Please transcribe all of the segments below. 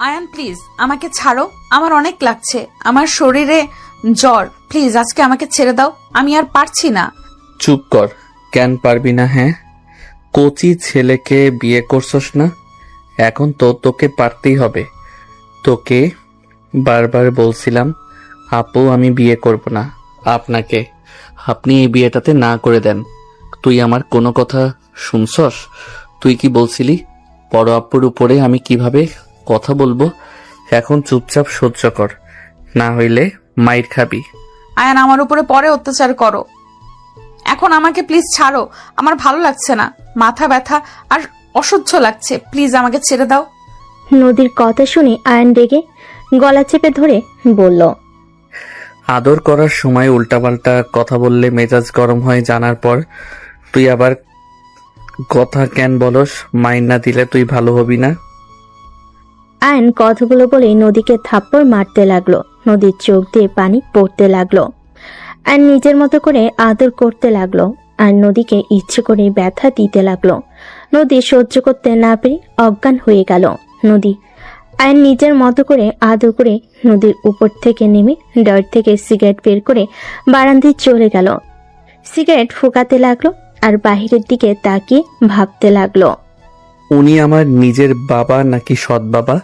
Ayaan please আমাকে ছাড়ো, আমার অনেক লাগছে, আমার শরীরে জ্বর, প্লিজ আজকে আমাকে ছেড়ে দাও, আমি আর পারছি না। চুপ কর, কেন পারবি না? হ্যাঁ, কোচি ছেলেকে বিয়ে করছস না, এখন তো তোকে পারতেই হবে। তোকে বারবার বলছিলাম আপু আমি বিয়ে করব না আপনাকে, আপনি এই বিয়েটাতে না করে দেন। তুই আমার কোনো কথা শুনছস? তুই কি বলছিলি বড় আপুর উপরে আমি কিভাবে কথা বলবো? এখন চুপচাপ সহ্য কর, না হইলে মাইর খাবি। আয়ান আমার উপরে পরে অত্যাচার করো, এখন আমাকে প্লিজ ছাড়ো, আমার ভালো লাগছে না, মাথা ব্যথা আর অসহ্য লাগছে, প্লিজ আমাকে ছেড়ে দাও। নদীর কথা শুনে আয়ন রেগে গলা চেপে ধরে বলল, আদর করার সময় উল্টাপাল্টা কথা বললে মেজাজ গরম হয় জানার পর তুই আবার কথা কেন বলস? মাইন না দিলে তুই ভালো হবি না। আয়ন কথাগুলো বলে নদীকে থাপ্পড় মারতে লাগলো। নদীর চোখ দিয়ে পানি পড়তে লাগলো। আয়ন নিজের মতো করে আদর করতে লাগলো আর নদীকে ইচ্ছে করে ব্যথা দিতে লাগলো। নদী সহ্য করতে না পেরে অজ্ঞান হয়ে গেল। নদী আয়ন নিজের মতো করে আদর করে নদীর উপর থেকে নেমে ডর থেকে সিগারেট বের করে বারান্দায় চলে গেল। সিগারেট ফুঁকাতে লাগলো আর বাহিরের দিকে তাকিয়ে ভাবতে লাগলো, উনি আমার নিজের বাবা নাকি সৎ বাবা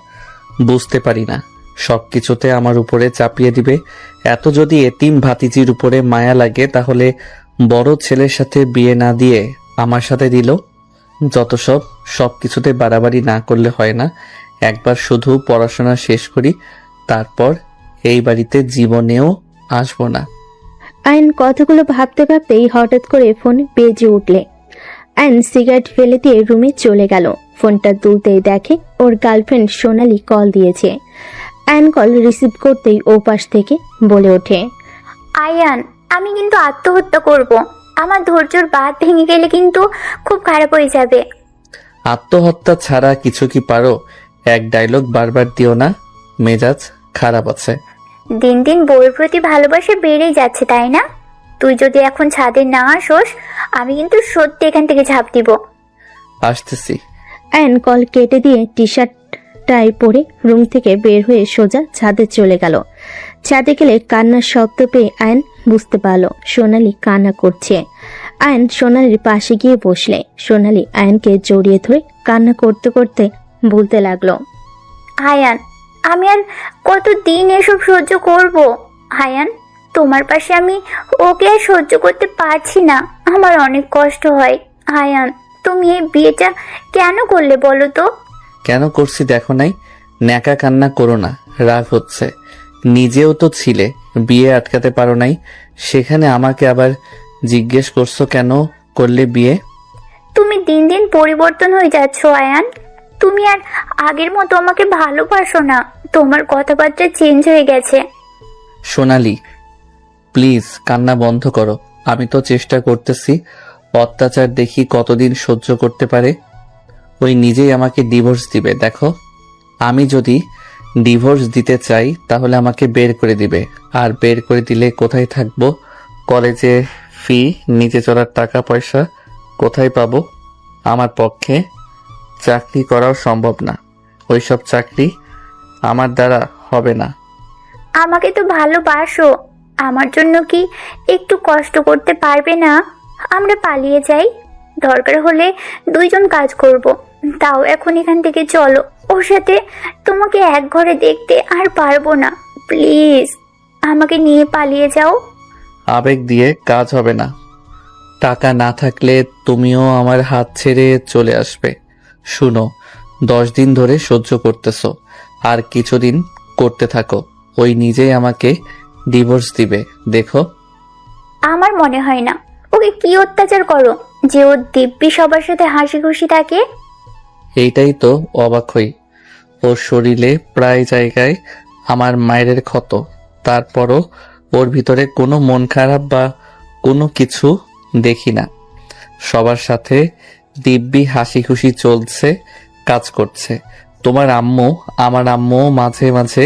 বুঝতে পারি না, সবকিছুতে আমার উপরে চাপিয়ে দিবে। এত যদি এতিম ভাতিজির উপরে মায়া লাগে তাহলে বড় ছেলের সাথে বিয়ে না দিয়ে আমার সাথে দিল। যত সবকিছুতে বাড়াবাড়ি না করলে হয় না। একবার শুধু পড়াশোনা শেষ করি, তারপর এই বাড়িতে জীবনেও আসবো না। আয়ন কথাগুলো ভাবতে ভাবতেই হঠাৎ করে ফোন বেজে উঠলে আয়ন সিগারেট ফেলে দিয়ে রুমে চলে গেল। ফোনটা তুলতেই দেখে ওর গার্লফ্রেন্ড সোনালি কল দিয়েছে। আয়ন কল রিসিভ করতেই ওপাশ থেকে বলে ওঠে, আয়ান, আমি কিন্তু আত্মহত্যা করব। আমার ধৈর্যর বাঁধ ভেঙে গেলে কিন্তু খুব খারাপ হয়ে যাবে। আত্মহত্যা ছাড়া কিছু কি পারো? এক ডায়লগ বারবার দিও না, মেজাজ খারাপ আছে। দিন দিন বউয়ের প্রতি ভালোবাসা বেড়েই যাচ্ছে, তাই না? তুই যদি এখন ছাদে না আসোস, আমি কিন্তু সত্যি এখান থেকে ঝাঁপ দিব। আসতেছি। আয়ন কল কেটে দিয়ে টি শার্টটাই পরে রুম থেকে বের হয়ে সোজা ছাদে চলে গেল। ছাদে গেলে কান্নার শব্দ পেয়ে আয়ন বুঝতে পারল সোনালি কান্না করছে। আয়ন সোনালির পাশে গিয়ে বসলে সোনালি আয়নকে জড়িয়ে ধরে কান্না করতে করতে বলতে লাগলো, আয়ান, আমি আর কতদিন এসব সহ্য করব? আয়ান, তোমার পাশে আমি ওকে আর সহ্য করতে পারছি না, আমার অনেক কষ্ট হয়। আয়ান, তুমি এই বিয়েটা কেন করলে বলো তো? কেন করছি দেখো নাই? ন্যাকা কান্না করো না, রাগ হচ্ছে। নিজেও তো ছিলে, বিয়ে আটকাতে পারো নাই, সেখানে আমাকে আবার জিজ্ঞেস করছো কেন করলে বিয়ে? তুমি দিন দিন পরিবর্তন হয়ে যাচ্ছ আয়ান, তুমি আর আগের মতো আমাকে ভালোবাসো না, তোমার কথাবার্তা চেঞ্জ হয়ে গেছে। সোনালি প্লিজ কান্না বন্ধ করো, আমি তো চেষ্টা করতেছি। অত্যাচার দেখি কতদিন সহ্য করতে পারে। ওই নিজেই আমাকে ডিভোর্স দিবে। দেখো, আমি যদি ডিভোর্স দিতে চাই তাহলে আমাকে বের করে দিবে, আর বের করে দিলে কোথায় থাকবো? কলেজে ফি, নিচে চলার টাকা পয়সা কোথায় পাবো? আমার পক্ষে চাকরি করাও সম্ভব না, ওইসব চাকরি আমার দ্বারা হবে না। আমাকে তো ভালোবাসো, আমার জন্য কি একটু কষ্ট করতে পারবে না? আমরা পালিয়ে যাই, দরকার হলে দুইজন কাজ করব। তাও এখন এখান থেকে চলো, ওর সাথে তোমাকে এক ঘরে দেখতে আর পারবো না, প্লিজ আমাকে নিয়ে পালিয়ে যাও। আবেগ দিয়ে কাজ হবে না। টাকা না থাকলে তুমিও আমার হাত ছেড়ে চলে আসবে। শুনো, 10 দিন ধরে সহ্য করতেছো, আর কিছুদিন করতে থাকো। ওই নিজেই আমাকে ডিভোর্স দিবে, দেখো। আমার মনে হয় না। ওকে কি অত্যাচার করো যে ও দিব্যি সবার সাথে হাসি খুশি থাকে? এইটাই তো অবাক হই, ওর শরীরে প্রায় জায়গায় আমার মায়ের ক্ষত, তারপরও ওর ভিতরে কোনো মন খারাপ বা কোনো কিছু দেখি না। সবার সাথে দিব্যি হাসি খুশি চলছে, কাজ করছে। তোমার আম্মু, আমার আম্মু মাঝে মাঝে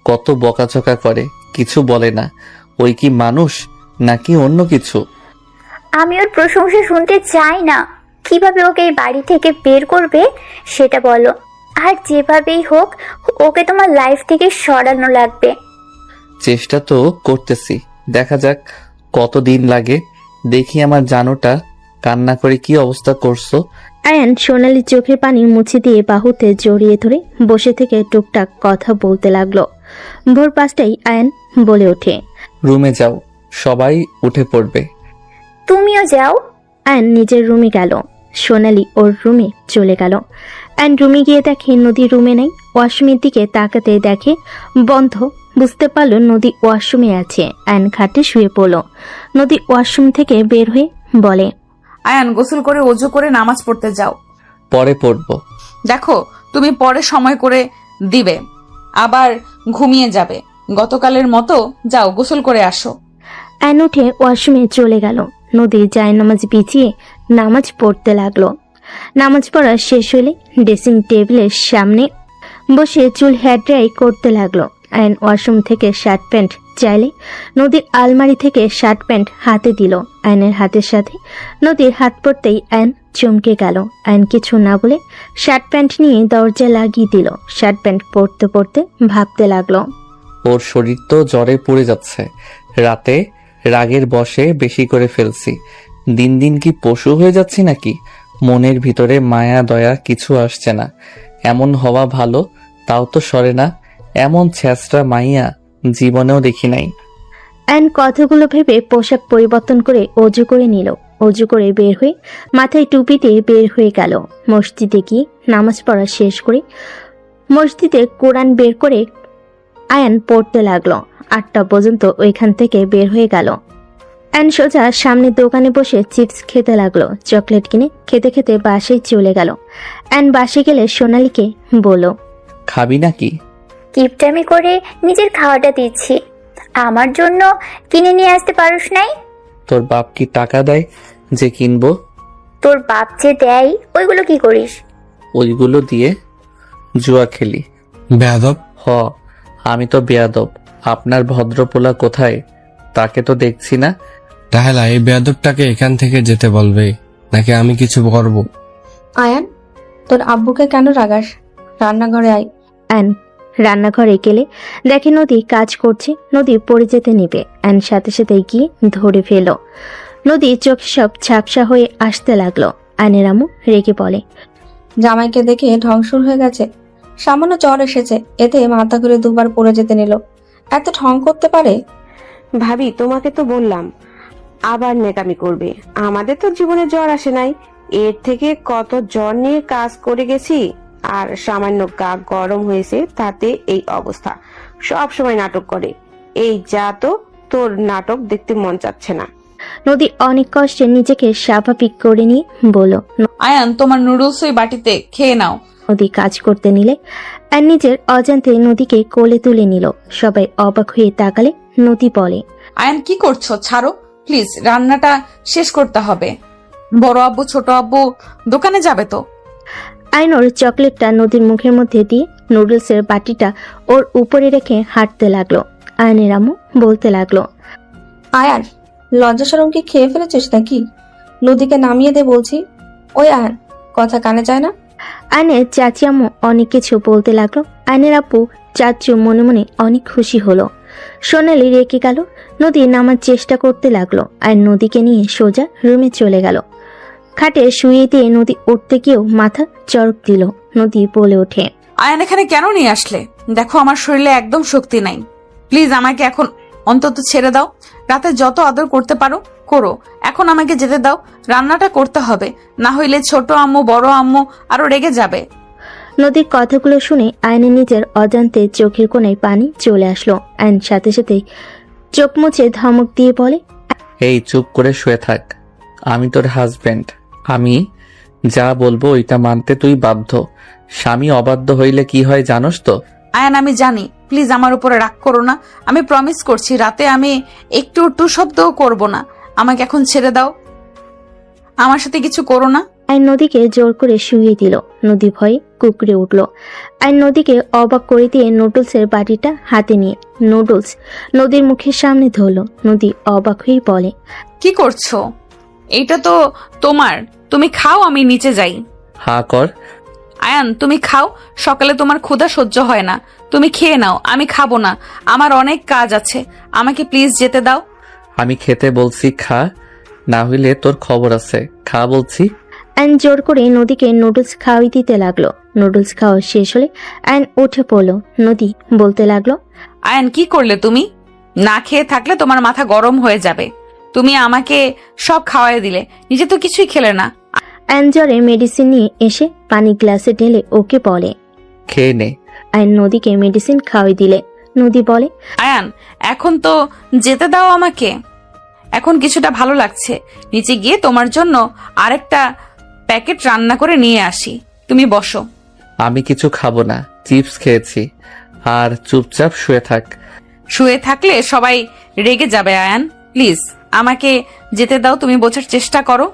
কত বকাঝকা করে, কিছু বলে না। ওই কি মানুষ নাকি অন্য কিছু? আমি ওর প্রশংসা শুনতে চাই না। কিভাবে ওকে এই বাড়ি থেকে বের করবে সেটা বলো। আর যেভাবেই হোক ওকে তোমার লাইফ থেকে সরানো লাগবে। চেষ্টা তো করতেছি, দেখা যাক কতদিন লাগে। দেখি আমার জানোটা কান্না করে কি অবস্থা করছো। আয়ান সোনালির চোখের পানি মুছে দিয়ে বাহুতে জড়িয়ে ধরে বসে থেকে টুকটাক কথা বলতে লাগলো। ভোর 5টায় আয়ান বলে ওঠে, রুমে যাও, সবাই উঠে পড়বে। তুমিও যাও। আয়ান নিজের রুমে গেল। সোনালি ওর রুমে চলে গেল। আয়ান রুমে গিয়ে দেখে নদী রুমে নেই। ওয়াশরুমের দিকে তাকাতে দেখে বন্ধ। বুঝতে পারল নদী ওয়াশরুমে আছে। আয়ান খাটে শুয়ে পড়ল। নদী ওয়াশরুম থেকে বের হয়ে বলে, আয়ান, গোসল করে অজু করে নামাজ পড়তে যাও। পরে পড়বো। দেখো, তুমি পরে সময় করে দিবে, আবার ঘুমিয়ে যাবে। গতকালের মতো যাও, গোসল করে আসো। আয়ান উঠে ওয়াশরুমে চলে গেল। নদী জায়নামাজ বিছিয়ে নামাজ পড়তে লাগলো। নামাজ পড়া শেষ হলে ড্রেসিং টেবিলের সামনে বসে চুল হেয়ার ড্রাই করতে লাগলো। আয়ন ওয়াশরুম থেকে শার্ট প্যান্ট চাইলে নদীর আলমারি থেকে শার্ট প্যান্ট হাতে দিল। আয়নের হাতের সাথে নদীর হাত পড়তেই আয়ন চমকে গেল। আয়ন কিছু না বলে শার্ট প্যান্ট নিয়ে দরজা লাগিয়ে দিল। শার্ট প্যান্ট পরতে পরতে ভাবতে লাগলো, ওর শরীর তো জ্বরে পুড়ে যাচ্ছে। রাতে রাগের বশে বেশি করে ফেলছি। দিন দিন কি পশু হয়ে যাচ্ছি নাকি? মনের ভিতরে মায়া দয়া কিছু আসছে না। এমন হওয়া ভালো, তাও তো সরে না। এমন ছ্যাঁচড়া মাইয়া জীবনেও দেখি নাই। অ্যান কথাগুলো ভেবে পোশাক পরিবর্তন করে অজু করে নিল। অজু করে বের হয়ে মাথায় টুপি দিয়ে বের হয়ে গেল। মসজিদে গিয়ে নামাজ পড়া শেষ করে মসজিদে কোরআন বের করে আয়ান পড়তে লাগলো। 8টা পর্যন্ত ওইখান থেকে বের হয়ে গেল। অ্যান সোজা সামনের দোকানে বসে চিপস খেতে লাগলো। চকলেট কিনে খেতে খেতে বাসায় চলে গেল। অ্যান বাসে গেলে সোনালীকে বলল, খাবি নাকি? কিপটামি করে নিজের খাওয়াটা দিচ্ছি, আমার জন্য কিনে নিয়ে আসতে পারোস নাই? তোর বাপ কি টাকা দেয় যে কিনবো? তোর বাপ যে দেয় ওইগুলো কি করিস? ওইগুলো দিয়ে জুয়া খেলি। বেয়াদব। হ, আমি তো বেয়াদব। আপনার ভদ্রপোলা কোথায়? তাকে তো দেখছি না। তাহলে এই বেয়াদবটাকে এখান থেকে যেতে বলবে, নাকি আমি কিছু করব? আয়ান, তোর আব্বুকে কেন রাগাস? রান্নাঘরে আয়। অ্যান রান্নাঘরে গেলে দেখে নদী কাজ করছে। নদী পড়ে যেতে নেবে। অ্যান সাথে সাথে গিয়ে ধরে ফেল। নদী চোখ সব ঝাপসা হয়ে আসতে লাগলো। আয়নের আম্মু রেগে বলে, জামাইকে দেখে ঢংসুর হয়ে গেছে। সামান্য জ্বর এসেছে, এতে মাথা ঘুরে দুবার পড়ে যেতে নিল। এত ঢং করতে পারে? ভাবি, তোমাকে তো বললাম আবার নেকামি করবে। আমাদের তো জীবনে জ্বর আসে নাই, এর থেকে কত জ্বর নিয়ে কাজ করে গেছি। আর সামান্য গা গরম হয়েছে তাতে এই অবস্থা। সব সময় নাটক করে। এই যা, তো তোর নাটক দেখতে মন চাচ্ছে না। নদী অনেক কষ্টে নিজেকে স্বাভাবিক করে নিয়ে বলল। আয়ান, তোমার নুডলস ওই বাটিতে খেয়ে নাও। নদী কাজ করতে নিলে আর নিজের অজান্তে নদীকে কোলে তুলে নিল। সবাই অবাক হয়ে তাকালে নদী বলে, আয়ান, কি করছো? ছাড়ো প্লিজ, রান্নাটা শেষ করতে হবে। বড় আব্বু ছোট আব্বু দোকানে যাবে তো। আইনর চকলেটটা নদীর মুখের মধ্যে দিয়ে নুডলসের বাটিটা ওর উপরে রেখে হাঁটতে লাগলো। আয়নের আম্মু বলতে লাগলো, আয়ান, লজ্জা শরম কি খেয়ে ফেলেছিস নাকি? নদীকে নামিয়ে দে বলছি। ওই আয়ান, কথা কানে যায় না? আয়নের চাচি আম্মু অনেক কিছু বলতে লাগলো। আয়নের আপু চাচু মনে মনে অনেক খুশি হলো। সোনালি রেখে গেল। নদী নামার চেষ্টা করতে লাগলো। আর নদীকে নিয়ে সোজা রুমে চলে গেল। খাটে শুয়ে দিয়ে নদী উঠতে গিয়েও মাথা চড়ক দিল। নদী বলে ওঠে, আয়ান, এখানে কেন নিয়ে আসলে? দেখো, আমার শরীরে একদম শক্তি নাই। প্লিজ আমাকে এখন অন্তত ছেড়ে দাও। রাতে যত আদর করতে পারো করো, এখন আমাকে যেতে দাও। রান্নাটা করতে হবে, না হইলে ছোট আম্মু বড় আম্মু আরো রেগে যাবে। নদীর কথাগুলো শুনে আয়নের নিজের অজান্তে চোখের কোণায় পানি চলে আসলো। আয়ন সাথে সাথে চোখ মুছে ধমক দিয়ে বলে, এই চুপ করে শুয়ে থাক। আমি তোর হাজবেন্ড। আমি যা বলবো ওইটা মানতে তুই বাধ্য। স্বামী অবাধ্য হইলে কি হয় জানোস তো? আয়ান, আমি জানি। প্লিজ আমার উপরে রাগ করো না। আমি প্রমিস করছি রাতে আমি একটু টু শব্দও করব না। আমাকে এখন ছেড়ে দাও, আমার সাথে কিছু করো না। আইন নদীকে জোর করে শুইয়ে দিল। নদী ভয়ে কুকড়ে উঠল। আইন নদীকে অবাক করে দিয়ে নুডলসের বাটিটা হাতে নিয়ে নুডলস নদীর মুখের সামনে ধরল। নদী অবাক হয়ে বলে, কি করছো? এইটা তো তোমার, তুমি খাও, আমি নিচে যাই। হা কর, আয়ান তুমি খাও, সকালে তোমার ক্ষুধা সহ্য হয় না, তুমি খেয়ে নাও, আমি খাবো না, আমার অনেক কাজ আছে, আমাকে প্লিজ যেতে দাও। আমি খেতে বলছি খা, না হইলে তোর খবর আছে, খা বলছি। অ্যান জোর করে নদীকে নুডলস খাওয়াই দিতে লাগলো। নুডলস খাওয়া শেষ হলে অ্যান উঠে পড়লো। নদী বলতে লাগলো, আয়ান কি করলে তুমি? না খেয়ে থাকলে তোমার মাথা গরম হয়ে যাবে। তুমি আমাকে সব খাওয়াই দিলে, নিজে তো কিছুই খেলে না। অ্যান জ্বরে মেডিসিন নিয়ে এসে পানি গ্লাসে ঢেলে ওকে বলে। খেয়ে নে। অ্যান নদীকে মেডিসিন খাওয়াই দিলে। নদী বলে, আয়ান এখন তো যেতে দাও আমাকে, এখন কিছুটা ভালো লাগছে, নিচে গিয়ে তোমার জন্য আরেকটা প্যাকেট রান্না করে নিয়ে আসি, তুমি বসো। আমি কিছু খাবো না, চিপস খেয়েছি, আর চুপচাপ শুয়ে থাক। শুয়ে থাকলে সবাই রেগে যাবে আয়ান, প্লিজ আমাকে যেতে দাও, তুমি বোঝার চেষ্টা করো।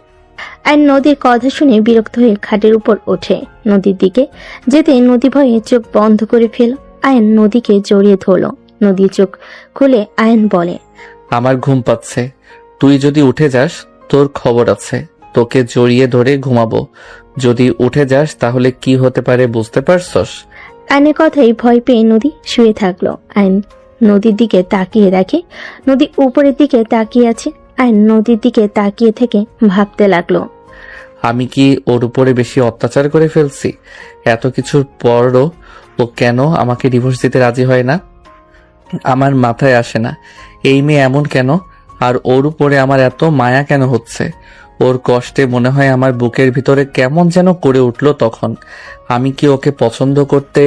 অ্যান নদীর কথা শুনে বিরক্ত হয়ে খাটের উপর ওঠে। নদীর দিকে যেতে নদী ভয়ে চোখ বন্ধ করে ফেল। আয়ান নদীকে জড়িয়ে ধরল। নদী চোখ খুলে আয়ান বলে, আমার ঘুম পাচ্ছে, তুই যদি উঠে যাস তোর খবর আছে, তোকে জড়িয়ে ধরে ঘুমাবো। যদি উঠে যাস তাহলে কি হতে পারে বুঝতে পারছস? আয়নের কথাই ভয় পেয়ে নদী শুয়ে থাকলো। আয়ন নদীর দিকে তাকিয়ে দেখে নদী উপরের দিকে তাকিয়ে আছে। আয়ন নদীর দিকে তাকিয়ে থেকে ভাবতে লাগলো, আমি কি ওর উপরে বেশি অত্যাচার করে ফেলছি? এত কিছুর পরও ও কেন আমাকে ডিভোর্স দিতে রাজি হয় না? আমার মাথায় আসে না, এই মেয়ে এমন কেন? আর ওর উপরে আমার এত মায়া কেন হচ্ছে? ওর কষ্টে মনে হয় আমার বুকের ভিতরে কেমন যেন করে উঠলো তখন। আমি কি ওকে পছন্দ করতে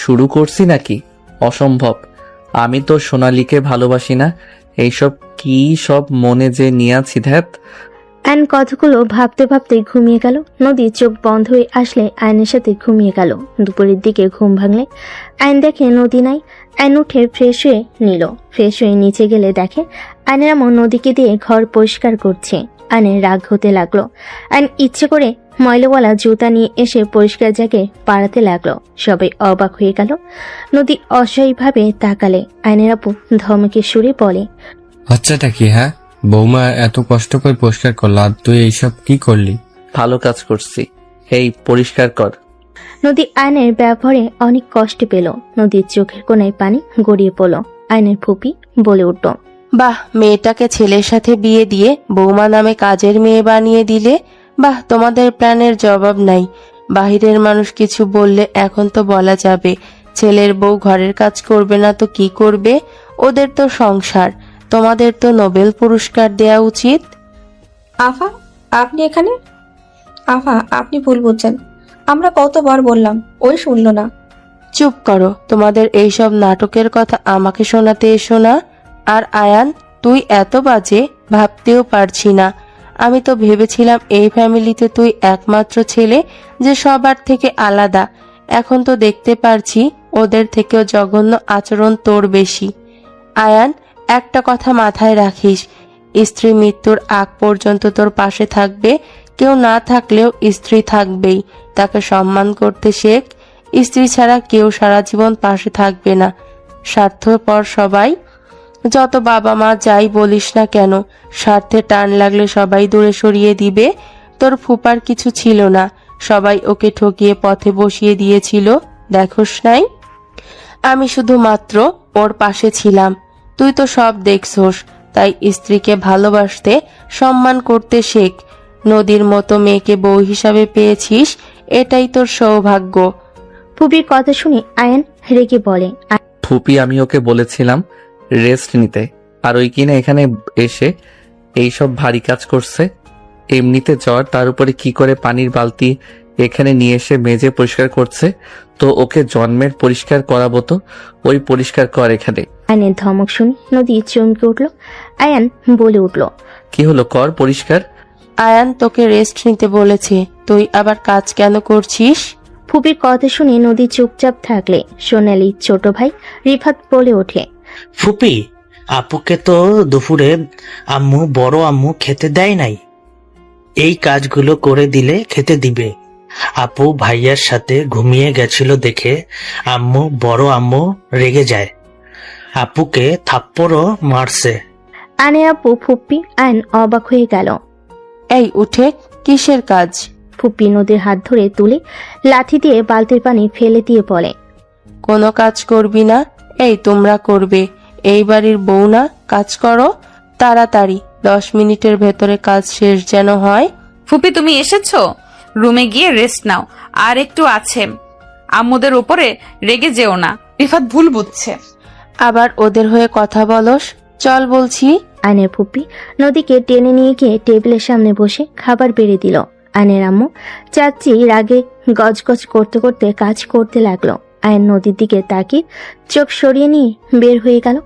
শুরু করছি নাকি? অসম্ভব। আমি তো সোনালীকে ভালোবাসি না। এইসব কি সব মনে যে নিয়েছি ধ্যাত। আয়ন কথাগুলো ভাবতে ভাবতে ঘুমিয়ে গেল। নদী চোখ বন্ধ হয়ে আসলে আয়নের সাথে ঘুমিয়ে গেল। দুপুরের দিকে ঘুম ভাঙলে আয়ন দেখে নদী নাই। আয়ন উঠে ফ্রেশ হয়ে নিল। ফ্রেশ হয়ে নিচে গেলে দেখে আয়নের আম্মু নদীকে দিয়ে ঘর পরিষ্কার করছে। আয়নের রাগ হতে লাগলো। আয়ন ইচ্ছে করে ময়লাওয়ালা জুতা নিয়ে এসে পরিষ্কার জায়গায় পাড়াতে লাগলো। সবাই অবাক হয়ে গেল। নদী অসহায়ভাবে তাকালে। আয়নের আপু ধমকে সুরে বলে, বাচ্চাটা কি? হ্যাঁ, বৌমা এত কষ্ট করে পরিষ্কার করলো, আর তুই এইসব কি করলি? ভালো কাজ করছি, এই পরিষ্কার কর। নদী আয়নের ব্যবহারে অনেক কষ্ট পেল। নদীর চোখের কোণায় পানি গড়িয়ে পড়ল। আয়নের ফুপি বলে উঠল, বাহ, মেয়েটাকে ছেলের সাথে বিয়ে দিয়ে বৌমা নামে কাজের মেয়ে বানিয়ে দিলে। বাহ, তোমাদের প্ল্যানের জবাব নাই। বাহিরের মানুষ কিছু বললে এখন তো বলা যাবে ছেলের বউ ঘরের কাজ করবে না তো কি করবে? ওদের তো সংসার। তোমাদের তো নোবেল পুরস্কার দেয়া উচিত। আফা, আপনি এখানে? আফা, আপনি ভুল বুঝছেন, আমরা কতবার বললাম, ওই শুনলো না। চুপ করো, তোমাদের এইসব নাটকের কথা আমাকে শোনাতে এসো না। আর আয়ান, তুই এত বাজে ভাবতেও পারছি না। আমি তো ভেবেছিলাম এই ফ্যামিলিতে তুই একমাত্র ছেলে যে সবার থেকে আলাদা। এখন তো দেখতে পারছি ওদের থেকেও জঘন্য আচরণ তোর বেশি। আয়ান, একটা কথা মাথায় রাখিস, স্ত্রী মৃত্যুর আগ পর্যন্ত তোর পাশে থাকবে। কেউ না থাকলেও স্ত্রী থাকবেই। তাকে সম্মান করতে শেখ। স্ত্রী ছাড়া কেউ সারা জীবন পাশে থাকবে না। স্বার্থপর সবাই। যত বাবা মা যাই বলিস না কেন, স্বার্থে টান লাগলে সবাই দূরে সরিয়ে দিবে। তোর ফুপার কিছু ছিল না, সবাই ওকে ঠকিয়ে পথে বসিয়ে দিয়েছিল, দেখোস নাই? আমি শুধুমাত্র ওর পাশে ছিলাম। তুই তো সব দেখছোস। তাই স্ত্রীকে ভালোবাসতে, সম্মান করতে শেখ। নদীর মতো মেয়েকে বউ হিসাবে পেয়েছিস, এটাই তোর সৌভাগ্য। ফুপির কথা শুনে আয়ন রেগে বলে, ফুপি, আমি ওকে বলেছিলাম রেস্ট নিতে, আর ওই কিনা এখানে এসে এইসব ভারী কাজ করছে। এমনিতে জ্বর, তার উপরে কি করে পানির বালতি এখানে নিয়ে এসে মেজে পরিষ্কার করছে। তো ওকে জন্মের পরিষ্কার করাবো তো, ওই পরিষ্কার কর এখানে। আয়নের ধমক শুনে নদী চমকে উঠল। আয়ান বলে উঠল, কি হলো, কর পরিষ্কার। আয়ান তোকে রেস্ট নিতে বলেছে, তুই আবার কাজ কেন করছিস? ফুপির কথা শুনে নদী চুপচাপ থাকলে সোনালি ছোট ভাই রিফাত বলে ওঠে, ফুপি, আপুকে তো দুপুরে বড় আম্মু খেতে দেয় নাই। এই কাজগুলো করে দিলে খেতে দিবে। আপু ভাইয়ার সাথে ঘুমিয়ে গেছিল দেখে বড় আম্মু রেগে যায়, আপুকে থাপ্পড়ও মারছে। আনে আপু ফুপ্পি আয়ন অবাক হয়ে গেল। এই উঠে, কিসের কাজ? ফুপি নদীর হাত ধরে তুলে লাঠি দিয়ে বালতির পানি ফেলে দিয়ে বলে, কোনো কাজ করবি না? এই তোমরা করবে, এই বাড়ির বউ না? কাজ করো তাড়াতাড়ি, 10 মিনিটের ভেতরে কাজ শেষ যেন হয়। ফুপি তুমি এসেছো? রুমে গিয়ে রেস্ট নাও, আর একটু আছে। আম্মুদের উপরে রেগে যেও না, রিফাত ভুল বুঝছে। আবার ওদের হয়ে কথা বলস? চল বলছি। আয়নের ফুপি নদীকে টেনে নিয়ে গিয়ে টেবিলের সামনে বসে খাবার বেড়ে দিল। আয়নের আম্মু চাচ্ছি রাগে গজগজ করতে করতে কাজ করতে লাগলো। আয়ন নদীর দিকে তাকিয়ে চোখ সরিয়ে নিয়ে বের হয়ে গেল।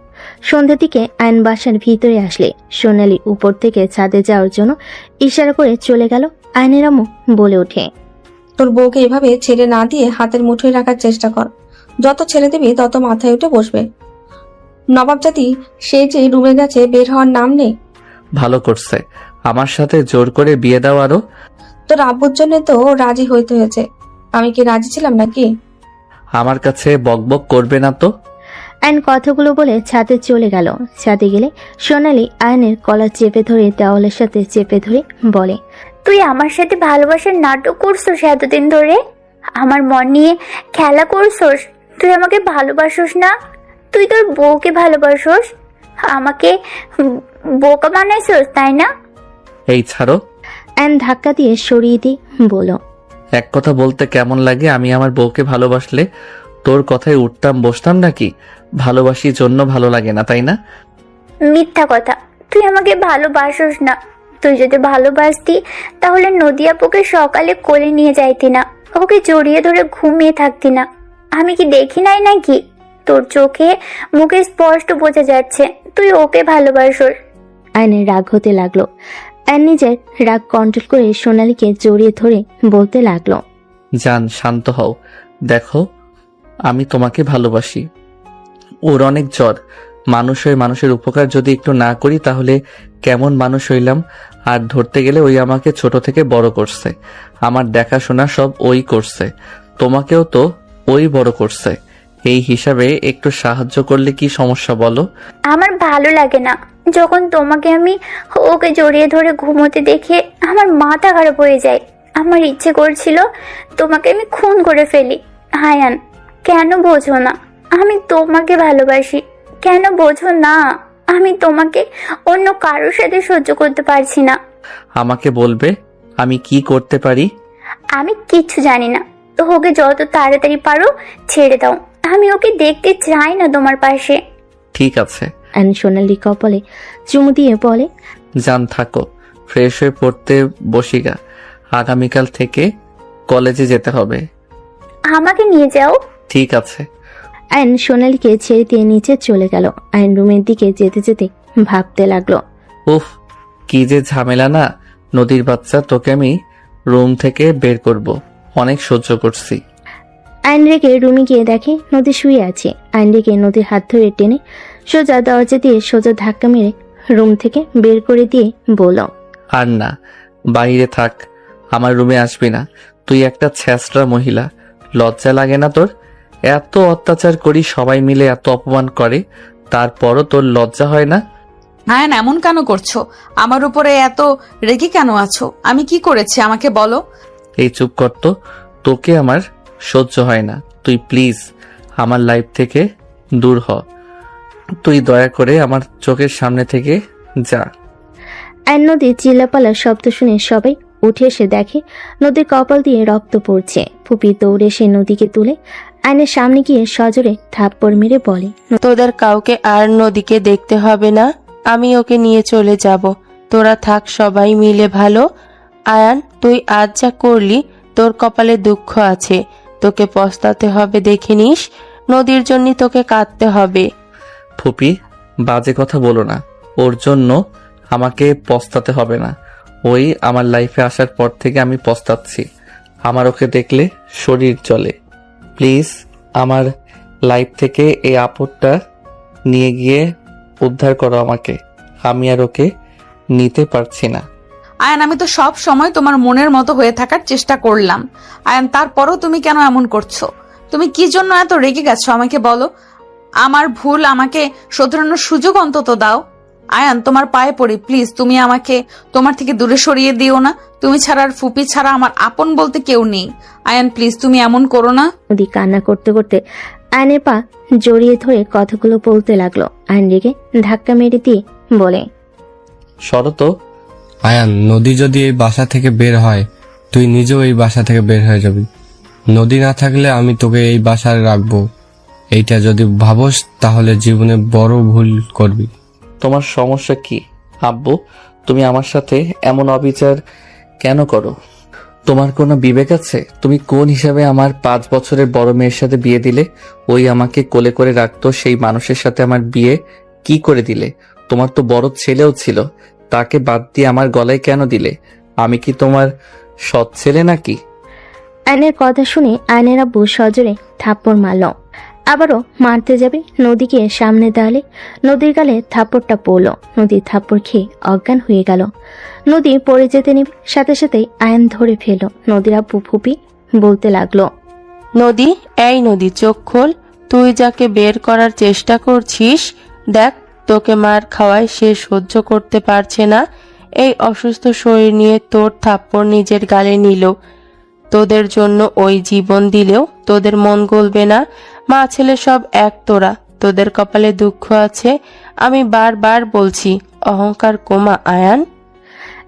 সন্ধ্যের দিকে আয়ন বাসার ভিতরে আসলে সোনালি উপর থেকে ছাদে যাওয়ার জন্য ইশারা করে চলে গেল। আয়নের আম্মু বলে ওঠে, তোর বউকে এভাবে ছেড়ে না দিয়ে হাতের মুঠোয় রাখার চেষ্টা কর। যত ছেড়ে দিবি তত মাথায় উঠে বসবে। নবাব জাতি সে যে রুমে গেছে, বের হওয়ার নাম নেই। ভালো করছে, আমার সাথে জোর করে বিয়ে দাও আরো। তোর আব্বুর জন্য তো রাজি হইতে হয়েছে, আমি কি রাজি ছিলাম নাকি? আমার কাছে বকবক করবে না তো। আয়ন কথাগুলো বলে ছাদে চলে গেল। ছাদে গেলে সোনালি আয়নের কলার চেপে ধরে দেওয়ালের সাথে চেপে ধরে বলে, তুই আমার সাথে ভালোবাসার নাটক করছোস এতদিন ধরে, আমার মন নিয়ে খেলা করছোস। তুই আমাকে ভালোবাসোস না, তুই তোর বউকে ভালোবাসোস, আমাকে বোকা বানাইছোস, তাই না? এই ছাড়ো। আয়ন ধাক্কা দিয়ে সরিয়ে দিয়ে বলল, এক কথা বলতে কেমন লাগে, আমি আমার বউকে ভালোবাসলে তোর কথায় উঠতাম বসতাম নাকি? ভালোবাসি জন্য ভালো লাগে না, তাই না? মিথ্যা কথা, তুই আমাকে ভালোবাসোস না। তুই যদি ভালোবাসতি তাহলে নদী আপুকে সকালে কোলে নিয়ে যাইতি না, ওকে জড়িয়ে ধরে ঘুমিয়ে থাকতি না। আমি কি দেখি নাই নাকি? তোর চোখে মুখে স্পষ্ট বোঝা যাচ্ছে তুই ওকে ভালোবাসোস। আয়নের রাগ হতে লাগলো। আয়ন নিজের রাগ কন্ট্রোল করে সোনালীকে জড়িয়ে ধরে বলতে লাগলো, জান শান্ত হও, দেখো আমি তোমাকে ভালোবাসি। ওর অনেক জ্বর, মানুষ হয়ে মানুষের উপকার যদি একটু না করি তাহলে কেমন মানুষ হইলাম? আর ধরতে গেলে ওই আমাকে ছোট থেকে বড় করছে, আমার দেখাশোনা সব ওই করছে, তোমাকেও তো ওই বড় করছে। এই হিসাবে একটু সাহায্য করলে কি সমস্যা বলো? আমার ভালো লাগে না যখন তোমাকে আমি ওকে জড়িয়ে ধরে ঘুমোতে দেখে আমার মাথা খারাপ হয়ে যায়। আমার ইচ্ছে করছিল তোমাকে আমি খুন করে ফেলি। হায়ান, কেন বোঝো না আমি তোমাকে ভালোবাসি? কেন বোঝো না আমি তোমাকে অন্য কারোর সাথে সহ্য করতে পারছি না? আমাকে বলবে আমি কি করতে পারি? আমি কিচ্ছু জানি না, তো ওকে যত তাড়াতাড়ি পারো ছেড়ে দাও। আমি ওকে দেখতে চাই না তোমার পাশে। ঠিক আছে। আয়ন সোনালি কপালে চুমু দিয়ে বলে, জান থাকো, ফ্রেশ হয়ে পড়তে বসিগা, আগামীকাল থেকে কলেজে যেতে হবে। আমাকে নিয়ে যাও। ঠিক আছে। আয়ন সোনালীকে ছেড়ে দিয়ে নিচে চলে গেল। আয়ন রুমের দিকে যেতে যেতে ভাবতে লাগলো, উফ কি যে ঝামেলা না। নদীর বাচ্চা, তোকে আমি রুম থেকে বের করব, অনেক সহ্য করছি। আয়ন রেগে রুমে গিয়ে দেখে নদী শুয়ে আছে। আয়ন রেগে নদীর হাত ধরে টেনে সোজা দরজা দিয়ে সোজা ধাক্কা মেরে রুম থেকে বের করে দিয়ে বলল, আর না, বাইরে থাক, আমার রুমে আসবি না। তুই একটা ছ্যাঁচড়া মহিলা, লজ্জা লাগে না তোর? এত অত্যাচার করি, সবাই মিলে এত অপমান করে, তারপরও তোর লজ্জা হয় না? আয়ন এমন কেন করছো? আমার উপরে এত রেগে কেন আছো? আমি কি করেছি আমাকে বলো। এই চুপ কর তো, তোকে আমার সহ্য হয় না। তুই প্লিজ আমার লাইফ থেকে দূর হ, তুই দয়া করে আমার চোখের সামনে থেকে যা। আয়ন নদীর চিল্লাপাল্লার শব্দ শুনে সবাই উঠে এসে দেখে নদীর কপাল দিয়ে রক্ত পড়ছে। ফুপি দৌড়ে সে নদীকে তুলে আয়নের সামনে গিয়ে সজোরে থাপ্পড় মেরে বলে, তোদের কাউকে আর নদীকে দেখতে হবে না, আমি ওকে নিয়ে চলে যাব। তোরা থাক সবাই মিলে ভালো। আয়ান, তুই আজ যা করলি তোর কপালে দুঃখ আছে, তোকে পস্তাতে হবে দেখে নিস। নদীর জন্য তোকে কাঁদতে হবে। ফুপি বাজে কথা বলো না, ওর জন্য আমাকে পস্তাতে হবে না। ওই আমার লাইফে আসার পর থেকে আমি পস্তাচ্ছি, আমার ওকে দেখলে শরীর চলে। প্লিজ আমার লাইফ থেকে এই আপদটা নিয়ে গিয়ে উদ্ধার করো আমাকে, আমি আর ওকে নিতে পারছি না। আয়ন আমি তো সব সময় তোমার মনের মতো হয়ে থাকার চেষ্টা করলাম। আয়ন তারপরও তুমি কেন এমন করছো? তুমি কি জন্য এত রেগে গেছো আমাকে বলো। আমার ভুল, আমাকে শোধরানোর সুযোগ অন্তত দাও। আয়ান তোমার পায়ে পড়ি, প্লিজ তুমি আমাকে তোমার থেকে দূরে সরিয়ে দিও না। তুমি ছাড়া আর ফুপি ছাড়া আমার আপন বলতে কেউ নেই। আয়ান প্লিজ তুমি এমন করো না। নদী কান্না করতে করতে আয়নের পা জড়িয়ে ধরে কথাগুলো বলতে লাগলো। আয়ন রেগে ধাক্কা মেরে দিয়ে বলে, সরো তো। আয়ান, নদী যদি এই বাসা থেকে বের হয়, তুই নিজেও এই বাসা থেকে বের হয়ে যাবি। নদী না থাকলে আমি তোকে এই বাসায় রাখবো। এইটা যদি ভাবস তাহলে জীবনে বড় ভুল করবি। তোমার সমস্যা কি আব্বু? তুমি আমার সাথে এমন অবিচার কেন করো? তোমার কোনো বিবেক আছে? তুমি কোন হিসাবে আমার 5 বছরের বড় মেয়ের সাথে বিয়ে দিলে? ওই আমাকে কোলে করে রাখতো সেই মানুষের সাথে আমার বিয়ে কি করে দিলে? তোমার তো বড় ছেলেও ছিল, তাকে বাদ দিয়ে আমার গলায় কেন দিলে? আমি কি তোমার সৎ ছেলে নাকি? আয়নের কথা শুনে আয়নের আব্বু সজোরে থাপ্পড় মারল। আবারও মারতে যাবে নদীকে সামনে দাঁড়ালে নদীর গালে থাপ্পড়টা পড়ল। নদী থাপ্পড় খেয়ে অজ্ঞান হয়ে গেল। নদী পড়ে যেতে নেবে সাথে সাথেই আয়ন ধরে ফেলল। নদীর আব্বু ফুপি বলতে লাগলো, নদী, এই নদী, চোখ খোল। তুই যাকে বের করার চেষ্টা করছিস, দেখ তোকে মার খাওয়ায় সে সহ্য করতে পারছে না। এই অসুস্থ শরীর নিয়ে তোর থাপ্পড় নিজের গালে নিল। তোদের জন্য ওই জীবন দিলেও তোদের মন গলবে না। মা ছেলে সব এক তোরা, তোদের কপালে দুঃখ আছে। আমি বারবার বলছি, অহংকার কমা আয়ান।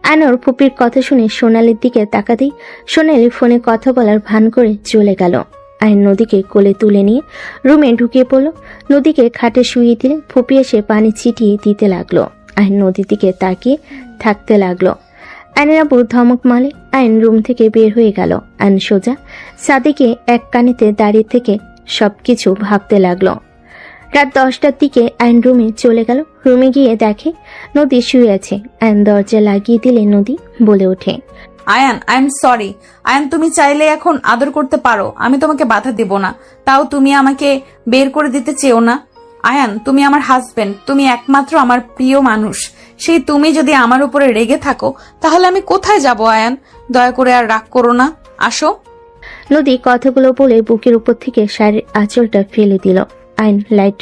আয়নর ফুপির কথা শুনে সোনালির দিকে তাকাতেই সোনালি ফোনে কথা বলার ভান করে চলে গেল। আয়ন নদীকে কোলে তুলে নিয়ে রুমে ঢুকিয়ে পড়ল। নদীকে খাটে শুইয়ে দিলে ফুপি এসে পানি ছিটিয়ে দিতে লাগলো। আয়ন নদীর দিকে তাকিয়ে থাকতে লাগলো। আয়নের আব্বু ধমক মারলে আয়ন রুম থেকে বের হয়ে গেল। আয়ন সোজা সাদিকে এক কানিতে দাঁড়িয়ে থেকে সবকিছু ভাবতে লাগলো। রাত 10টার দিকে আয়ন রুমে চলে গেল। রুমে গিয়ে দেখে নদী শুয়ে আছে। আয়ন দরজা লাগিয়ে দিলে নদী বলে ওঠে, Ayaan I am sorry. Ayaan তুমি চাইলে এখন আদর করতে পারো, আমি তোমাকে বাধা দেব না। তাও তুমি আমাকে বের করে দিতে চেও না। আয়ান তুমি আমার হাজবেন্ড, তুমি একমাত্র আমার প্রিয় মানুষ। সেই তুমি যদি আমার উপরে রেগে থাকো তাহলে আমি কোথায় যাব? আয়ান দয়া করে আর রাগ করো না, আসো। নদী কথাগুলো বলে বুকের উপর থেকে শাড়ির আঁচলটা ফেলে দিল। আয়ন লাইট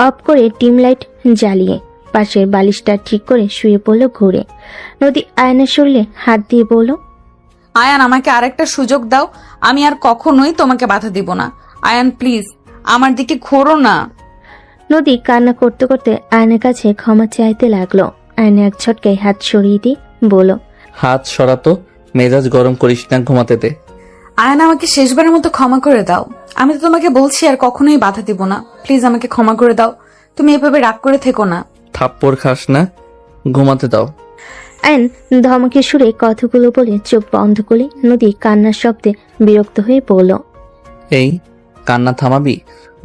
অফ করে ডিম লাইট জ্বালিয়ে পাশের বালিশটা ঠিক করে শুয়ে পড়ল ঘুরে। নদী আয়নের শরীরে হাত দিয়ে বলল, আয়ান আমাকে আরেকটা সুযোগ দাও, আমি আর কখনোই তোমাকে বাধা দিব না। আয়ান প্লিজ আমার দিকে ঘোরো না। নদী কান্না করতে করতে আয়নের কাছে ক্ষমা চাইতে লাগলো। আয়ন এক ঝটকায় হাত সরিয়ে দিয়ে বলল, হাত সরাতো, মেজাজ গরম করিস না, ঘুমাতে দে। আয়ান আমাকে শেষবারের মতো ক্ষমা করে দাও। আমি তো তোমাকে বলছি আর কখনোই বাধা দিব না। প্লিজ আমাকে ক্ষমা করে দাও। তুমি এভাবে রাগ করে থেকো না। থাপ্পড় খাস না, ঘুমাতে দাও। আয়ন ধমকে সুরে কথাগুলো বলে চোখ বন্ধ করে নদী কান্নার শব্দে বিরক্ত হয়ে পড়ল। এই কান্না থামাবি?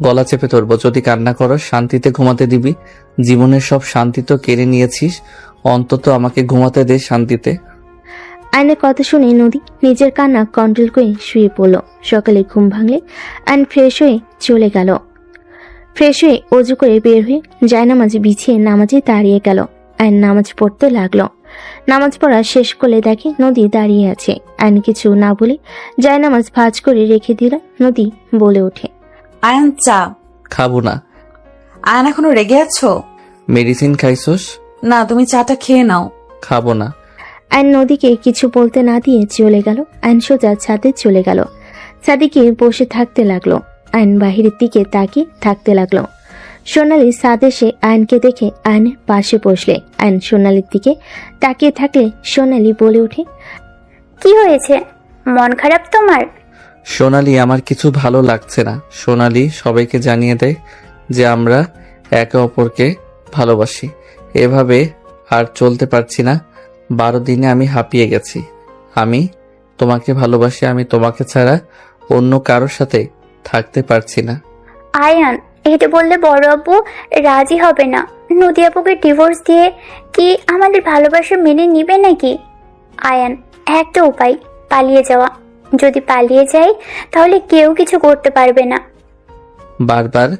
গলা চেপে ধরবো যদি কান্না করো। শান্তিতে ঘুমাতে দিবি? জীবনের সব শান্তি তো কেড়ে নিয়েছিস, অন্তত আমাকে ঘুমাতে দে শান্তিতে। আয়নের কথা শুনে নদী নিজের কান্না কন্ট্রোল করে শুয়ে পড়ল। সকালে ঘুম ভাঙলে আয়ন ফ্রেশ হয়ে চলে গেল। ফ্রেশ হয়ে অজু করে বের হয়ে জায়নামাজ বিছিয়ে নামাজে দাঁড়িয়ে গেল। আয়ন নামাজ পড়তে লাগলো। নামাজ পড়া শেষ করলে দেখে নদী দাঁড়িয়ে আছে। আয়ন কিছু না বলে জায়নামাজ ভাঁজ করে রেখে দিল। নদী বলে ওঠে, আয়ান চা। খাবো না। আয়ান এখনো রেগে আছো? মেডিসিন খাইছস? না, তুমি চাটা খেয়ে নাও। খাবো না। আয়ন নদীকে কিছু বলতে না দিয়ে চলে গেল। আয়ন সোজা ছাদে চলে গেল। ছাদে গিয়ে বসে থাকতে লাগলো। আয়ন বাহিরের দিকে তাকিয়ে থাকতে লাগলো। সোনালি ছাদ এসে আয়নকে দেখে আয়নের পাশে বসলে। আয়ন সোনালির দিকে তাকিয়ে থাকলে সোনালি বলে ওঠে, কি হয়েছে? মন খারাপ তোমার? সোনালি, আমার কিছু ভালো লাগছে না। সোনালি সবাইকে জানিয়ে দেয় যে আমরা একে অপরকে ভালোবাসি। এভাবে আর চলতে পারছি না। 12 দিনে আমি হাঁপিয়ে গেছি। আমি তোমাকে ভালোবাসি। আমি তোমাকে ছাড়া অন্য কারোর সাথে থাকতে পারছি না। আয়ান, এটা বললে বড় আপু রাজি হবে না। নদী আপুকে ডিভোর্স দিয়ে কি আমাদের ভালোবাসা মেনে নিবে নাকি? আয়ান, একটা উপায়, পালিয়ে যাওয়া। যদি পালিয়ে যাই তাহলে কেউ কিছু করতে পারবে না। বারবার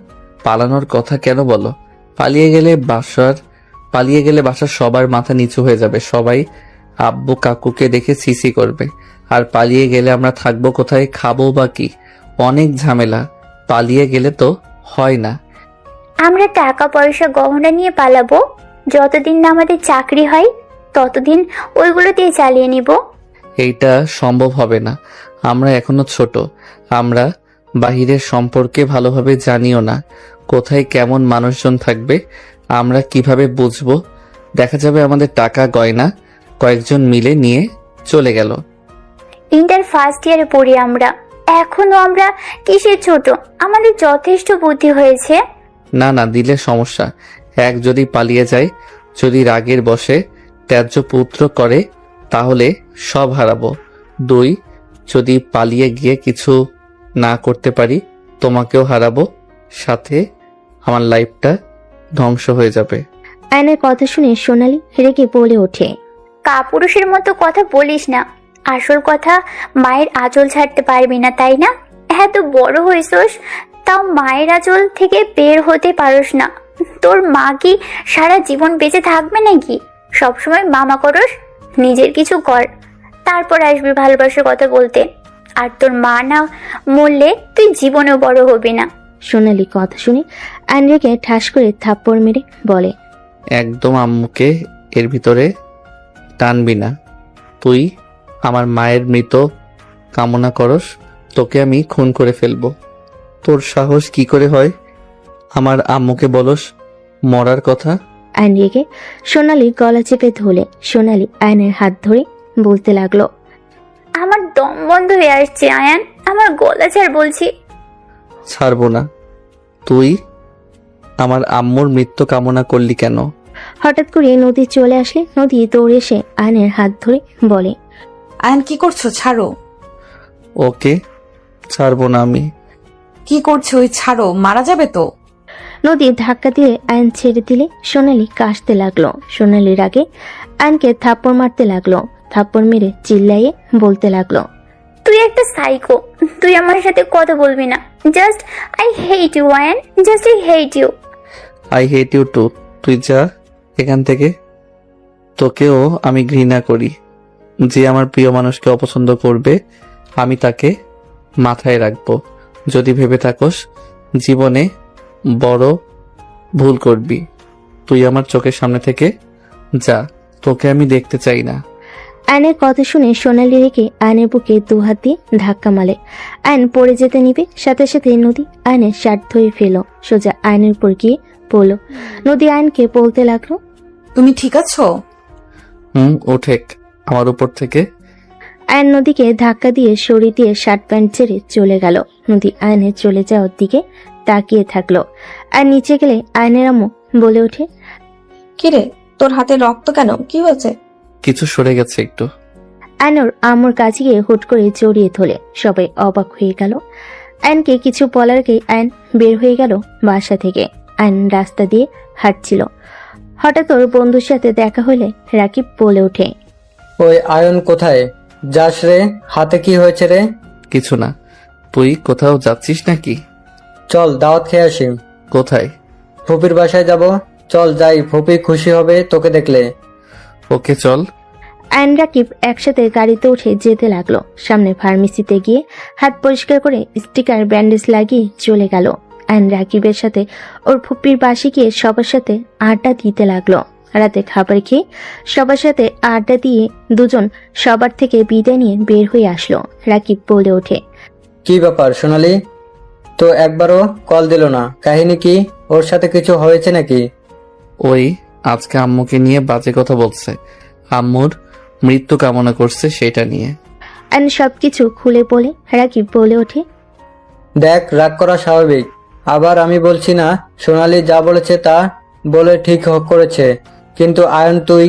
পালানোর কথা কেন বলো? পালিয়ে গেলে বাসার সবার মাথা নিচু হয়ে যাবে। সবাই আব্বু কাকুকে দেখে সিসি করবে। আর পালিয়ে গেলে আমরা থাকবো কোথায়? খাবো বা কি? অনেক ঝামেলা। পালিয়ে গেলে তো হয় না। আমরা টাকা পয়সা গহনা নিয়ে পালাবো। যতদিন না আমাদের চাকরি হয় ততদিন ওইগুলো দিয়ে চালিয়ে নিব। এইটা সম্ভব হবে না। আমরা এখনো ছোট। আমরা বাহিরের সম্পর্কে ভালোভাবে জানিও না। কোথায় কেমন মানুষজন থাকবে আমরা কিভাবে বুঝবো? দেখা যাবে আমাদের টাকা গয়না কয়েকজন মিলে নিয়ে চলে গেল। ইন্টার ফার্স্ট ইয়ারে পড়ি আমরা, এখনো আমরা কিসের ছোট? আমাদের যথেষ্ট বুদ্ধি হয়েছে। না না, দিলে সমস্যা। এক যদি পালিয়ে যায়, যদি রাগের বশে ত্যায্য পুত্র করে, তাহলে সব হারাবো। 2, যদি পালিয়ে গিয়ে কিছু না করতে পারি, তোমাকেও হারাবো, সাথে আমার লাইফটা ধ্বংস হয়ে যাবে। আয়নের কথা শুনে সোনালি রেগে বলে ওঠে, কাপুরুষের মতো কথা বলিস না। আসল কথা, মায়ের আঁচল ছাড়তে পারবি না তাই না? এত বড় হয়েছস, তাও মায়ের আঁচল থেকে বের হতে পারস না। তোর মা কি সারা জীবন বেঁচে থাকবে নাকি? সবসময় মামা করস, নিজের কিছু কর, তারপর আসবি ভালোবাসার কথা বলতে। আর তোর মা না মরলে তুই জীবনেও বড় হবি না। সোনালি কথা শুনে আয়ন রেগে ঠাস করে থাপ্পড় মেরে বলে, একদম আম্মুকে এর ভিতরে টানবি না। তুই আমার মায়ের মৃত কামনা করস, তোকে আমি খুন করে ফেলবো। তোর সাহস কি করে হয় আমার আম্মুকে বলস মরার কথা? আয়ন রেগে সোনালি গলা চেপে ধরলে সোনালি আয়নের হাত ধরে বলতে লাগলো, আমার দম বন্ধ হয়ে আসছে আয়ান, আমার গলা ছাড় বলছি। ছাড়বো না। তুই আমার আম্মুর মৃত্যু কামনা করলি কেন? হঠাৎ করে নদী চলে আসলে নদী দৌড়ে এসে আয়নের হাত ধরে বলে, আয়ন কি করছো? ছাড়ো। ওকে ছাড়বো না আমি। কি করছো? ওই ছাড়ো, মারা যাবে তো। নদী ধাক্কা দিয়ে আয়ন ছেড়ে দিলে সোনালি কাশতে লাগলো। সোনালির আগে আয়নকে থাপ্পড় মারতে লাগলো। থাপ্পড় মেরে চিল্লাইয়ে বলতে লাগলো, তুই একটা সাইকো, তুই আমার সাথে কথা বলবি না। Just I hate you Ayaan, just I hate you. I hate you too. তুই যা এখান থেকে। তোকেও আমি ঘৃণা করি। যে আমার প্রিয় মানুষকে অপছন্দ করবে আমি তাকে মাথায় রাখবো। যদি ভেবে থাকোস জীবনে বড় ভুল করবি, তুই আমার চোখের সামনে থেকে যা। তোকে আমি দেখতে চাই না। আয়নের কথা শুনে সোনালি রেখে আয়নের বুকে দুহাত দিয়ে ধাক্কা মারে। আয়ন পড়ে যেতে নিবে, সাথে সাথে নদী আয়নের শার্ট ধরে ফেলো, সোজা আয়নের উপর গিয়ে পড়লো। নদী আয়নকে বলতে লাগলো, তুমি ঠিক আছো? ওঠেক আমার উপর থেকে। আয়ন নদীকে ধাক্কা দিয়ে সরিয়ে দিয়ে শার্ট প্যান্ট ছেড়ে চলে গেল। নদী আয়নের চলে যাওয়ার দিকে তাকিয়ে থাকলো। আর নিচে গেলে আয়নের আম্মু বলে ওঠে, কিরে, তোর হাতে রক্ত কেন? কি হয়েছে? কিছু সরে গেছে একটু। আয়নর আম্মুর কাছে গিয়ে হুট করে জড়িয়ে ধরে সবাই অবাক হয়ে গেল। আয়নকে কিছু বলার আগেই আয়ন বের হয়ে গেল বাসা থেকে। আয়ন রাস্তা দিয়ে হাঁটছিল, হঠাৎ ওর বন্ধুর সাথে দেখা হলে রাকিব বলে ওঠে, ওই আয়ন কোথায় যাস রে? হাতে কি হয়েছে রে? কিছু না। তুই কোথাও যাচ্ছিস নাকি? চল দাওয়াত খেয়ে আসি। কোথায়? ফুপির বাসায় যাব। চল যাই, ফুপি খুশি হবে তোকে দেখলে। ওকে চল। আয়ন রাকিব একসাথে গাড়িতে উঠে যেতে লাগলো। সামনে ফার্মেসিতে গিয়ে হাত পরিষ্কার করে স্টিকার ব্যান্ডেজ লাগিয়ে চলে গেল। আয়ন রাকিবের সাথে ওর ফুপির বাসে গিয়ে সবার সাথে আড্ডা দিতে লাগলো। রাতে খাবার খেয়ে সবার সাথে আড্ডা দিয়ে দুজন সবার থেকে বিদায় নিয়ে বের হয়ে আসলো। রাকিব বলে ওঠে, কি ব্যাপার সোনালি, তো একবারও কল দিল না? কাহিনী কি? ওর সাথে কিছু হয়েছে নাকি? ওই আজকে আম্মুকে নিয়ে বাজে কথা বলছে, আম্মুর মৃত্যু কামনা করছে সেটা নিয়ে। আয়ন সবকিছু খুলে বলে রাকিব বলে ওঠে, দেখ, রাগ করা স্বাভাবিক। আবার আমি বলছি না সোনালি যা বলেছে তা বলে ঠিক করেছে, কিন্তু আয়ন তুই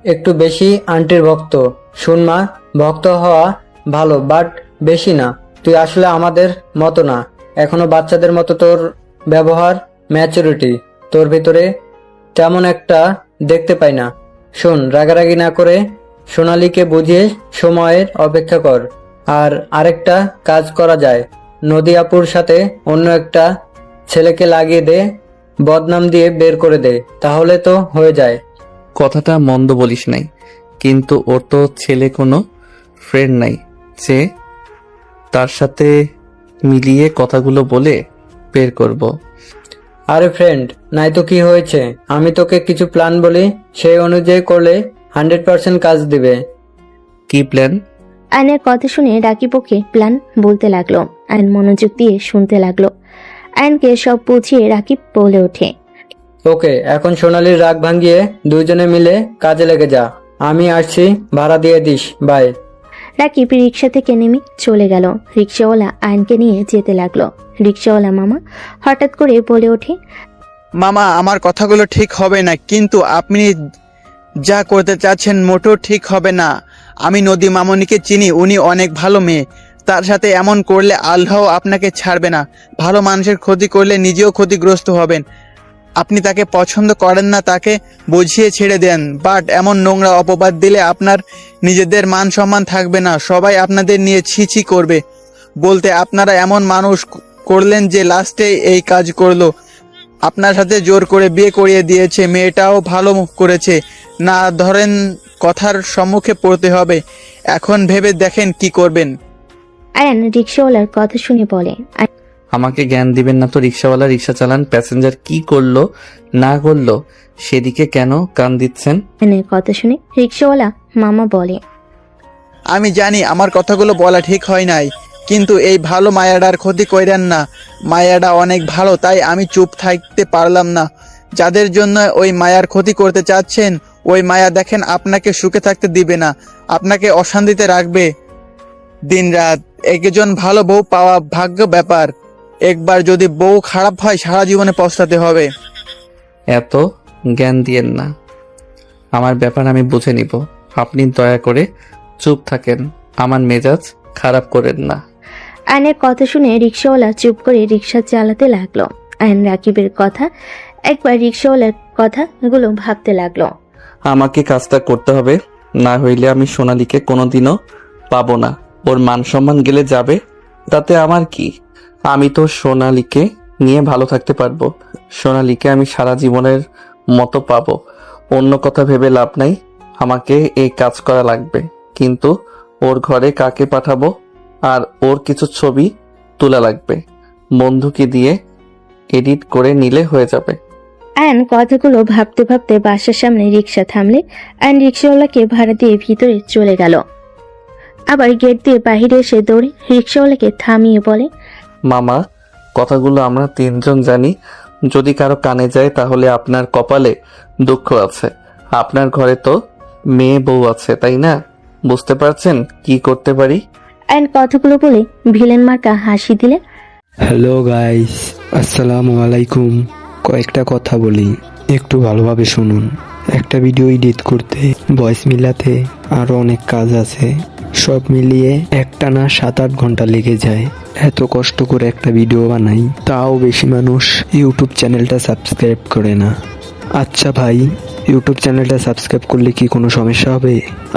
একটু বেশি আন্টির ভক্ত। শুন মা, ভক্ত হওয়া ভালো, বাট বেশি না। তুই আসলে আমাদের মতো না, এখনো বাচ্চাদের মতো। তোর ব্যবহার, ম্যাচুরিটি তোর ভিতরে তেমন একটা দেখতে পাই না। শোন, রাগারাগি না করে সোনালীকে বুঝিয়ে সময়ের অপেক্ষা কর। আর আরেকটা কাজ করা যায়, নদী আপুর সাথে অন্য একটা ছেলেকে লাগিয়ে দে, বদনাম দিয়ে বের করে দে, তাহলে তো হয়ে যায়। কথাটা মন্দ বলিস নাই, কিন্তু ওর তো ছেলে কোনো ফ্রেন্ড নাই যে তার সাথে মিলিয়ে কথাগুলো বলে বের করব। আরে ফ্রেন্ড, নাই তো কি হয়েছে, আমি তোকে কিছু প্ল্যান বলি, সেই অনুযায়ী করলে 100% কাজ দিবে। কি প্ল্যান? আয়নের কথা শুনে রাকিব ওকে প্ল্যান বলতে লাগলো। আয়ন মনোযোগ দিয়ে শুনতে লাগলো। আয়নকে সব বুঝিয়ে রাকিব বলে ওঠে, ওকে, এখন সোনালির রাগ ভাঙিয়ে দুজনে মিলে কাজে লেগে যা। আমি আসছি, ভাড়া দিয়ে দিস। বাই। রাকিব রিক্সা থেকে নেমে চলে গেল। রিক্সাওয়ালা আয়নকে নিয়ে যেতে লাগলো। রিক্সাওয়ালা মামা হঠাৎ করে বলে ওঠে, মামা, আমার কথাগুলো ঠিক হবে না, কিন্তু আপনি যা করতে চাচ্ছেন মোটেও ঠিক হবে না। আমি নদী মামনিকে চিনি, উনি অনেক ভালো মেয়ে। তার সাথে এমন করলে আল্লাহ আপনাকে ছাড়বে না। ভালো মানুষের ক্ষতি করলে নিজেও ক্ষতিগ্রস্ত হবেন। আপনি তাকে পছন্দ করেন না, তাকে বুঝিয়ে ছেড়ে দেন, বাট এমন নোংরা অপবাদ দিলে আপনার নিজেদের মান সম্মান থাকবে না। সবাই আপনাদের নিয়ে ছি ছি করবে। বলতে আপনারা এমন মানুষ করলেন যে লাস্টে এই কাজ করলো। আপনার সাথে জোর করে বিয়ে করিয়ে দিয়েছে। মেয়েটাও ভালো করেছে না, ধরেন কথার সম্মুখে পড়তে হবে। এখন ভেবে দেখেন কি করবেন। আয়ন রিক্সাওয়ালার কথা শুনে বলে, আমাকে জ্ঞান দিবেন না তো। রিক্সাওয়ালা রিক্সা চালান, প্যাসেঞ্জার কি করলো না করলো সেদিকে কেন কান দিচ্ছেন? আয়নের কথা শুনে রিক্সাওয়ালা মামা বলে, আমি জানি আমার কথাগুলো বলা ঠিক হয় নাই, কিন্তু এই ভালো মায়াডার ক্ষতি কইরেন না। মায়াডা অনেক ভালো, তাই আমি চুপ থাকতে পারলাম না। যাদের জন্য ওই মায়ার ক্ষতি করতে চাচ্ছেন, ওই মায়া দেখেন আপনাকে সুখে থাকতে দিবে না, আপনাকে অশান্তিতে রাখবে দিনরাত। একজন ভালো বউ পাওয়া ভাগ্য ব্যাপার। একবার যদি বউ খারাপ হয় সারা জীবনে পস্তাতে হবে। এত জ্ঞান দিয়েন না, আমার ব্যাপার আমি বুঝে নিব। আপনি দয়া করে চুপ থাকেন, আমার মেজাজ খারাপ করেন না। আয়নের কথা শুনে রিক্সাওয়ালা চুপ করে রিক্সা চালাতে লাগলো। আয়ন রাকিবের কথা একবার রিক্সাওয়ালার কথাগুলো ভাবতে লাগলো। আমাকে কাজটা করতে হবে, না হইলে আমি সোনালীকে কোনোদিনও পাবো না। ওর মান সম্মান গেলে যাবে, তাতে আমার কি? আমি তো সোনালীকে নিয়ে ভালো থাকতে পারবো। সোনালীকে আমি সারা জীবনের মতো পাবো। অন্য কথা ভেবে লাভ নাই। আমাকে এই কাজ করা লাগবে, কিন্তু ওর ঘরে কাকে পাঠাবো? আর ওর কিছু ছবি তোলা লাগবে, বন্ধুকে দিয়ে এডিট করে নিলে হয়ে যাবে। আয়ন কথাগুলো ভাবতে ভাবতে বাসার সামনে রিক্সা থামলে আয়ন রিক্সাওয়ালাকে ভাড়া দিয়ে ভিতরে চলে গেল। আবার গেট দিয়ে বাহিরে এসে দৌড়ে রিক্সাওয়ালাকে থামিয়ে বলে, মামা, কথাগুলো আমরা তিনজন জানি। যদি কারো কানে যায় তাহলে আপনার কপালে দুঃখ আছে। আপনার ঘরে তো মেয়ে বউ আছে, তাই না? বুঝতে পারছেন কি করতে পারি? আয়ন কথাগুলো বলে ভিলেন মার্কা হাসি দিলে, হ্যালো গাইস, আসসালামু আলাইকুম। কয়েকটা কথা বলি, একটু ভালোভাবে শুনুন। একটা ভিডিও এডিট করতে, ভয়েস মিলাতে আরো অনেক কাজ আছে। সব মিলিয়ে একটানা 7-8 ঘন্টা লেগে যায়। এত কষ্ট করে একটা ভিডিও বানাই, তাও বেশি মানুষ ইউটিউব চ্যানেলটা সাবস্ক্রাইব করে না। আচ্ছা ভাই, ইউটিউব চ্যানেলটা সাবস্ক্রাইব করলে কি কোনো সমস্যা হবে?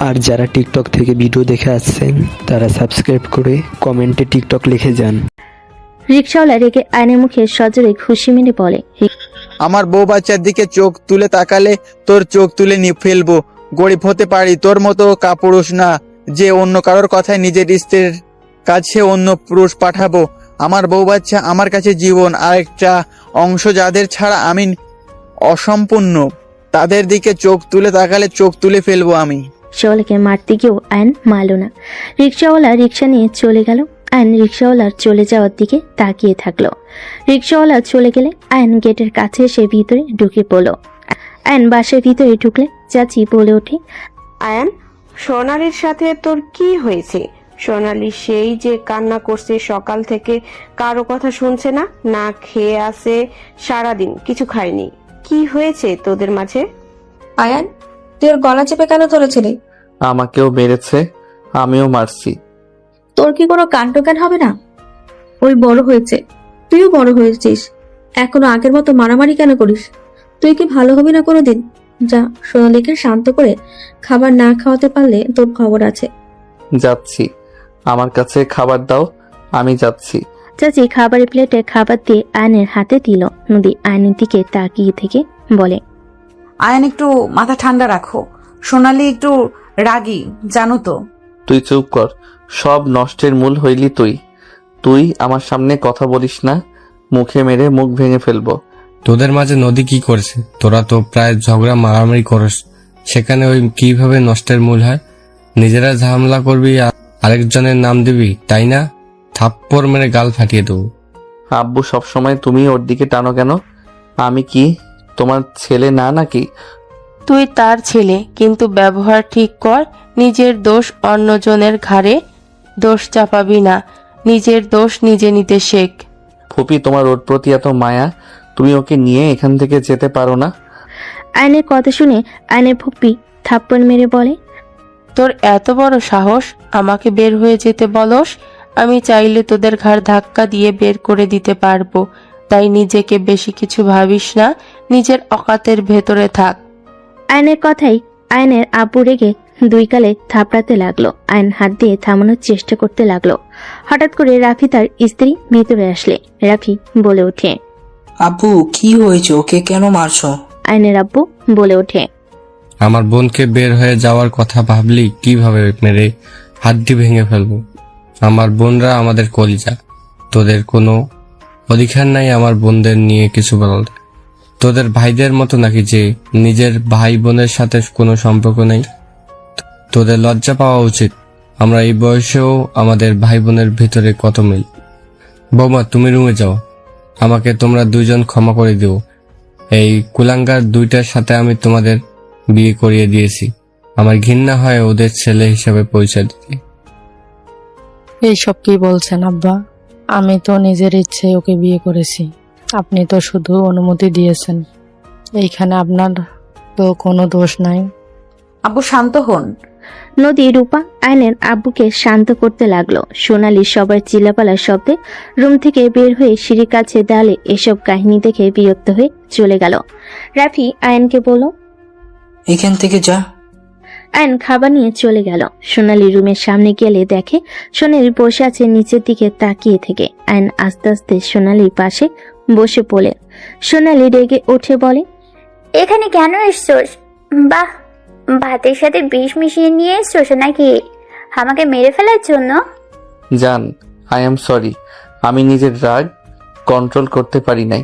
আর যারা টিকটক থেকে ভিডিও দেখে আসছেন তারা সাবস্ক্রাইব করে কমেন্টে টিকটক লিখে যান। রিক্সাওয়ালা রেগে আয়নের মুখে সজোরে খুশি মেরে বলে, আমার বউ বাচ্চার দিকে চোখ তুলে তাকালে তোর চোখ তুলে নিয়ে ফেলবো। গরিব হতে পারি, তোর মতো কাপুরুষ না যে অন্য কারোর কথায় নিজের স্ত্রীর কাছে অন্য পুরুষ পাঠাবো। আমার বউ বাচ্চা আমার কাছে জীবন, আরেকটা অংশ যাদের ছাড়া আমি অসম্পূর্ণ, তাদের দিকে চোখ তুলে তাকালে চোখ তুলে ফেলবো আমি। রিক্সাওয়ালাকে মারতে গিয়েও আয়ন মারল না। রিক্সাওয়ালা রিক্সা নিয়ে চলে গেল। আয়ন রিক্সাওয়ালার চলে যাওয়ার দিকে তাকিয়ে থাকলো। রিক্সাওয়ালা চলে গেলে আয়ন গেটের কাছে এসে ভিতরে ঢুকে পড়ল। আয়ন বাসার ভিতরে ঢুকলে চাচি বলে ওঠে, আয়ান, সোনালির সাথে তোর কি হয়েছে? সোনালি সেই যে কান্না করছে সকাল থেকে, কারো কথা শুনছে না, না খেয়ে আছে সারাদিন, কিছু খায়নি। কি হয়েছে তোদের মাঝে? আয়ান, তুই ওর গলা চেপে কেন ধরেছিলি? আমাকেও মেরেছে, আমিও মারছি। তোর কি কোনো কাণ্ডজ্ঞান হবে না? ওই বড় হয়েছে, তুইও বড় হয়েছিস, এখনো আগের মতো মারামারি কেন করিস? তুই কি ভালো হবি না কোনোদিন? যা, সোনালীকে শান্ত করে খাবার না খাওয়াতে পারলে তোর খবর আছে। যাচ্ছি, আমার কাছে খাবার দাও, আমি যাচ্ছি। চাচি খাবারের প্লেটে খাবার দিয়ে আয়নের হাতে দিল। নদী আয়নের দিকে তাকিয়ে থেকে বলে, আয়ন, একটু মাথা ঠান্ডা রাখো। সোনালি একটু রাগী, জানো তো। তুই চুপ কর, সব নষ্টের মূল হইলি তুই। তুই আমার সামনে কথা বলিস না, মুখে মেরে মুখ ভেঙে ফেলবো। তোদের মাঝে নদী কি করেছে? তোরা তো প্রায় ঝগড়া মারামারি করস, সেখানে ওই কিভাবে নষ্টের মূল হয়? নিজেরা ঝামেলা করবি আর আরেকজনের নাম দিবি, তাই না? থাপ্পড় মেরে গাল ফাটিয়ে দেবো। আব্বু সবসময় তুমি ওর দিকে টানো কেন? আমি কি তোমার ছেলে না নাকি? তুই তার ছেলে, কিন্তু ব্যবহার ঠিক কর। নিজের দোষ অন্যজনের ঘাড়ে দোষ চাপাবি না, নিজের দোষ নিজে নিতে শেখ। ফুপি, তোমার ওর প্রতি এত মায়া, তুমি ওকে নিয়ে এখান থেকে যেতে পারো না? আয়নের কথা শুনে আয়নের ফুপ্পি থাপ্পড় মেরে বলে, তোর এত বড় সাহস আমাকে বের হয়ে যেতে বলস? আমি চাইলে তোদের ঘাড় ধাক্কা দিয়ে বের করে দিতে পারবো, তাই নিজেকে বেশি কিছু ভাবিস না, নিজের অকাতের ভেতরে থাক। আয়নের কথাই আয়নের আব্বু রেগে দুই গালে থাপড়াতে লাগলো। আয়ন হাত দিয়ে থামানোর চেষ্টা করতে লাগলো। হঠাৎ করে রাফি তার স্ত্রী ভিতরে আসলে রাফি বলে ওঠে, আপু কি হয়েছে, ওকে কেন মারছো? আয়নের আব্বু বলে ওঠে, আমার বোনকে বের হয়ে যাওয়ার কথা ভাবলি কিভাবে মেরে হাড্ডি ভেঙে ফেলবো। আমার বোনরা আমাদের কলিজা, তোদের কোনো অধিকার নাই আমার বোনদের নিয়ে কিছু বলার। তোদের ভাইদের মতো নাকি যে নিজের ভাই বোনের সাথে কোনো সম্পর্ক নেই? তোদের লজ্জা পাওয়া উচিত। আমরা এই বয়সেও আমাদের ভাই বোনের ভিতরে কত মিল। বৌমা, তুমি রুমে যাও, আমাকে তোমরা দুইজন ক্ষমা করে দিও। এই কুলাঙ্গার দুইটার সাথে আমি তোমাদের বিয়ে করিয়ে দিয়েছি, আমার ঘৃণা হয় ওদের ছেলে হিসেবে পরিচয় দিতে। এইসব কি বলছেন আব্বা? আমি তো নিজের ইচ্ছে ওকে বিয়ে করেছি, আপনি তো শুধু অনুমতি দিয়েছেন। এইখানে আপনার তো কোনো দোষ নাই। আব্বু শান্ত হন। নদী রূপা আয়নের আব্বুকে শান্ত করতে লাগলো। সোনালি সবার চিল্লাপালার শব্দে রুম থেকে বের হয়ে সিঁড়ির কাছে দাঁড়ালে এসব কাহিনী দেখে বিরক্ত হয়ে চলে গেল। রাফি আয়নকে বলল, এখান থেকে যা। আয়ন খাবার নিয়ে চলে গেল। সোনালি রুমের সামনে গেলে দেখে সোনালি বসে আছে নিচের দিকে তাকিয়ে থেকে। আয়ন আস্তে আস্তে সোনালির পাশে বসে পড়ে। সোনালি রেগে উঠে বলে, এখানে কেন এসছোস? বাহ, ভাতের সাথে বিষ মিশিয়ে নিয়ে এসছোস নাকি আমাকে মেরে ফেলার জন্য? জান, আই এম সরি, আমি নিজের রাগ কন্ট্রোল করতে পারি নাই।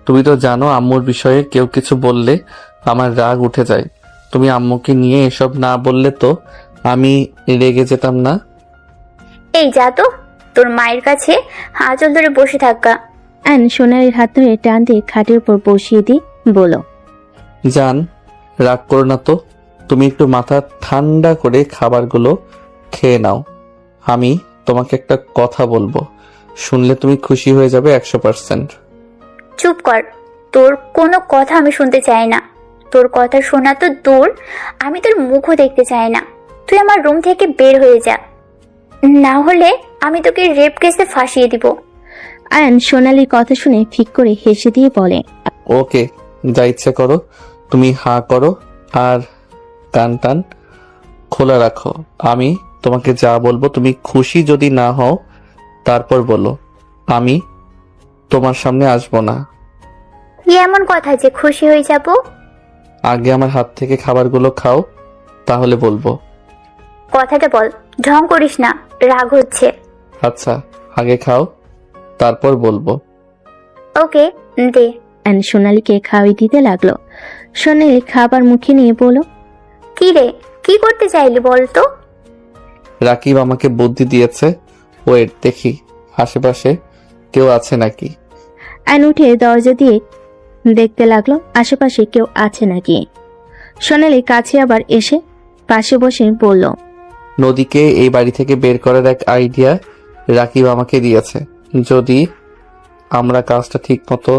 তুমি তো জানো আম্মুর বিষয়ে কেউ কিছু বললে আমার রাগ উঠে যায়। তুমি আম্মুকে নিয়ে এসব না বললে তো আমি রেগে যেতাম না। এই যা তো, তোর মায়ের কাছে আঁচল ধরে বসে থাকা। আয়ন সোনালির হাত ধরে টান দিয়ে খাটের উপর বসিয়ে দিয়ে বলল, জান, রাগ করো না তো, তুমি একটু মাথা ঠান্ডা করে খাবারগুলো খেয়ে নাও। আমি তোমাকে একটা কথা বলবো, শুনলে তুমি খুশি হয়ে যাবে 100%। চুপ কর, তোর কোনো কথা আমি শুনতে চাই না। তোর কথা শোনা তো দূর, আমি তোর মুখও দেখতে চাই না। তুই আমার রুম থেকে বের হয়ে যা, না হলে আমি তোকে রেপ কেসে ফাঁসিয়ে দিব। আয়ন সোনালির কথা শুনে ফিক করে হেসে দিয়ে বলে, ওকে, যা ইচ্ছে করো। তুমি হাঁ করো আর কান টান খোলা রাখো। আমি তোমাকে যা বলবো তুমি খুশি যদি না হও তারপর বলো, আমি তোমার সামনে আসবো না। কি এমন কথা যে খুশি হয়ে যাব? আগে আমার হাত থেকে খাবারগুলো খাও, তাহলে বলবো। কথাটা বল, ঢং করিস না, রাগ হচ্ছে। আচ্ছা, আগে খাও তারপর বলবো। ওকে, দে। আয়ন সোনালিকে খাওয়াই দিতে লাগলো। সোনালি খাবার মুখে নিয়ে বলল, কি রে, কি করতে চাইলি বল তো? রাকিব আমাকে বুদ্ধি দিয়েছে, ওয়েট দেখি আশেপাশে কেউ আছে নাকি। আয়ন উঠে দরজা দিয়ে দেখতে লাগলো আশেপাশে কেউ আছে নাকি। সোনালি কাছে আবার এসে পাশে বসে বলল, নদীকে এই বাড়ি থেকে বের করার এক আইডিয়া রাকিব আমাকে দিয়েছে। যদি আমরা কাজটা ঠিক মতো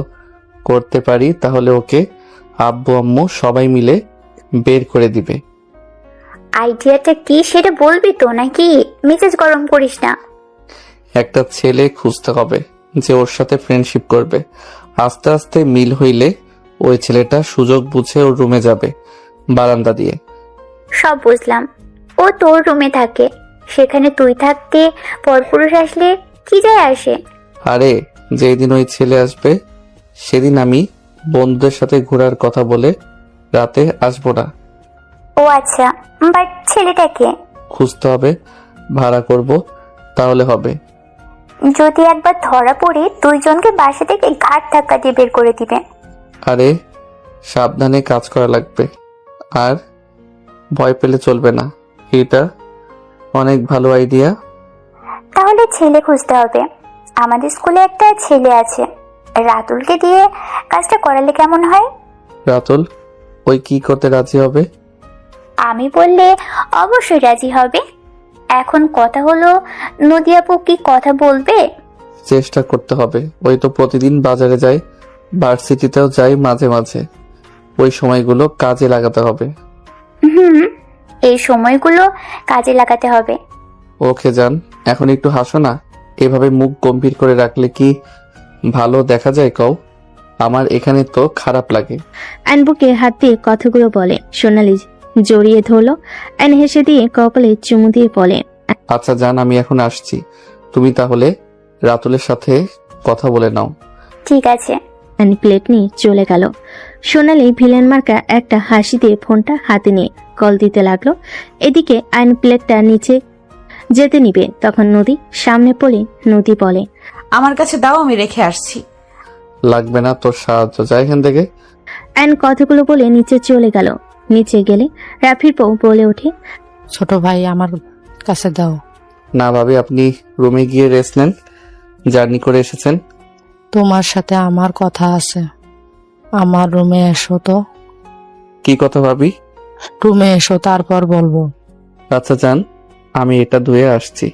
করতে পারি তাহলে ওকে আব্বু আম্মু সবাই মিলে বের করে দিবে। আইডিয়াটা কি সেটা বলবি তো নাকি? মেজাজ গরম করিস না। একটা ছেলে খুঁজতে হবে যে ওর সাথে ফ্রেন্ডশিপ করবে। আস্তে আস্তে মিল হইলে ওই ছেলেটা সুযোগ বুঝে ওর রুমে যাবে বারান্দা দিয়ে। সব বুঝলাম, ও তোর রুমে থাকে, সেখানে তুই থাকতে পরপুরুষ আসলে কি যায় আসে? আরে যেই দিন ওই ছেলে আসবে সেদিন আমি বন্ধুদের সাথে ঘোরার কথা বলে রাতে আসবো না। ও আচ্ছা, বাট ছেলেটাকে খুঁজতে হবে, ভাড়া করব, তাহলে হবে। যদি একবার ধরা পড়ে দুইজনকে বাসা থেকে ঘাট ধাক্কা দিয়ে বের করে দিবে। আরে সাবধানে কাজ করা লাগবে, আর ভয় পেলে চলবে না। এটা অনেক ভালো আইডিয়া। তাহলে ছেলে খুঁজতে হবে। আমাদের স্কুলে একটা ছেলে আছে, রাতুলকে দিয়ে কাজটা করালে কেমন হয়? রাতুল ওই কি করতে রাজি হবে? আমি বললে অবশ্যই রাজি হবে। এখন কথা হলো, নদী আপু কি কথা বলবে? চেষ্টা করতে হবে। ওই তো প্রতিদিন বাজারে যায়, ভার্সিটিতেও যায় মাঝে মাঝে। ওই সময়গুলো কাজে লাগাতে হবে। হুম, এই সময়গুলো কাজে লাগাতে হবে। ওকে যান, এখন একটু হাসো না। এভাবে মুখ গম্ভীর করে রাখলে কি ভালো দেখা যায় কও? আমার এখানে তো খারাপ লাগে। অ্যান বুকে হাত দিয়ে কথাগুলো বলে। সোনালি জড়িয়ে ধরলো। অ্যান হেসে দিয়ে কপালে চুমু দিয়ে বলে, আচ্ছা যান, আমি এখন আসছি। তুমি তাহলে রাতুলের সাথে কথা বলে নাও। ঠিক আছে। অ্যান প্লেট নিয়ে চলে গেল। সোনালি ভিলেন মার্কা একটা হাসি দিয়ে ফোনটা হাতে নিয়ে কল দিতে লাগলো। এদিকে আইন প্লেটটা নিচে যেতে নিবে, তখন নদী সামনে পড়ে নদী বলে, আমার কাছে দাও, আমি রেখে আসছি। লাগবে না তোর সাহায্য, যা এখান থেকে। অ্যান কথাগুলো বলে নিচে চলে গেল। নিচে গেলে রাফির বউ বলে ওঠে, ছোট ভাই আমার কাছে দাও। না ভাবি, আপনি রুমে গিয়ে রেস্ট নেন, জার্নি করে এসেছেন। তোমার সাথে আমার কথা আছে, আমার রুমে এসো তো। কি কথা ভাবি? রুমে এসো, তারপর বলবো। আচ্ছা যান, আমি এটা ধুয়ে আসছি।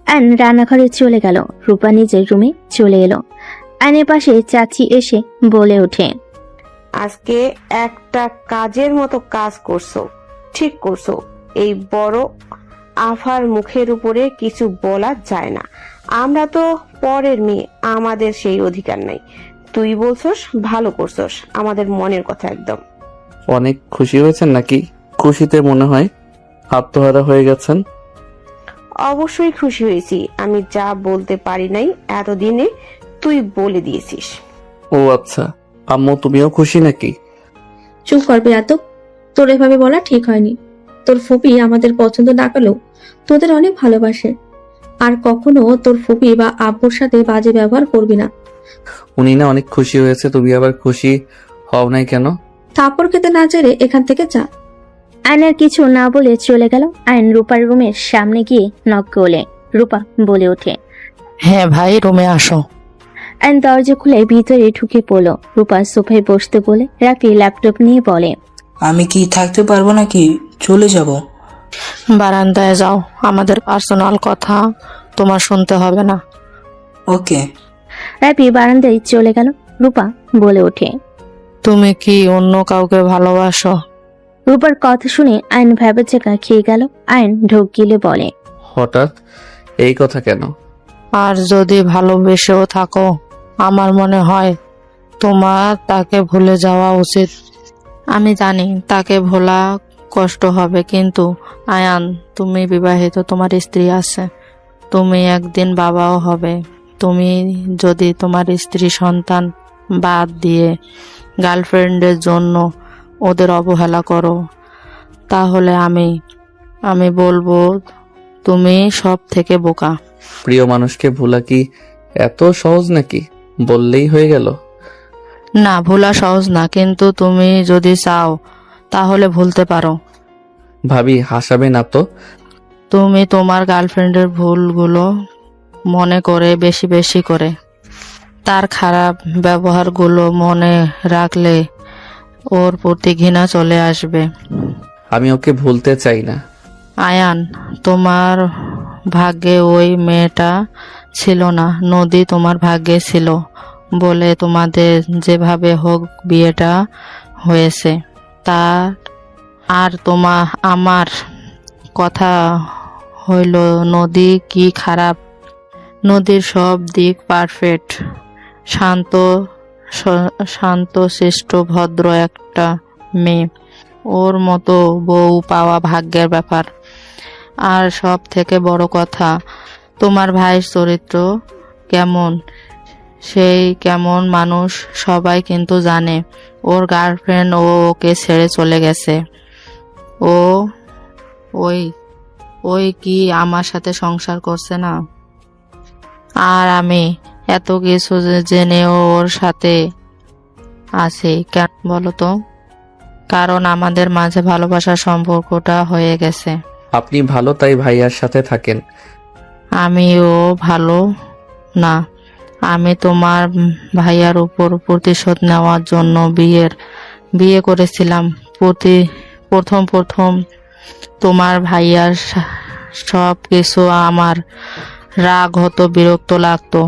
অ্যান রান্নাঘরে চলে গেল। রূপা নিজের রুমে চলে এলো। অ্যানের পাশে চাচি এসে বলে ওঠে, আজকে একটা কাজের মতো কাজ করছো, ঠিক করছো। এই বড় আফার মুখের উপরে কিছু বলা যায় না। আমরা তো পরের মেয়ে, আমাদের সেই অধিকার নাই। তুই বলছস, ভালো করছস, আমাদের মনের কথা একদম। অনেক খুশি হয়েছেন নাকি? খুশিতে মনে হয় আত্মহারা হয়ে গেছেন। অবশ্যই খুশি হয়েছি। আমি যা বলতে পারি নাই এতদিনে তুই বলে দিয়েছিস। ও আচ্ছা, আম্মু তুমিও খুশি নাকি? চুপ করবে এত, তোর এভাবে বলা ঠিক হয়নি। তোর ফুপি আমাদের পছন্দ না করলেও তোদের অনেক ভালোবাসে, আর কখনো তোর ফুপি বা আব্বুর সাথে বাজে ব্যবহার করবি না। উনি না অনেক খুশি হয়েছে, তুমি আবার খুশি হও নাই কেন? থাপ্পড় খেতে না চাইলে এখান থেকে যা। আয়নার কিছু না বলে চলে গেল। আয়ন রূপার রুমের সামনে গিয়ে নক করলে। রূপা বলে ওঠে, হ্যাঁ ভাই, রুমে আসো। আয়ন দরজা খুলে ভিতরে ঢুকে পড়ল। রূপা সোফায় বসতে বলে রাফি ল্যাপটপ নিয়ে বলে, আমি কি থাকতে পারবো নাকি চলে যাব? বারান্দায় যাও, আমাদের পার্সোনাল কথা তোমার শুনতে হবে না। ওকে। রাফি বারান্দায় চলে গেল। রূপা বলে ওঠে, তুমি কি অন্য কাউকে ভালোবাসো? রূপার কথা শুনে আয়ন ভ্যাবাচেকা খেয়ে গেল। আয়ন ঢোক গিলে বলে, হঠাৎ এই কথা কেন? আর যদি ভালোবেসেও থাকো, আমার মনে হয় তোমার তাকে ভুলে যাওয়া উচিত। আমি জানি তাকে ভোলা কষ্ট হবে, কিন্তু আয়ান, তুমি বিবাহিত, তোমার স্ত্রী আছে, তুমি একদিন বাবাও হবে। তুমি যদি তোমার স্ত্রী সন্তান বাদ দিয়ে গার্লফ্রেন্ডের জন্য ওদের অবহেলা করো, তাহলে আমি বলবো তুমি সব থেকে বোকা। প্রিয় মানুষকে ভোলা কি এত সহজ নাকি? বললেই হয়ে গেল? না, ভোলা সহজ না, কিন্তু তুমি যদি চাও তাহলে ভুলতে পারো। ভাবি হাসাবে না তো? তুমি তোমার গার্লফ্রেন্ডের ভুলগুলো মনে করে বেশি বেশি করে তার খারাপ ব্যবহারগুলো মনে রাখলে ওর প্রতি ঘৃণা চলে আসবে। আমি ওকে ভুলতে চাই না। আয়ান, তোমার ভাগ্যে ওই মেয়েটা ছিল না, নদী তোমার ভাগ্যে ছিল বলে তোমাদের যেভাবে হোক বিয়েটা হয়েছে। তার আর আমার কথা হইল, নদী কি খারাপ? নদীর সব দিক পারফেক্ট, শান্ত শিষ্ট ভদ্র একটা মেয়ে। ওর মতো বউ পাওয়া ভাগ্যের ব্যাপার। আর সব থেকে বড় কথা, তোমার ভাইয়ের চরিত্র কেমন, সেই কেমন মানুষ সবাই কিন্তু জানে। ওর গার্লফ্রেন্ড ওকে ছেড়ে চলে গেছে। ওই কি আমার সাথে সংসার করছে না? আর আমি এত কিছু জেনেও ওর সাথে আছি। কেন বলো তো? কারণ আমাদের মাঝে ভালোবাসার সম্পর্কটা হয়ে গেছে। আপনি ভালো তাই ভাইয়ার সাথে থাকেন। আমিও ভালো না। আমি তোমার ভাইয়ার উপর প্রতিশোধ নেওয়ার জন্য বিয়ে করেছিলাম। প্রথম তোমার ভাইয়ার সব কিছু আমার রাগ হতো, বিরক্ত লাগতো।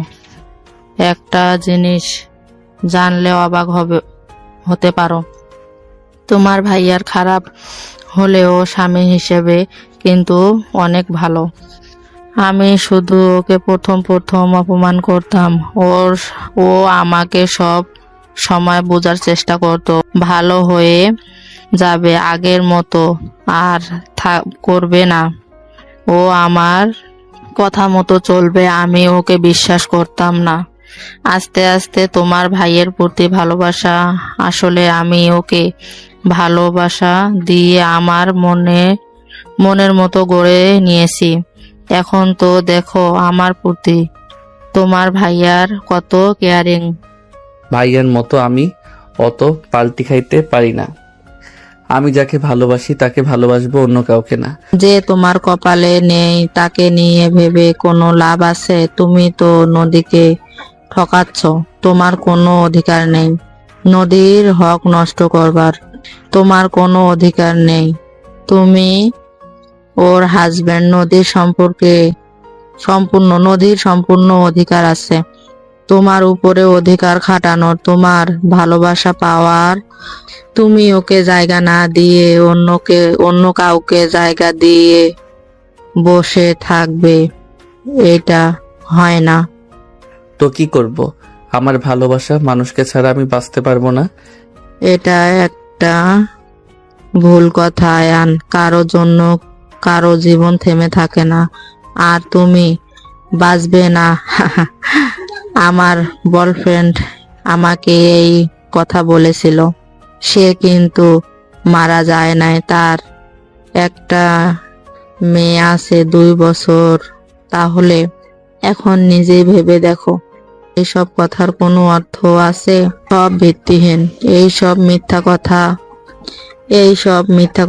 একটা জিনিস জানলেও অবাক হতে পারো, তোমার ভাইয়ার খারাপ হলেও স্বামী হিসেবে কিন্তু অনেক ভালো। আমি শুধু ওকে প্রথম অপমান করতাম। ও আমাকে সব সময় বোঝার চেষ্টা করত, ভালো হয়ে যাবে, আগের মতো আর করবে না। ও আমার কথা মতো চলবে, আমি ওকে বিশ্বাস করতাম না। আস্তে আস্তে তোমার ভাইয়ের প্রতি ভালোবাসা, আসলে আমি ওকে ভালোবাসা দিয়ে আমার মনের মতো গড়ে নিয়েছি। এখন তো দেখো আমার প্রতি তোমার ভাইয়ার কত কেয়ারিং। ভাইয়ার মতো আমি অত পাল্টি খাইতে পারি না। আমি যাকে ভালোবাসি তাকে ভালোবাসবো, অন্য কাউকে না। যে তোমার কপালে নেই তাকে নিয়ে ভেবে কোনো লাভ আছে? তুমি তো নদীকে ঠকাচ্ছ। তোমার কোনো অধিকার নেই নদীর হক নষ্ট করবার। তোমার কোনো অধিকার নেই। তুমি ওর হাজবেন্ড। নদীর সম্পূর্ণ অধিকার আছে তোমার উপরে, অধিকার খাটানোর, তোমার ভালোবাসা পাওয়ার। তুমি ওকে জায়গা না দিয়ে অন্য কাউকে জায়গা দিয়ে বসে থাকবে, এটা হয় না। তো কি করব? আমার ভালোবাসা মানুষকে ছাড়া আমি বাঁচতে পারবো না। এটা একটা ভুল কথা আয়ান। কারো জন্য কারো জীবন থেমে থাকে না, আর তুমি বাঁচবে না। আমার বয়ফ্রেন্ড আমাকে এই কথা বলেছিল। সে কিন্তু মারা যায় নাই। তার একটা মেয়ে আছে 2 বছর। তাহলে এখন নিজেই ভেবে দেখো, এইসব কথার কোনো অর্থ আছে? সব ভিত্তিহীন, এইসব মিথ্যা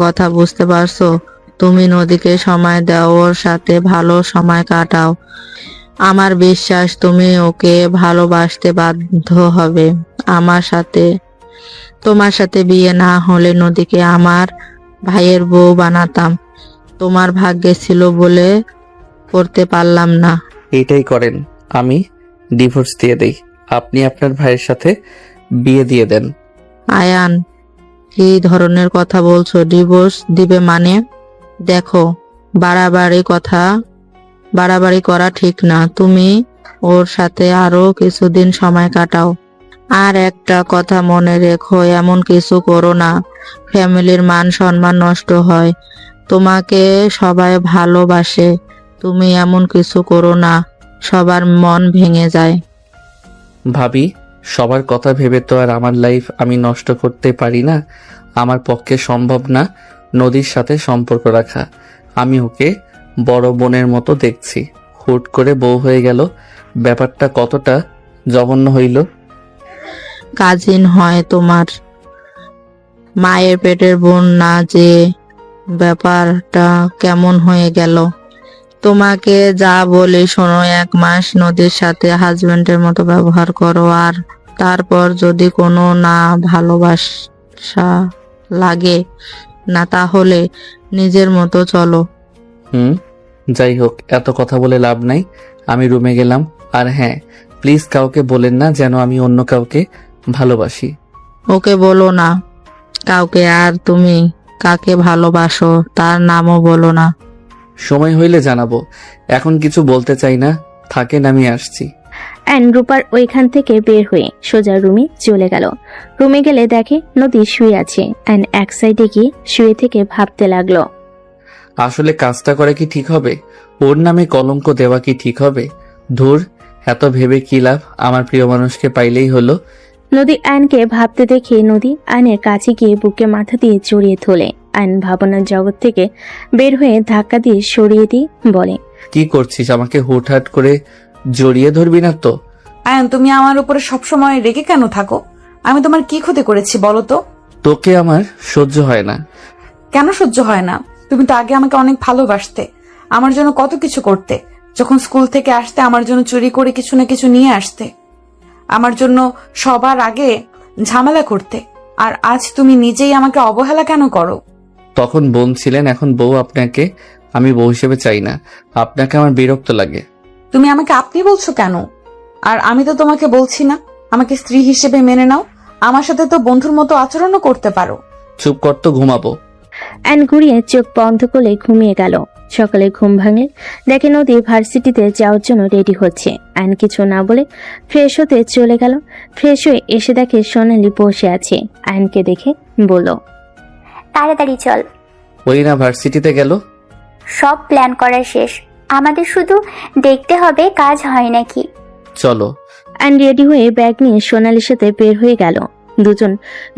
কথা বুঝতে পারছো? তুমি নদীকে সময় দাও, ওর সাথে ভালো সময় কাটাও। আমার বিশ্বাস তুমি ওকে ভালোবাসতে বাধ্য হবে। তোমার সাথে বিয়ে না হলে নদীকে আমার ভাইয়ের বউ বানাতাম। তোমার ভাগ্যে ছিল বলে করতে পারলাম না। এইটাই করেন, আমি ডিভোর্স দিয়ে দেই। আপনি আপনার ভাইয়ের সাথে বিয়ে দিয়ে দেন। আয়ান, কি ধরনের কথা বলছো? ডিভোর্স দিবে মানে? দেখো, বাড়াবাড়ি করা ঠিক না। তুমি ওর সাথে আরো কিছুদিন সময় কাটাও। আর একটা কথা মনে রেখো, এমন কিছু করো না, ফ্যামিলির মান সম্মান নষ্ট হয়। তোমাকে সবাই ভালোবাসে, তুমি এমন কিছু করো না, সবার মন ভেঙে যায়। ভাবি, সবার কথা ভেবে তো আর আমার লাইফ আমি নষ্ট করতে পারি না। আমার পক্ষে সম্ভব না নদীর সাথে সম্পর্ক রাখা। আমি ওকে বড় বোনের মতো দেখছি, হুট করে বউ হয়ে গেল। ব্যাপারটা কতটা জঘন্য হইল। কাজিন হয় তোমার, মায়ের পেটের বোন না যে। ব্যাপারটা কেমন হয়ে গেল? তোমাকে যা বলি শোনো, 1 মাস নদীর সাথে হাজবেন্ডের মতো ব্যবহার করো, আর তারপর যদি কোনো না ভালোবাসা লাগে না, তাহলে নিজের মতো চলো। যাই হোক, এত কথা বলে লাভ নাই। আমি রুমে গেলাম। আর হ্যাঁ, প্লিজ কাউকে বলেন না যেন আমি অন্য কাউকে ভালোবাসি। ওকে বলো না কাউকে। আর তুমি কাকে ভালোবাসো তার নামও বলো না। সময় হইলে জানাবো, এখন কিছু বলতে চাই না। থাকেন, আমি আসছি। রূপার ওইখান থেকে বের হয়ে সোজা রুমে চলে গেল। রুমে গেলে দেখে নদী শুয়ে আছে। এক সাইডে গিয়ে শুয়ে থেকে ভাবতে লাগলো, আসলে কাজটা করে কি ঠিক হবে? ওর নামে কলঙ্ক দেওয়া কি ঠিক হবে? ধুর, এত ভেবে কি লাভ? আমার প্রিয় মানুষকে পাইলেই হলো। নদী আয়নকে ভাবতে দেখে নদী আয়নের কাছে গিয়ে বুকে মাথা দিয়ে জড়িয়ে তোলে। আয়ন ভাবনার জগৎ থেকে বের হয়ে ধাক্কা দিয়ে সরিয়ে দিয়ে বলে, কি করছিস? আমাকে হুটহাট করে জড়িয়ে ধরবি না তো? আয়ান, তুমি আমার উপরে সবসময় রেগে কেন থাকো? আমি তোমার কি ক্ষতি করেছি বলো তো? তোকে আমার সহ্য হয় না। কেন সহ্য হয় না? তুমি তো আগে আমাকে অনেক ভালোবাসতে, আমার জন্য কত কিছু করতে। যখন স্কুল থেকে আসতে আমার জন্য চুরি করে কিছু না কিছু নিয়ে আসতে, আমার জন্য সবার আগে ঝামেলা করতে। আর আজ তুমি নিজেই আমাকে অবহেলা কেন করো? তখন বোন ছিলেন, এখন বউ। আপনাকে আমি বউ হিসেবে চাই না, আপনাকে আমার বিরক্ত লাগে। তুমি আমাকে আপনি বলছো কেন? আর আমি তো তোমাকে বলছি না আমাকে স্ত্রী হিসেবে মেনে নাও। আমার সাথে তো বন্ধুর মতো আচরণও করতে পারো। চুপ কর তো, ঘুমাবো। অ্যান ঘুরিয়ে চোখ বন্ধ করে ঘুমিয়ে গেল। সকালে ঘুম ভাঙলে দেখে নদী ভার্সিটিতে যাওয়ার জন্য রেডি হচ্ছে। অ্যান কিছু না বলে ফ্রেশ হতে চলে গেল। ফ্রেশ হয়ে এসে দেখে সোনালি বসে আছে। অ্যানকে দেখে বলল, তাড়াতাড়ি চল, ওই না ভার্সিটিতে গেল। সব প্ল্যান করা শেষ, আমাদের শুধু দেখতে হবে কাজ হয় নাকি। চলো। অ্যান রেডি হয়ে ব্যাগ নিয়ে সোনালির সাথে বের হয়ে গেল। দুজন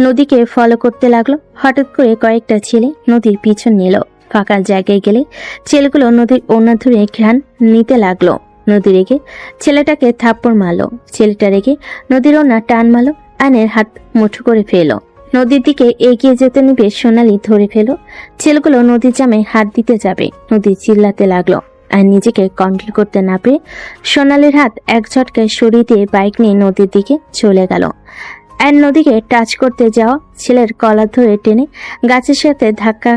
নদীকে ফলো করতে লাগলো। হঠাৎ করে কয়েকটা ছেলে নদীর পিছন নিল। ফাঁকা জায়গায় গেলে ছেলেগুলো নদীর ওড়না ধরে ঘ্রাণ নিতে লাগলো। নদী রেগে ছেলেটাকে থাপ্পড় মারলো। ছেলেটা রেগে নদীর ওড়না টান মারলো। আয়নের হাত মুঠো করে ফেলো। নদীর দিকে এগিয়ে যেতে নিবে সোনালি ধরে ফেলো। ছেলেগুলো নদীর জামে হাত দিতে যাবে। নদী চিল্লাতে লাগলো। আর নিজেকে কন্ট্রোল করতে না পেরে সোনালির হাত এক ঝটকায় সরিয়ে দিয়ে বাইক নিয়ে নদীর দিকে চলে গেল। আর নদীকে টাচ করতে যাওয়া ছেলের কলার ধরে টেনে গাছের সাথে ধাক্কা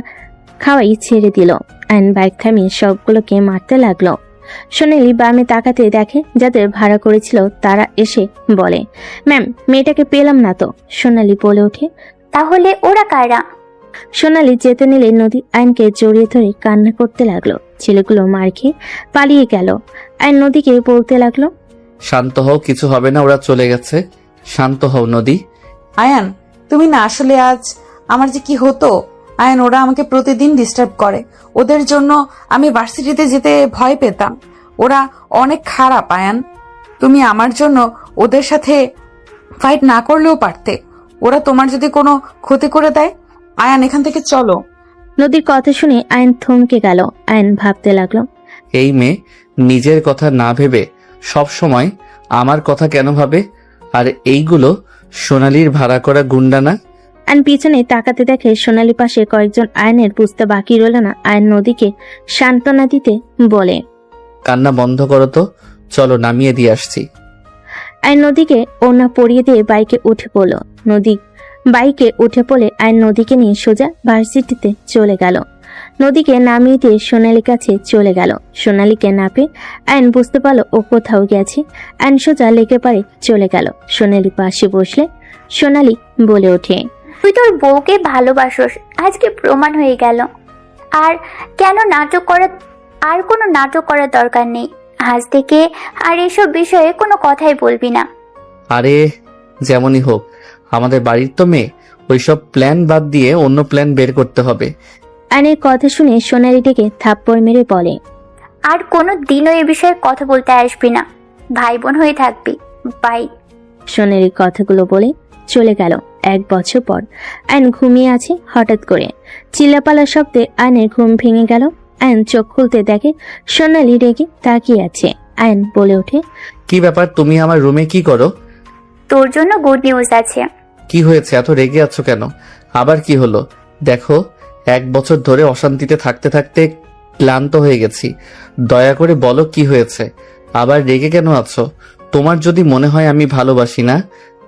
খাওয়াই ছেড়ে দিল। আইন বাইক থামিয়ে সবগুলোকে মারতে লাগলো। সোনালি বামে তাকাতে দেখে যাদের ভাড়া করেছিল তারা এসে বলে, ম্যাম, মেয়েটাকে পেলাম না তো। সোনালি বলে ওঠে, তাহলে ওরা কারা? সোনালি যেতে নিলে নদী আইনকে জড়িয়ে ধরে কান্না করতে লাগলো। ছেলেগুলো মার খেয়ে পালিয়ে গেল। আইন নদীকে বলতে লাগলো, শান্ত হও, কিছু হবে না, ওরা চলে গেছে। শান্ত হও নদী। আয়ান, তুমি না আসলে আজ আমার যে কি হতো। আয়ান, ওরা আমাকে প্রতিদিন ডিস্টার্ব করে। ওদের জন্য আমি ভার্সিটিতে যেতে ভয় পেতাম। ওরা অনেক খারাপ আয়ান। তুমি আমার জন্য ওদের সাথে ফাইট না করলেও পারতে। ওরা তোমার যদি কোনো ক্ষতি করে দেয়। আয়ান, এখান থেকে চলো। নদীর কথা শুনে আইন থমকে গেল। আইন ভাবতে লাগলো, এই মেয়ে নিজের কথা না ভেবে সব সময় আমার কথা কেন ভাবে? আর এইগুলো সোনালির ভাড়া করা গুন্ডা না? আইন পিছনে তাকাতে দেখে সোনালি পাশে কয়েকজন। আয়নের বুঝতে বাকি রইল না। আয়ন নদীকে সান্ত্বনা দিতে বলে, কান্না বন্ধ করো তো, চলো নামিয়ে দিয়ে আসছি। আইন নদীকে ওড়না পরিয়ে দিয়ে বাইকে উঠে পড়ল। নদী বাইকে উঠে পড়ে আইন নদীকে নিয়ে সোজা ভার্সিটিতে চলে গেল। নদীকে নামিয়ে দিয়ে সোনালির কাছে চলে গেল। সোনালিকে না পেয়ে আইন বুঝতে পারলো ও কোথাও গেছে। আইন সোজা লেকে পারে চলে গেল। সোনালি পাশে বসলে সোনালি বলে ওঠে, তুই তোর বউকে ভালোবাসোস, আজকে প্রমাণ হয়ে গেল। আর কেন নাটক করা? আর কোনো নাটক করার দরকার নেই। আজ থেকে আর এসব বিষয়ে কোনো কথাই বলবি না। আরে যেমনই হোক, আমাদের বাড়ির তো মেয়ে, ওইসব প্ল্যান বাদ দিয়ে অন্য প্ল্যান বের করতে হবে। আইনের কথা শুনে সোনালি ডেকে থাপ্পড় মেরে বলে, আর কোনো দিনও এ বিষয়ে কথা বলতে আসবি না। ভাই বোন হয়ে থাকবি। বাই। সোনালির কথাগুলো বলে চলে গেল। 1 বছর পর আইন ঘুমিয়ে আছে। হঠাৎ করে চিল্লাপালার শব্দে আইনের ঘুম ভেঙে গেল। আইন চোখ খুলতে দেখে সোনালি রেগে তাকিয়ে আছে। আইন বলে ওঠে, কি ব্যাপার, তুমি আমার রুমে কি করো? তোর জন্য গুড নিউজ আছে। কি হয়েছে, এত রেগে আছো কেন? আবার কি হলো? দেখো, 1 বছর ধরে অশান্তিতে থাকতে থাকতে ক্লান্ত হয়ে গেছি। দয়া করে বলো কি হয়েছে? আবার রেগে কেন আছো? তোমার যদি মনে হয় আমি ভালোবাসি না,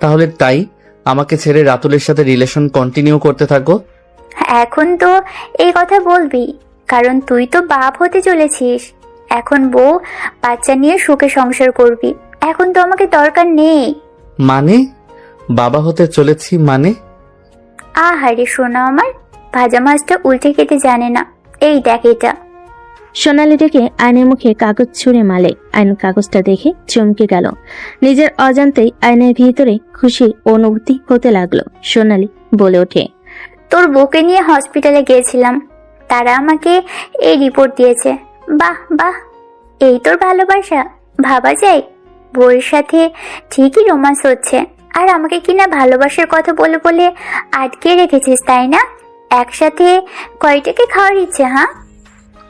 তাহলে তাই আমাকে ছেড়ে রাতুলের সাথে রিলেশন কন্টিনিউ করতে থাকো। এখন তো এই কথা বলবি, কারণ তুই তো বাপ হতে চলেছিস। এখন বউ বাচ্চা নিয়ে সুখে সংসার করবি। এখন তো আমাকে দরকার নেই। মানে? বাবা হতে চলেছি মানে? আহারে সোনা আমার, ভাজা মাছটা উল্টে খেতে জানে না। এই দেখ এটা। সোনালি ডেকে আইনের মুখে কাগজ ছুঁড়ে মালে। আইন কাগজটা দেখে চমকে গেল। নিজের অজান্তেই আইনের ভিতরে খুশির অনুভূতি হতে লাগলো। সোনালি বলে ওঠে, তোর বউকে নিয়ে হসপিটালে গিয়েছিলাম, তারা আমাকে এই রিপোর্ট দিয়েছে। বাহ বাহ, এই তোর ভালোবাসা? ভাবা যায় বউয়ের সাথে ঠিকই রোমান্স হচ্ছে, আর আমাকে কিনা ভালোবাসার কথা বলে বলে আটকে রেখেছিস, তাই না? একসাথে কয়টাকে খাওয়ার ইচ্ছে? হ্যাঁ,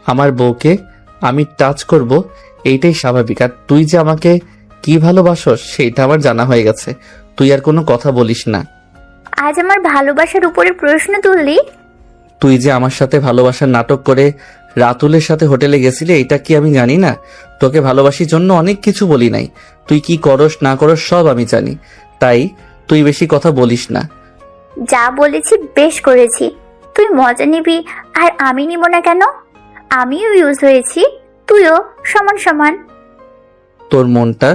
আমার বউকে আমি টাচ করব এইটাই স্বাভাবিক। আর তুই যে আমাকে কি ভালোবাসস সেটা আমার জানা হয়ে গেছে। তুই আর কোনো কথা বলিস না। আজ আমার ভালোবাসার উপরে প্রশ্ন তুললি? তুই যে আমার সাথে ভালোবাসার নাটক করে রাতুলের সাথে হোটেলে গেছিলি, এটা কি আমি জানি না? তোকে ভালোবাসির জন্য অনেক কিছু বলি নাই, তুই কি করস না করস সব আমি জানি, তাই তুই বেশি কথা বলিস না। যা বলেছি বেশ করেছি। তুই মজা নিবি আর আমি নিব না কেন? আমিও ইউজ হয়েছি, তুইও সমান সমান। তোর মনটা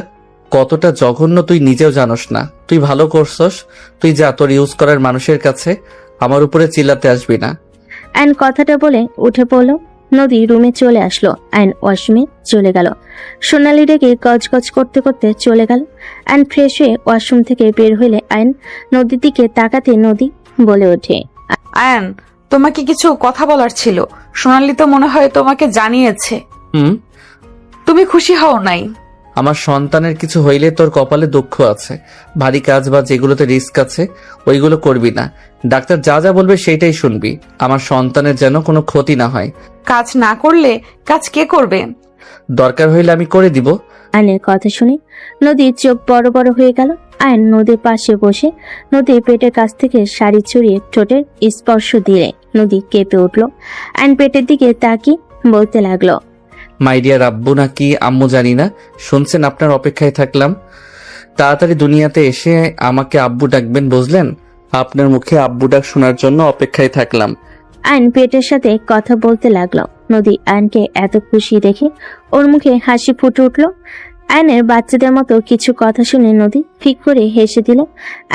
কতটা জঘন্য তুই নিজেও জানোস না। তুই ভালো করছস, তুই যা, তোর ইউজ করার মানুষের কাছে আমার উপরে চিল্লাতে আসবি না। অ্যান কথাটা বলে উঠে পড়ল। নদী রুমে চলে আসলো। অ্যান ওয়াশরুমে চলে গেল। সোনালি রেগে গজগজ করতে করতে চলে গেল। অ্যান ফ্রেশ হয়ে ওয়াশরুম থেকে বের হইলে অ্যান নদীর দিকে তাকাতে নদী বলে ওঠে, আয়ান, তোমাকে কিছু কথা বলার ছিল। সোনালি তো মনে হয় তোমাকে জানিয়েছে। তুমি খুশি হও নাই? আমার সন্তানের কিছু হইলে তোর কপালে দুঃখ আছে। ভারী কাজ বা যেগুলোতে রিস্ক আছে ওইগুলো করবি না। ডাক্তার যা যা বলবে সেইটাই শুনবি। আমার সন্তানের যেন কোনো ক্ষতি না হয়। কাজ না করলে কাজ কে করবে? দরকার হইলে আমি করে দিব। আয়নের কথা শুনে নদীর চোখ বড় বড় হয়ে গেল। আয়ন নদীর পাশে বসে নদীর পেটের কাছ থেকে শাড়ি চড়িয়ে ঠোঁটের স্পর্শ দিলে নদী কেঁপে উঠল। আয়ন পেটের দিকে তাকিয়ে বলতে লাগলো, মাই ডিয়ার আব্বু নাকি আম্মু জানি না, শুনছেন আপনার অপেক্ষায় থাকলাম। তাড়াতাড়ি দুনিয়াতে এসে আমাকে আব্বু ডাকবেন, বুঝলেন? আপনার মুখে আব্বু ডাক শোনার জন্য অপেক্ষায় থাকলাম। আয়ন পেটের সাথে কথা বলতে লাগলো। নদী আয়নকে এত খুশি দেখে ওর মুখে হাসি ফুটে উঠল। আয়নের বাচ্চাদের মতো কিছু কথা শুনে নদী ফিক করে হেসে দিল।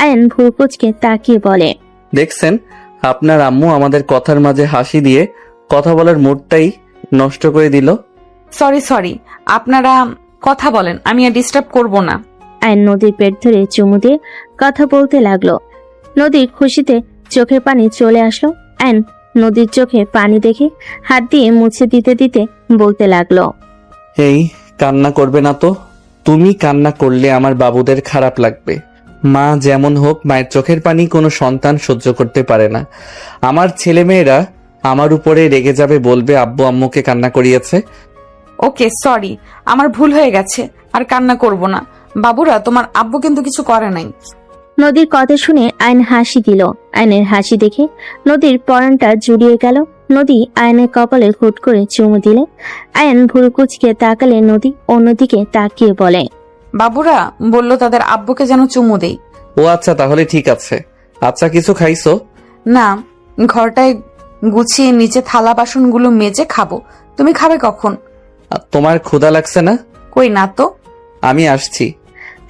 আয়ন ভুরকুচকে তাকিয়ে বলে, দেখছেন, আপনার আম্মু আমাদের কথার মাঝে হাসি দিয়ে কথা বলার মুডটাই নষ্ট করে দিল। সরি, আপনারা কথা বলেন, আমি আর ডিস্টার্ব করব না। আয়ন নদীর পেট ধরে চুমু দিয়ে কথা বলতে লাগলো। নদীর খুশিতে চোখের পানি চলে আসলো। আয়ন নদীর চোখে পানি দেখে হাত দিয়ে মুছে দিতে দিতে বলতে লাগলো, এই কান্না করবে না তো। তুমি কান্না করলে আমার বাবুদের খারাপ লাগবে। মা যেমন হোক, মায়ের চোখের পানি কোনো সন্তান সহ্য করতে পারে না। আমার ছেলেমেয়েরা আমার উপরে রেগে যাবে, বলবে আব্বু আম্মুকে কান্না করিয়েছে। ওকে, সরি, আমার ভুল হয়ে গেছে, আর কান্না করব না। বাবুরা, তোমার আব্বু কিন্তু কিছু করে নাই। নদীর কথা শুনে আয়ন হাসি দিল। আয়নের হাসি দেখে নদীর পরানটা জুড়িয়ে গেল। নদী আয়নের কপালে হুট করে চুমু দিলে। আয়ন ভুরু কুচকে তাকালে নদী অন্যদিকে তাকিয়ে বলে, বাবুরা বললো তাদের আব্বুকে যেন চুমু দেই। ও আচ্ছা, তাহলে ঠিক আছে। আচ্ছা, কিছু খাইছো? না, ঘরটায় গুছিয়ে নিচে থালা বাসনগুলো মেজে খাবো। তুমি খাবে কখন? তোমার ক্ষুধা লাগছে না? কই না তো। আমি আসছি।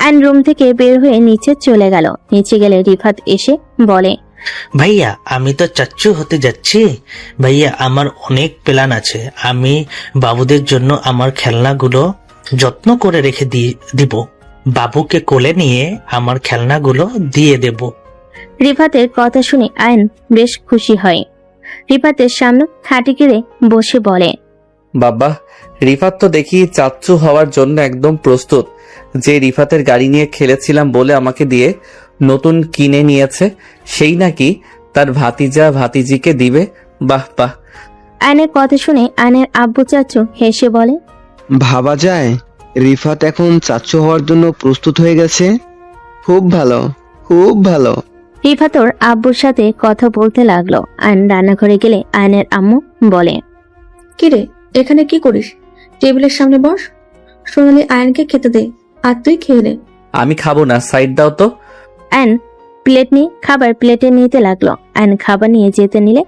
আয়ন রুম থেকে বের হয়ে নিচে চলে গেল। নিচে গেলে রিফাত এসে বলে, ভাইয়া, আমি তো চাচ্চু হতে যাচ্ছি। ভাইয়া, আমার অনেক প্ল্যান আছে। আমি বাবুদের জন্য আমার খেলনাগুলো যত্ন করে রেখে দিব। বাবুকে কোলে নিয়ে আমার খেলনাগুলো দিয়ে দেব। রিফাতের কথা শুনে আয়ন বেশ খুশি হয়। রিফাতের সামনে খাটে গিরে বসে বলে, বাবা, রিফাত তো দেখি চাচ্চু হওয়ার জন্য একদম প্রস্তুত। যে রিফাতের গাড়ি নিয়ে খেলেছিলাম বলে আমাকে দিয়ে নতুন কিনে নিয়েছে, সেই নাকি তার ভাতিজা ভাতিজিকে দিবে। বাহ বাহ। আয়নের কথা শুনে আয়নের আব্বু চাচু হেসে বলে, ভাবা যায় রিফাত এখন চাচ্চু হওয়ার জন্য প্রস্তুত হয়ে গেছে। খুব ভালো, খুব ভালো। রিফাত ওর আব্বুর সাথে কথা বলতে লাগলো। আয়ন রান্নাঘরে গেলে আয়নের আম্মু বলে, কিরে, এখানে কি করিস? টেবিলের সামনে বস, সোনালি আয়নকে খেতে দে, আর তুই খেয়ে নে। আমি খাবো না, সাইড দাও তো। আয়ন প্লেট নিয়ে খাবার প্লেটে নিতে লাগলো। আয়ন খাবার নিয়ে যেতে নিলে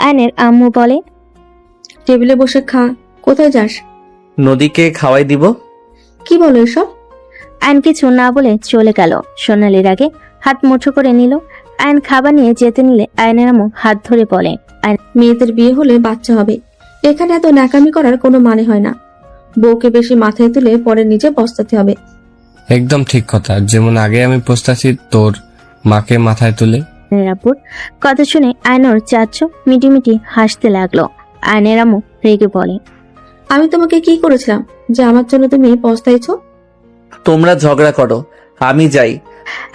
আয়নের আম্মু বলে, টেবিলে বসে খা, কোথায় যাস? নদীকে খাওয়াই দিব। কি বলো এসব? আয়ন কিছু না বলে চলে গেল। সোনালির আগে হাত মুঠো করে নিল। আয়ন খাবার নিয়ে যেতে নিলে আয়নের আম্মু হাত ধরে বলে, মেয়েদের বিয়ে হলে বাচ্চা হবে, এখানে এত ন্যাকামি করার কোনো মানে হয় না। বউকে বেশি মাথায় তুলে পরে নিজে পস্তাতে হবে। একদম ঠিক কথা। যেমন আগে আমি পস্তাছি তোর মাকে মাথায় তুলে। আয়নের আব্বুর কথা শুনে আয়নর চাচু মিটিমিটি হাসতে লাগলো। আয়নের আম্মু রেগে বলে, আমি তোমাকে কি করেছিলাম যে আমার জন্য তুমি পস্তাইছো? তোমরা ঝগড়া করো, আমি যাই।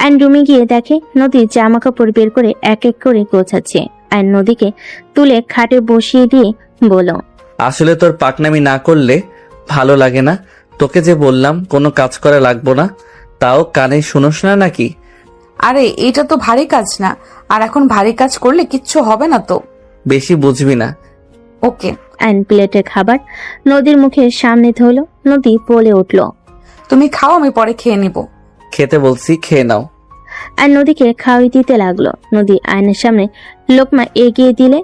আয়ন রুমে গিয়ে দেখে নদী জামা কাপড় বের করে এক এক করে গোছাচ্ছে। আয়ন নদীকে তুলে খাটে বসিয়ে দিয়ে বলল, আসলে তোর পাকনামি না করলে ভালো লাগে না। তোকে যে বললাম কোনো কাজ করা লাগবো না, তাও কানে শুনোস না নাকি? আরে এটা তো ভারী কাজ না, আর এখন ভারী কাজ করলে কিচ্ছু হবে না তো। বেশি বুঝবি না। ওকে। আয়ন প্লেটে খাবার নদীর মুখের সামনে ধরল। নদী বলে উঠল, তুমি খাও, আমি পরে খেয়ে নিব। খেতে বলছি, খেয়ে নাও। আয়ন নদীকে খাওয়াই দিতে লাগলো। নদী আয়নের সামনে লোকমা এগিয়ে দিলে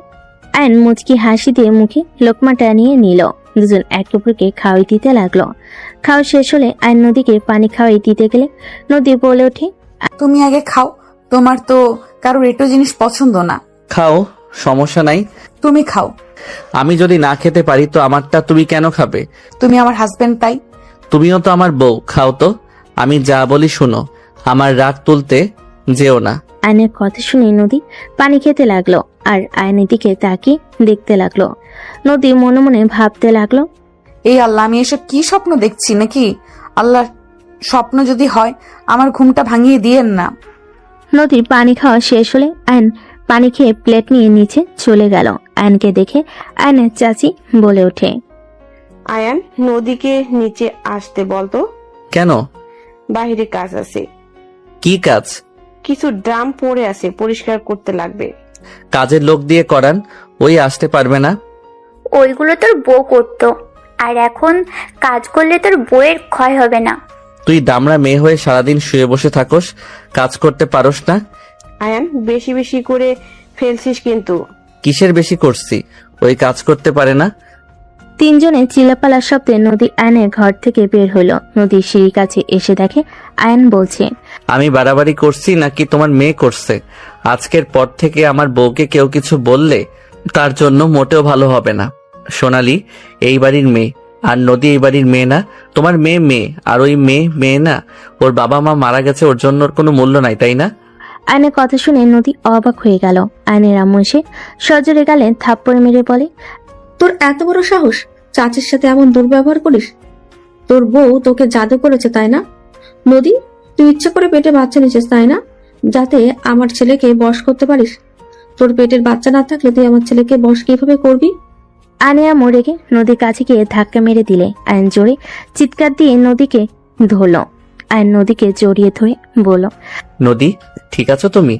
আয়ন মুচকি হাসি দিয়ে মুখে লোকমাটা নিয়ে নিল। দুজন একে অপরকে খাওয়াই দিতে লাগলো। খাওয়া শেষ হলে আয়ন নদীকে পানি খাওয়াই দিতে গেলে নদী বলে ওঠে, তুমি আগে খাও, তোমার তো কারোর একটু জিনিস পছন্দ না। খাও, সমস্যা নাই। তুমি খাও। আমি যদি না খেতে পারি তো আমারটা তুমি কেন খাবে? তুমি আমার হাজবেন্ড, তাই। তুমিও তো আমার বউ, খাও তো। আমি যা বলি শুনো, আমার রাগ তুলতে যেও না। আয়নের কথা শুনে নদী পানি খেতে লাগলো আর আয়নের দিকে তাকিয়ে দেখতে লাগলো। নদী মনে মনে ভাবতে লাগলো, এই আল্লাহ, আমি এসব কি স্বপ্ন দেখছি নাকি? আল্লাহ, স্বপ্ন যদি হয় আমার ঘুমটা ভাঙিয়ে দিয়েন না। নদীর পানি খাওয়া শেষ হলে আয়ন পানি খেয়ে প্লেট নিয়ে নিচে চলে গেল। আয়নকে দেখে আয়নের চাচি বলে ওঠে, আয়ান, নদীকে নিচে আসতে বলতো। কেন? বাহিরে কাজ আছে। কি কাজ? কিছু ড্রাম পড়ে আছে, পরিষ্কার করতে লাগবে। কাজের লোক দিয়ে করান, ওই আসতে পারবে না। ওইগুলো তোর বউ করতো, আর এখন কাজ করলে তোর বউয়ের ক্ষয় হবে না। তুই দামড়া মেয়ে হয়ে সারাদিন শুয়ে বসে থাকোস, কাজ করতে পারোস না। আয়ান, বেশি বেশি করে ফেলছিস কিন্তু। কিসের বেশি করছি? ওই কাজ করতে পারে না। তিনজনে চিল্লাপালার শব্দে নদী আয়নের ঘর থেকে বের হলো। নদীর সিঁড়ির কাছে এসে দেখে আয়ন বলছে, আমি বাড়াবাড়ি করছি নাকি তোমার মেয়ে করছে? আজকের পর থেকে আমার বউকে কেউ কিছু বললে তার জন্য মোটেও ভালো হবে না। সোনালি এই বাড়ির মেয়ে, আর নদী এই বাড়ির মেয়ে না। তোমার মেয়ে মেয়ে, আর ওই মেয়ে মেয়ে না। ওর বাবা মা মারা গেছে, ওর জন্য ওর কোনো মূল্য নাই, তাই না? আয়নের কথা শুনে নদী অবাক হয়ে গেল। আয়নের আম্মু এসে সজোরে গালে থাপ্পড় মেরে বলে, তোর এত বড় সাহস, চাচির সাথে এমন দুর্ব্যবহার করিস? তোর বউ তোকে জাদু করেছে, তাই না? নদী, তুই ইচ্ছে করে পেটে বাচ্চা নিয়েছিস, তাই না? যাতে আমার ছেলেকে বশ করতে পারিস। তোর পেটের বাচ্চা না থাকলে তুই আমার ছেলেকে বশ কিভাবে করবি? আয়নের আম্মু রেগে নদীর কাছে গিয়ে ধাক্কা মেরে দিলে আয়ন জোরে চিৎকার দিয়ে নদীকে ধরল। আয়ন নদীকে জড়িয়ে ধরে বলল, নদী, ঠিক আছো তুমি?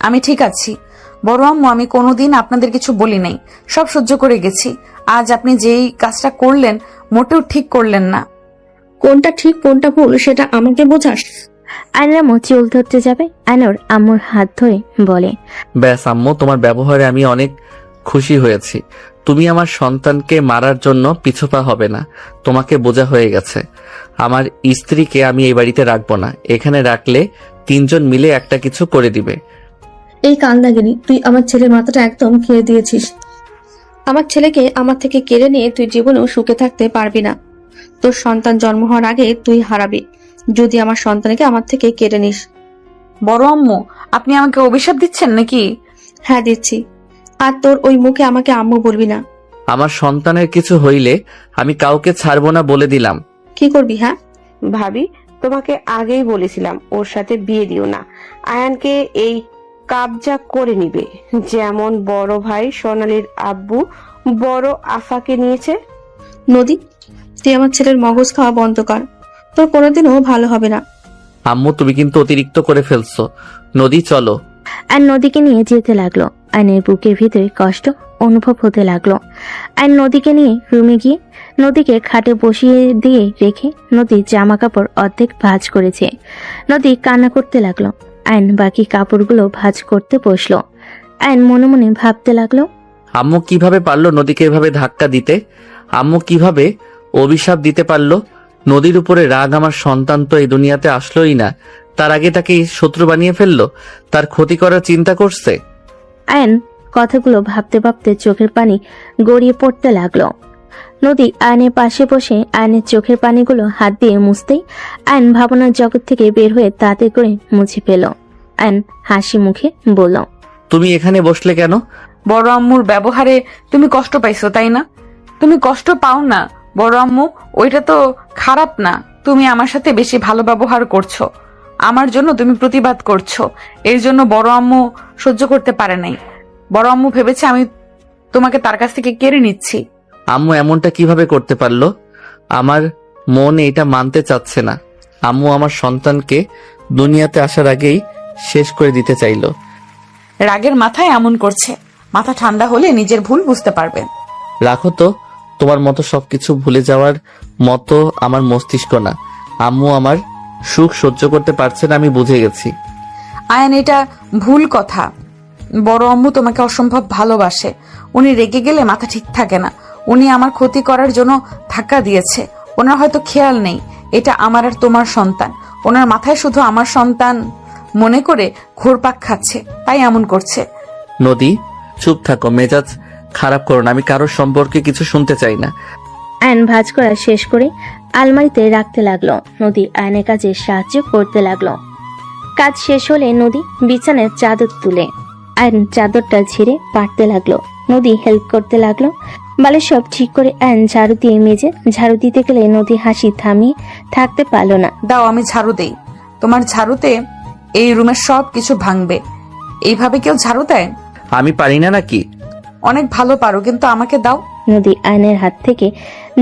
আমি ঠিক আছি বড় আম্মু, আমি কোনোদিন আপনাদের কিছু বলি নাই, সব সহ্য করে গেছি। আজ আপনি যেই কাজটা করলেন মোটেও ঠিক করলেন না। কোনটা ঠিক কোনটা ভুল সেটা আমাকে বোঝাস? আয়নের আম্মু চুল ধরতে যাবে, আয়নর আম্মুর হাত ধরে বলে, ব্যাস আম্মু, তোমার ব্যবহারে আমি অনেক খুশি হয়েছি। তুমি আমার সন্তানকে মারার জন্য পিছুপা হবে না, তোমাকে বোঝা হয়ে গেছে। আমার স্ত্রীকে আমি এই বাড়িতে রাখবো না, এখানে রাখলে তিনজন মিলে একটা কিছু করে দিবে। এই কাল লাগেনি, তুই আমার ছেলের মাথাটা একদম খেয়ে দিয়েছিস। আমার ছেলেকে আমার থেকে কেড়ে নিয়ে তুই জীবনেও সুখে থাকতে পারবি না। তোর সন্তান জন্ম হওয়ার আগে তুই হারাবি যদি আমার সন্তানকে আমার থেকে কেড়ে নিস। বড় আম্মু, আপনি আমাকে অভিশাপ দিচ্ছেন নাকি? হ্যাঁ, দিচ্ছি। আর তোর ওই মুখে আমাকে আম্মু বলবি না। আমার সন্তানের কিছু হইলে আমি কাউকে ছাড়বো না বলে দিলাম। কি করবি? হ্যাঁ ভাবি, তোমাকে আগেই বলেছিলাম ওর সাথে বিয়ে দিও না। আয়ানকে এই কাবজা করে নিবে, যেমন বড় ভাই সোনালীর আব্বু বড় আফাকে নিয়েছে। নদী, তুই আমার ছেলের মগজ খাওয়া বন্ধ কর, তোর কোনোদিনও ভালো হবে না। আম্মু, তুমি কিন্তু অতিরিক্ত করে ফেলছো। নদী, চলো। আর নদীকে নিয়ে যেতে লাগলো। আয়নের বুকের ভিতরে কষ্ট অনুভব হতে লাগলো। আয়ন নদীকে নিয়ে রুমে গিয়ে নদীকে খাটে বসিয়ে দিয়ে রেখে নদীর জামা কাপড় অর্ধেক ভাঁজ করেছে। নদী কান্না করতে লাগলো। আয়ন বাকি কাপড়গুলো ভাঁজ করতে বসলো। আয়ন মনে মনে ভাবতে লাগলো, আম্মু কিভাবে পারলো নদীকে এভাবে ধাক্কা দিতে? আম্মু কিভাবে অভিশাপ দিতে পারলো? নদীর উপরে রাগ আমার সন্তান তো এই দুনিয়াতে আসলোই না, তার আগে তাকে শত্রু বানিয়ে ফেললো, তার ক্ষতি করার চিন্তা করছে। আয়ন কথাগুলো ভাবতে ভাবতে চোখের পানি গড়িয়ে পড়তে লাগলো। নদী আয়নের পাশে বসে আয়নের চোখের পানিগুলো হাত দিয়ে মুছতেই আয়ন ভাবনার জগৎ থেকে বের হয়ে তাতে করে মুছে ফেল। আয়ন হাসি মুখে বলল, তুমি এখানে বসলে কেন? বড় আম্মুর ব্যবহারে তুমি কষ্ট পাইছো, তাই না? তুমি কষ্ট পাও না বড় আম্মু, ওইটা তো খারাপ না। তুমি আমার সাথে বেশি ভালো ব্যবহার করছো, আমার জন্য তুমি প্রতিবাদ করছো, এর জন্য বড় আম্মু সহ্য করতে পারে নাই। বড় আম্মু ভেবেছে আমি তোমাকে তার কাছ থেকে কেড়ে নিচ্ছি। আম্মু এমনটা কিভাবে করতে পারলো? আমার মন এটা মানতে চাচ্ছে না। আম্মু আমার সন্তানকে দুনিয়াতে আসার আগেই শেষ করে দিতে চাইলো। রাগের মাথায় এমন করছে, মাথা ঠান্ডা হলে নিজের ভুল বুঝতে পারবে। রাখো তো, তোমার মতো সবকিছু ভুলে যাওয়ার মতো আমার মস্তিষ্ক না। আম্মু আমার সুখ সহ্য করতে পারছে না, আমি বুঝে গেছি। আয়ান, এটা ভুল কথা। বড় আম্মু তোমাকে অসম্ভব ভালোবাসে। উনি রেগে গেলে মাথা ঠিক থাকে না। উনি আমার ক্ষতি করার জন্য ধাক্কা দিয়েছে। ওনার হয়তো খেয়াল নেই এটা আমার আর তোমার সন্তান। ওনার মাথায় শুধু আমার সন্তান মনে করে ঘুরপাক খাচ্ছে, তাই এমন করছে। নদী, চুপ থাকো, মেজাজ খারাপ করো না। আমি কারোর সম্পর্কে কিছু শুনতে চাই না। আয়ন ভাঁজ করা শেষ করে আলমারিতে রাখতে লাগলো। নদী আয়নের কাজে সাহায্য করতে লাগলো। কাজ শেষ হলে নদী বিছানার চাদর তুলে আয়ন চাদরটা ঝেড়ে পাড়তে লাগলো। নদী হেল্প করতে লাগলো। বালে সব ঠিক করে আয়ন ঝাড়ু দিয়ে মেজে ঝাড়ু দিতে গেলে নদী হাসি থামিয়ে থাকতে পারলো না। দাও, আমি ঝাড়ু দেই। তোমার ঝাড়ুতে এই রুমের সব কিছু ভাঙবে। এইভাবে কেউ ঝাড়ু দেয়? আমি পারি না নাকি? অনেক ভালো পারো, কিন্তু আমাকে দাও। নদী আয়নের হাত থেকে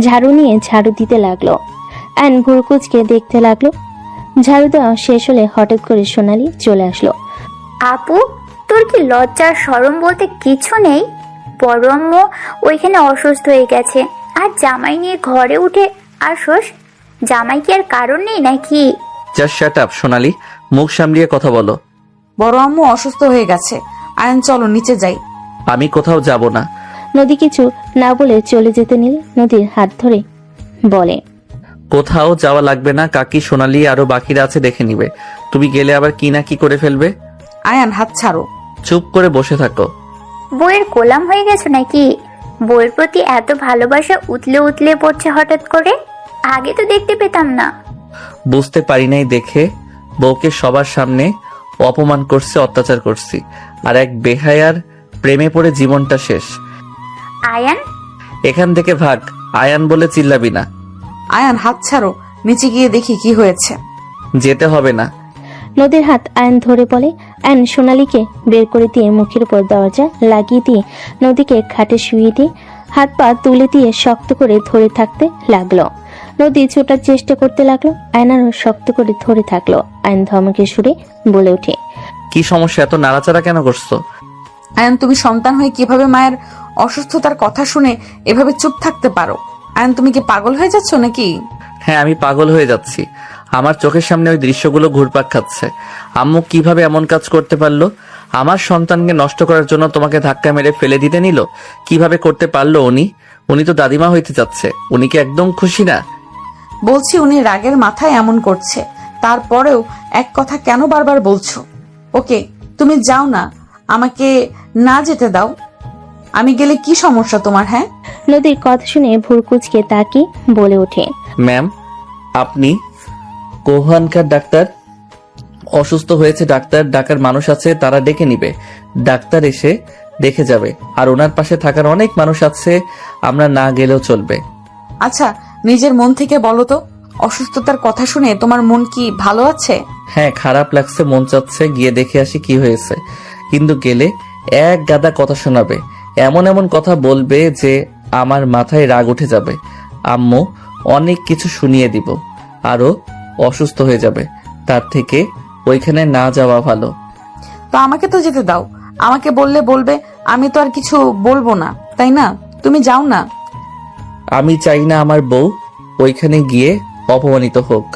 ঝাড়ু নিয়ে ঝাড়ু দিতে লাগলো। আয়ন ভুরকুচকে দেখতে লাগলো। ঝাড়ু দেওয়া শেষ হলে হঠাৎ করে সোনালি চলে আসলো। আপু, তোর কি লজ্জার শরম বলতে কিছু নেই? বড় আম্মু ওইখানে অসুস্থ হয়ে গেছে, আর জামাই নিয়ে ঘরে উঠে আসোস? জামাই কি আর কারণ নেই নাকি? জাস্ট শাট আপ সোনালি, মুখ সামলিয়ে কথা বলো। বড় আম্মু অসুস্থ হয়ে গেছে। আয়ন, চলো নিচে যাই। আমি কোথাও যাব না। নদী কিছু না বলে চলে যেতে নিলে নদীর হাত ধরে বলে, কোথাও যাওয়া লাগবে না কাকি, সোনালি আরো বাকিরা আছে, দেখে নিবে। তুমি গেলে আবার কি না কি করে ফেলবে। আয়ান, হাত ছাড়ো। চুপ করে বসে থাকো। বইয়ের গোলাম হয়ে গেছো নাকি? বইয়ের প্রতি এত ভালোবাসা উতলে উতলে পড়ছে হঠাৎ করে? আগে তো দেখতে পেতাম না। বুঝতে পারি নাই দেখে বউকে সবার সামনে অপমান করছে, অত্যাচার করছি, আর এক বেহায়ার প্রেমে পড়ে জীবনটা শেষ। আয়ান, এখান থেকে ভাগ। আয়ান বলে চিল্লাবি না। আয়ান, হাত ছাড়ো। নিচে গিয়ে দেখি কি হয়েছে। যেতে হবে না। নদীর হাত আয়ন ধরে বলে। আয়ন সোনালীকে বের করে দিয়ে মুখের উপর দরজা লাগিয়ে দিয়ে নদীকে খাটে শুয়ে দিয়ে হাত পা তুলে দিয়ে শক্ত করে ধরে থাকতে লাগলো। নদী ছোটার চেষ্টা করতে লাগলো। আয়ন আরো শক্ত করে ধরে থাকলো। আয়ন ধমকে সুরে বলে ওঠে, কি সমস্যা, এত নাড়াচাড়া কেন করছো? আয়ান, তুমি সন্তান হয়ে কিভাবে মায়ের অসুস্থতার কথা শুনে এভাবে চুপ থাকতে পারো? আয়ান, তুমি কি পাগল হয়ে যাচ্ছ নাকি? হ্যাঁ, আমি পাগল হয়ে যাচ্ছি। আমার চোখের সামনে ওই দৃশ্যগুলো ঘুরপাক খাচ্ছে। আম্মু কিভাবে এমন কাজ করতে পারলো? আমার সন্তানকে নষ্ট করার জন্য তোমাকে ধাক্কা মেরে ফেলে দিতে নিল। কিভাবে করতে পারলো উনি তো দাদিমা হইতে যাচ্ছে। উনি কি একদম খুশি না? বলছি উনি রাগের মাথায় এমন করছে, তারপরেও এক কথা কেন বারবার বলছো? ওকে, তুমি যাও না, আমাকে না যেতে দাও। আমি গেলে কি সমস্যা তোমার? হ্যাঁ, নদীর কথা শুনে ভুরকুচকে তাকিয়ে বলে ওঠে, ম্যাম, আপনি কোহানকার ডাক্তার? অসুস্থ হয়েছে ডাক্তার ডাকার মানুষ আছে, তারা ডেকে নিবে। ডাক্তার এসে দেখে যাবে, আর ওনার পাশে থাকার অনেক মানুষ আছে, আমরা না গেলেও চলবে। আচ্ছা, নিজের মন থেকে বলো তো, অসুস্থতার কথা শুনে তোমার মন কি ভালো আছে? হ্যাঁ, খারাপ লাগছে, মন চাচ্ছে গিয়ে দেখে আসি কি হয়েছে, কিন্তু গেলে এক গাদা কথা শোনাবে, এমন এমন কথা বলবে যে আমার মাথায় রাগ উঠে যাবে। আম্মু অনেক কিছু শুনিয়ে দিব, আরো অসুস্থ হয়ে যাবে। তার থেকে ওইখানে না যাওয়া ভালো। তো আমাকে তো যেতে দাও। আমাকে বলবে, আমি তো আর কিছু বলবো না, তাই না? তুমি যাও না। আমি চাই না আমার বউ ওইখানে গিয়ে অপমানিত হোক।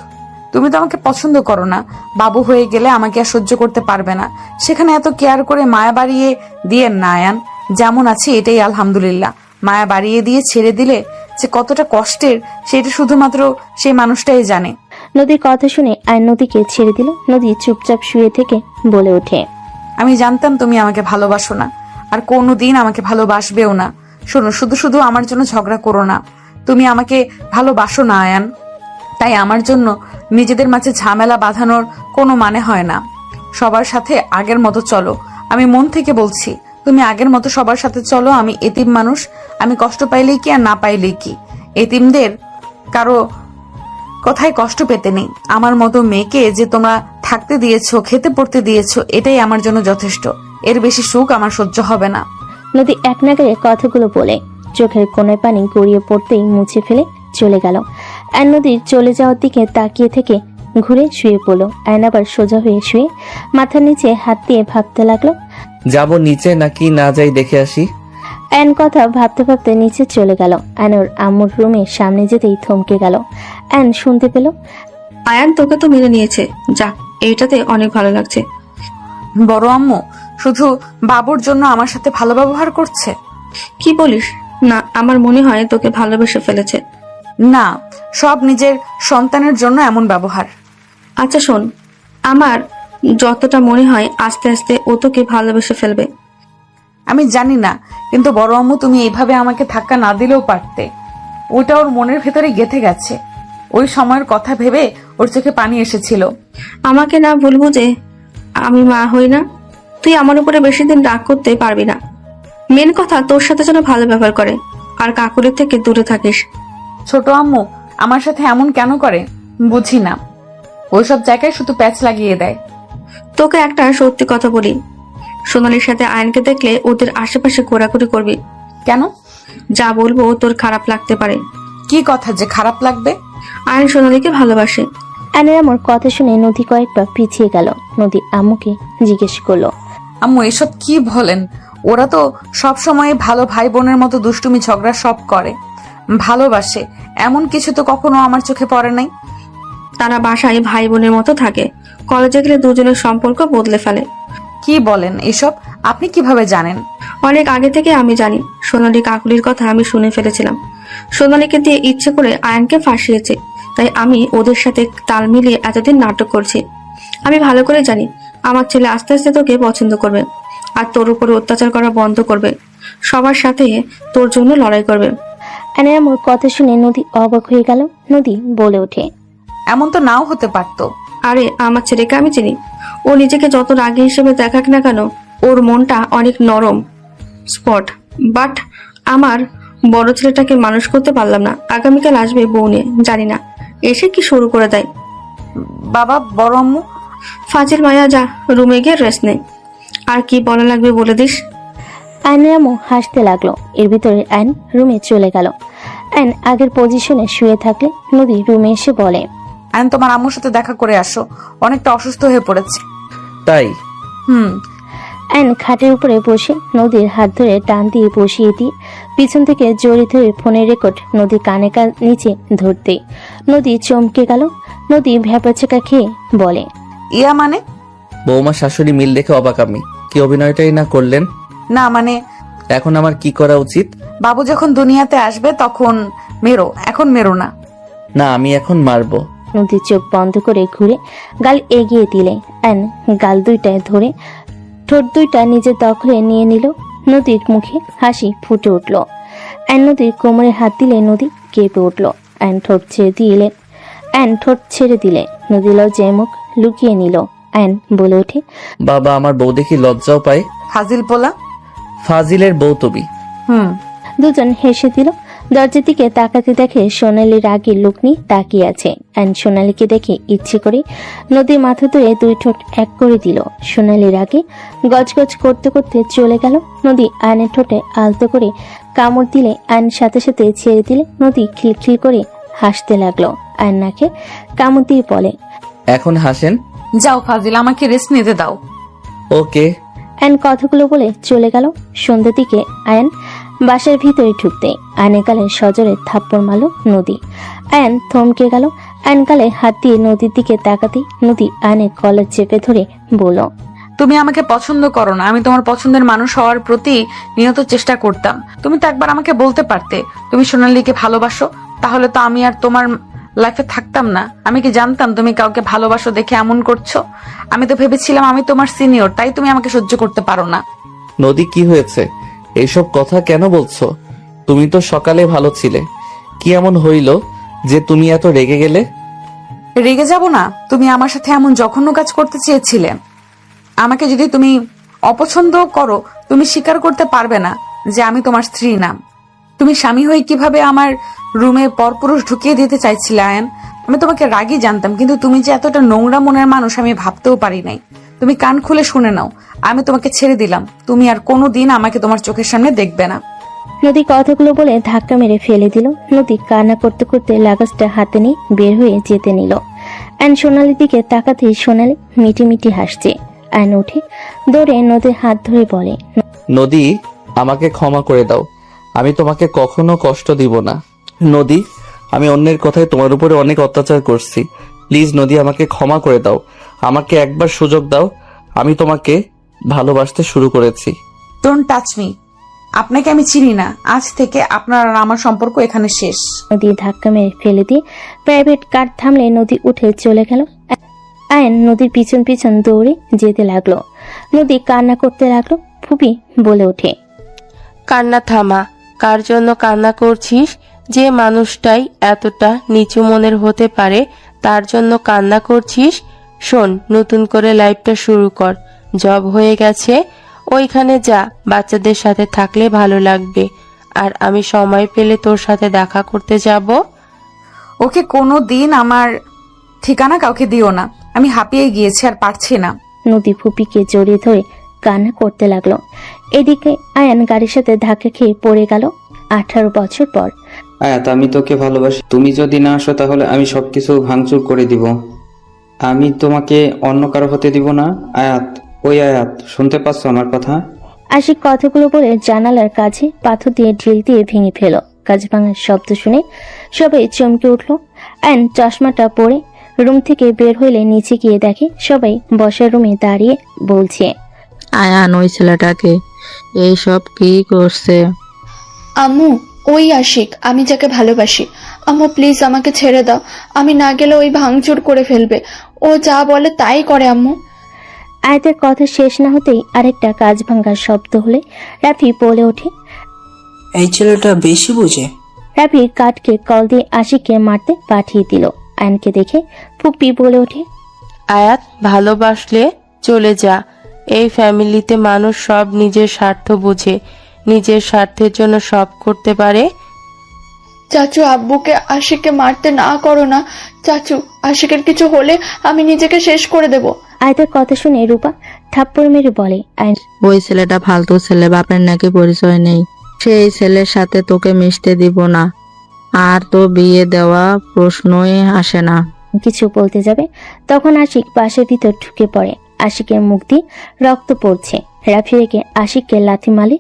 তুমি তো আমাকে পছন্দ করো না। বাবু হয়ে গেলে আমাকে আর সহ্য করতে পারবে না। সেখানে এত কেয়ার করে মায়া বাড়িয়ে দিয়ে না আয়ান, যেমন আছে এটাই আলহামদুলিল্লাহ। মায়া বাড়িয়ে দিয়ে ছেড়ে দিলে যে কতটা কষ্টের, সেটা শুধুমাত্র সেই মানুষটাই জানে। নদীর কথা শুনে আয়ন নদীকে ছেড়ে দিল। নদী চুপচাপ শুয়ে থেকে বলে ওঠে, আমি জানতাম তুমি আমাকে ভালোবাসো না, আর কোনোদিন আমাকে ভালোবাসবেও না। শোনো, শুধু শুধু আমার জন্য ঝগড়া করো না। তুমি আমাকে ভালোবাসো না আয়ান, তাই আমার জন্য নিজেদের মাঝে ঝামেলা বাঁধানোর কোনো মানে হয় না। সবার সাথে আগের মতো চলো। আমি মন থেকে বলছি, তুমি আগের মতো সবার সাথে চলো। আমি এতিম মানুষ, আমি কষ্ট পাইলেই কি আর না পাইলেই কি। এতিমদের কারো কথায় কষ্ট পেতে নেই। আমার মতো মেয়েকে যে তোমরা থাকতে দিয়েছো, খেতে পড়তে দিয়েছো, এটাই আমার জন্য যথেষ্ট। এর বেশি সুখ আমার সহ্য হবে না। নদী এক নাগারে কথাগুলো বলে চোখের কোণে পানি গড়িয়ে পড়তেই মুছে ফেলে চলে গেল। আর নদীর চলে যাওয়ার দিকে তাকিয়ে থেকে ঘুরে শুয়ে পড়লো। আয়ন আবার সোজা হয়ে শুয়ে মাথার নিচে হাত দিয়ে ভাবতে লাগলো। যাব নিচে নাকি না যাই দেখে আসি? আয়ন কথা ভাবতে ভাবতে নিচে চলে গেল। আয়নোর আম্মুর রুমের সামনে যেতেই থমকে গেল। আয়ন শুনতে পেল, আয়ান তোকে তো মেনে নিয়েছে, যাক এইটাতে অনেক ভালো লাগছে। বড় আম্মু শুধু বাবুর জন্য আমার সাথে ভালো ব্যবহার করছে? কি বলিস? না, আমার মনে হয় তোকে ভালোবেসে ফেলেছে। না, সব নিজের সন্তানের জন্য এমন ব্যবহার। আচ্ছা শোন, আমার যতটা মনে হয় আস্তে আস্তে ও তোকে ভালোবেসে ফেলবে। আমি জানি না, কিন্তু বড় আম্মু তুমি এইভাবে আমাকে ধাক্কা না দিলেও পারতে। ওটা ওর মনের ভেতরে গেঁথে গেছে। ওই সময়ের কথা ভেবে ওর চোখে পানি এসেছিল। আমাকে না বলবো যে আমি মা হই না? তুই আমার উপরে বেশি দিন রাগ করতে পারবি না। মেন কথা, তোর সাথে যেন ভালো ব্যবহার করে আর কাকুরের থেকে দূরে থাকিস। ছোট আম্মু আমার সাথে এমন কেন করে বুঝি না। ওইসব জায়গায় শুধু প্যাচ লাগিয়ে দেয়। তোকে একটা সত্যি কথা বলি, সোনালির সাথে আয়নকে দেখলে ওদের আশেপাশে ঘোরাঘুরি করবি। কেন? যা বলবো তোর খারাপ লাগতে পারে। কি কথা যে খারাপ লাগবে? আয়ন সোনালিকে ভালোবাসে। আয়নের আম্মুর কথা শুনে নদী কয়েকবার পিছিয়ে গেল। নদী আম্মুকে জিজ্ঞেস করলো, আম্মু এসব কি বলেন? ওরা তো সব সময় ভালো ভাই বোনের মতো দুষ্টুমি ঝগড়া সব করে, ভালোবাসে, এমন কিছু তো কখনো আমার চোখে পড়ে নাই। তারা বাসায় ভাই বোনের মতো থাকে, কলেজে গেলে দুজনের সম্পর্ক বদলে ফেলে। কি বলেন এসব? আপনি কিভাবে জানেন? অনেক আগে থেকে আমি জানি। সোনালি কাকুলির কথা আমি শুনে ফেলেছিলাম। সোনালিকে দিয়ে ইচ্ছে করে আয়নকে ফাঁসিয়েছে, তাই আমি ওদের সাথে তাল মিলিয়ে এতদিন নাটক করছি। আমি ভালো করে জানি আমার ছেলে আস্তে আস্তে তোকে পছন্দ করবে আর তোর উপরে অত্যাচার করা বন্ধ করবে, সবার সাথে তোর জন্য লড়াই করবে। আয়নের আম্মুর কথা শুনে নদী অবাক হয়ে গেল। নদী বলে ওঠে, এমন তো নাও হতে পারতো। আরে আমার ছেলেকে আমি চিনি। ও নিজেকে যত রাগী হিসেবে দেখাক না কেন, ওর মনটা অনেক নরম স্পট। বাট আমার বড় ছেলেটাকে মানুষ করতে পারলাম না। আগামীকাল আসবে বউ নিয়ে, জানি না এসে কি শুরু করে দেয়। বাবা, বড় আম্মু। ফাজিল মায়া, যা রুমে গিয়ে রেস্ট নে। আর কি বলা লাগবে বলে দিস। আয়নের আম্মু হাসতে লাগলো। এর ভিতরে আয়ন রুমে চলে গেল। আয়ন আগের পজিশনে শুয়ে থাকলে নদী রুমে এসে বলে, আয়ন তোমার আম্মুর সাথে দেখা করে আসো, অনেকটা অসুস্থ হয়ে পড়েছে। তাই? আয়ন খাটের উপরে বসে নদীর হাত ধরে টান দিয়ে বসিয়ে দিয়ে পিছন থেকে জড়িয়ে ধরে ফোনের রেকর্ড নদী কানে নিচে ধরতে নদী চমকে গেল। নদী ভ্যাপাচেকা খেয়ে বলে, ইয়া মানে? বৌমা শাশুড়ি মিল দেখে অবাক আমি। কি অভিনয়টাই না করলেন? না মানে এখন আমার কি করা উচিত? বাবু যখন দুনিয়াতে আসবে তখন মেরো, এখন মেরো না। না, আমি এখন মারবো। নদী চোখ বন্ধ করে ঘুরে গাল এগিয়ে দিলে আয়ন গাল দুইটায় ধরে ঠোঁট দুইটা নিজের দখলে নিয়ে নিল। নদীর মুখে হাসি ফুটে উঠল। আয়ন নদীর কোমরে হাত দিলে নদী কেঁপে উঠল। আয়ন ঠোঁট ছেড়ে দিলে নদী লজ্জায় মুখ লুকিয়ে নিল। আয়ন বলে ওঠে, বাবা, আমার বউ দেখি লজ্জাও পায়। ফাজিল পোলা। ফাজিলের বউ তুমি। দুজন হেসে দিল। দরজার দিকে তাকাতে দেখে সোনালি রাগী লোক নিয়ে তাকিয়ে আছে। আয়ন সোনালিকে দেখে ইচ্ছে করে নদীর মাথা ধরে দুই ঠোঁট এক করে দিল। সোনালি রাগে গজগজ করতে করতে চলে গেল। নদী আয়নের ঠোঁটে আলতো করে কামড় দিলে আয়ন সাথে সাথে ছেড়ে দিলে নদী খিলখিল করে হাসতে লাগলো। আয়ন নাকে কামড় দিয়ে বলে, এখন হাসেন। যাও ফাজিল, আমাকে রেস্ট নিতে দাও। ওকে। আয়ন কথাগুলো বলে চলে গেল। সন্ধ্যার দিকে আয়ন বাসার ভিতরে ঢুকতে আয়নের গালে সজোরে থাপ্পড় মারল নদী। আয়ন থমকে গেল। আয়ন গালে হাত দিয়ে নদীর দিকে তাকাতে নদী আয়নের কলার চেপে ধরে বলল, তুমি আমাকে পছন্দ করো না। আমি তোমার পছন্দের মানুষ হওয়ার প্রতি নিয়ত চেষ্টা করতাম। তুমি তো একবার আমাকে বলতে পারতে তুমি সোনালীকে ভালোবাসো, তাহলে তো আমি আর তোমার লাইফে থাকতাম না। আমি কি জানতাম তুমি কাউকে ভালোবাসো দেখে এমন করছো? আমি তো ভেবেছিলাম আমি তোমার সিনিয়র, তাই তুমি আমাকে সহ্য করতে পারো না। নদী, কি হয়েছে? এইসব কথা কেন বলছো? তুমি তো সকালে ভালো ছিলে, কি এমন হইল যে তুমি এত রেগে গেলে? রেগে যাব না? তুমি আমার সাথে এমন জঘন্য কাজ করতে চেয়েছিলে। আমাকে যদি তুমি অপছন্দ করো, তুমি স্বীকার করতে পারবে না যে আমি তোমার স্ত্রী না। তুমি স্বামী হয়ে কিভাবে আমার রুমে পরপুরুষ ঢুকিয়ে দিতে চাইছিলে আয়ন? আমি তোমাকে রাগই জানতাম, কিন্তু তুমি যে এতটা নোংরা মনের মানুষ আমি ভাবতেও পারি নাই। তুমি কান খুলে শুনে নাও, আমি তোমাকে ছেড়ে দিলাম। তুমি আর কোনোদিন আমাকে তোমার চোখের সামনে দেখবে না। নদী কথাগুলো বলে ধাক্কা মেরে ফেলে দিল। নদী কান্না করতে করতে লাগেজটা হাতে নিয়ে বের হয়ে যেতে নিল। অ্যান সোনালির দিকে তাকাতেই সোনালি মিটি মিটি হাসছে। অ্যান উঠে দৌড়ে নদীর হাত ধরে বলে, নদী, আমাকে ক্ষমা করে দাও। আমি তোমাকে কখনো কষ্ট দিব না। নদী, আমি অন্যের কথায় তোমার উপরে অনেক অত্যাচার করছি। প্লিজ নদী, আমাকে ক্ষমা করে দাও। আমাকে একবার সুযোগ দাও। আমি তোমাকে ভালোবাসতে শুরু করেছি। Don't touch me. আপনাকে আমি চিনি না। আজ থেকে আপনার আর আমার সম্পর্ক এখানে শেষ। নদী ধাক্কা মেরে ফেলে দিয়ে প্রাইভেট কার থামলে নদী উঠে চলে গেল। আয়ন নদীর পিছন পিছন দৌড়ে যেতে লাগলো। নদী কান্না করতে লাগলো। ফুপি বলে ওঠে, কান্না থামা। কার জন্য কান্না করছিস? যে মানুষটাই এতটা নিচু মনের হতে পারে তার জন্য কান্না করছিস? শোন, নতুন করে লাইফটা শুরু কর। জব হয়ে গেছে, ওইখানে যা। বাচ্চাদের সাথে থাকলে ভালো লাগবে। আর আমি সময় পেলে তোর সাথে দেখা করতে যাব। ওকে কোনো দিন আমার ঠিকানা কাউকে দিও না। আমি হাঁপিয়ে গিয়েছি, আর পারছি না। নদী ফুপিকে জড়িয়ে ধরে কান্না করতে লাগলো। এদিকে আয়ান গাড়ির সাথে ধাক্কা খেয়ে পড়ে গেল 18 বছর পর। আয়াত, আমি তোকে ভালোবাসি। তুমি যদি না আসো তাহলে আমি সবকিছু ভাঙচুর করে দিব। আমি তোমাকে অন্য কারো হতে দিব না। আয়াত, ওই আয়াত, শুনতে পাচ্ছ আমার কথা? আশিক কথাগুলো বলে জানালার কাছে পাথর দিয়ে ঢিল দিয়ে ভেঙে ফেল। কাজ ভাঙার শব্দ শুনে সবাই চমকে উঠল। আয়ন চশমাটা পরে রুম থেকে বের হইলে নিচে গিয়ে দেখে সবাই বসার রুমে দাঁড়িয়ে বলছে, আয়ান ওই ছেলেটাকে এইসব কি করছে? আম্মু, ওই আশিক, আমি যাকে ভালোবাসি। আম্মু প্লিজ আমাকে ছেড়ে দাও। আমি না গেলে ওই ভাঙচুর করে ফেলবে। ও যা বলে তাই করে আম্মু। আয়াতের কথা শেষ না হতেই আরেকটা কাজ ভাঙার শব্দ হলে রাফি বলে ওঠে, এই ছেলেটা বেশি বুঝে। রাফি কাঠকে কল দিয়ে আশিককে মারতে পাঠিয়ে দিল। আয়নকে দেখে ফুপি বলে ওঠে, আয়াত, ভালোবাসলে চলে যা। এই ফ্যামিলিতে মানুষ সব নিজের স্বার্থ বোঝে, নিজের স্বার্থের জন্য সব করতে পারে। চাচু, আব্বুকে আশিককে মারতে না করো না। চাচু, আশিকের কিছু হলে আমি নিজেকে শেষ করে দেব। আয়াতের কথা শুনে রূপা থাপ্পড় মেরে বলে, আয়ন ওই ছেলেটা ফালতু ছেলে, বাপের নাকি পরিচয় নেই। সেই ছেলের সাথে তোকে মিশতে দিব না। আর তো বিয়ে দেওয়া প্রশ্নই আসে না। কিছু বলতে যাবে তখন আশিক বাসের ভিতর ঢুকে পড়ে। আশিকের মুখ দিয়ে রক্ত পড়ছে। রাফি রেখে আশিককে লাথি মালে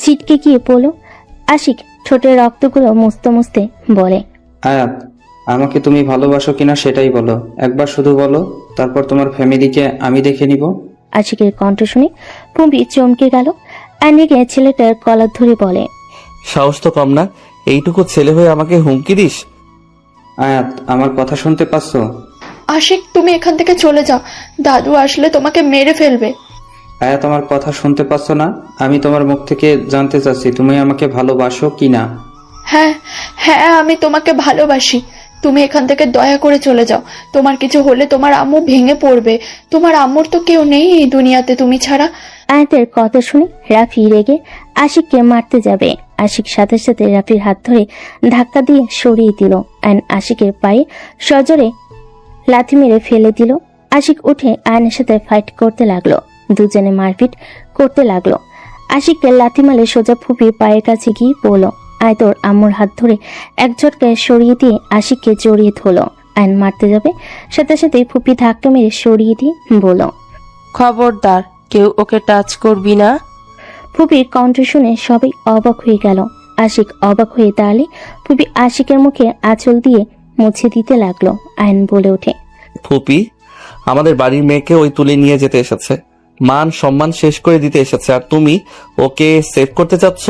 ছিটকে গিয়ে পড়ল। আশিক ঠোঁটের রক্তগুলো মুছতে মুছতে বলে, আয়াত, আমাকে তুমি ভালোবাসো কিনা সেটাই বলো। একবার শুধু বলো, তারপর তোমার ফ্যামিলিকে আমি দেখে নিব। আশিকের কণ্ঠ শুনে পুম্পি চমকে গেল। আনিকে ছেলেটার কলার ধরে বলে, সাহস তো কম না, এইটুকু ছেলে হয়ে আমাকে হুমকি দিস? আয়াত, আমার কথা শুনতে পাচ্ছ? আশিক, তুমি এখান থেকে চলে যাও। দাদু আসলে তোমাকে মেরে ফেলবে। আয়াত, আমার কথা শুনতে পাচ্ছ না? আমি তোমার মুখ থেকে জানতে চাচ্ছি তুমি আমাকে ভালোবাসো কিনা। হ্যাঁ হ্যাঁ, আমি তোমাকে ভালোবাসি। তুমি এখান থেকে দয়া করে চলে যাও। তোমার কিছু হলে তোমার আম্মু ভেঙে পড়বে। তোমার আম্মুর তো কেউ নেই এই দুনিয়াতে তুমি ছাড়া। আয়াতের কথা শুনে রাফি রেগে আশিককে মারতে যাবে। আশিক সাথে সাথে রাফির হাত ধরে ধাক্কা দিয়ে সরিয়ে দিল। আয়ন আশিকের পায়ে সজোরে লাথি মেরে ফেলে দিল। আশিক উঠে আয়নের সাথে ফাইট করতে লাগলো। দুজনে মারপিট করতে লাগলো। আশিককে লাথি মারে সোজা ফুপির পায়ের কাছে গিয়ে পড়ল। আয় তোর আম্মুর হাত ধরে এক ঝটকায় সরিয়ে দিয়ে আশিককে জড়িয়ে ধরল। আয়ন মারতে যাবে, সাথে সাথে ফুপি ধাক্কা মেরে সরিয়ে দিয়ে বলল, খবরদার, কেউ ওকে টাচ করবি না। ফুপির কণ্ঠ শুনে সবাই অবাক হয়ে গেল। আশিক অবাক হয়ে দাঁড়ালে ফুপি আশিকের মুখে আঁচল দিয়ে মুছে দিতে লাগলো। আয়ন বলে ওঠে, ফুপি, আমাদের বাড়ির মেয়েকে ওই তুলে নিয়ে যেতে এসেছে, মান সম্মান শেষ করে দিতে এসেছে, আর তুমি ওকে সেভ করতে চাচ্ছ?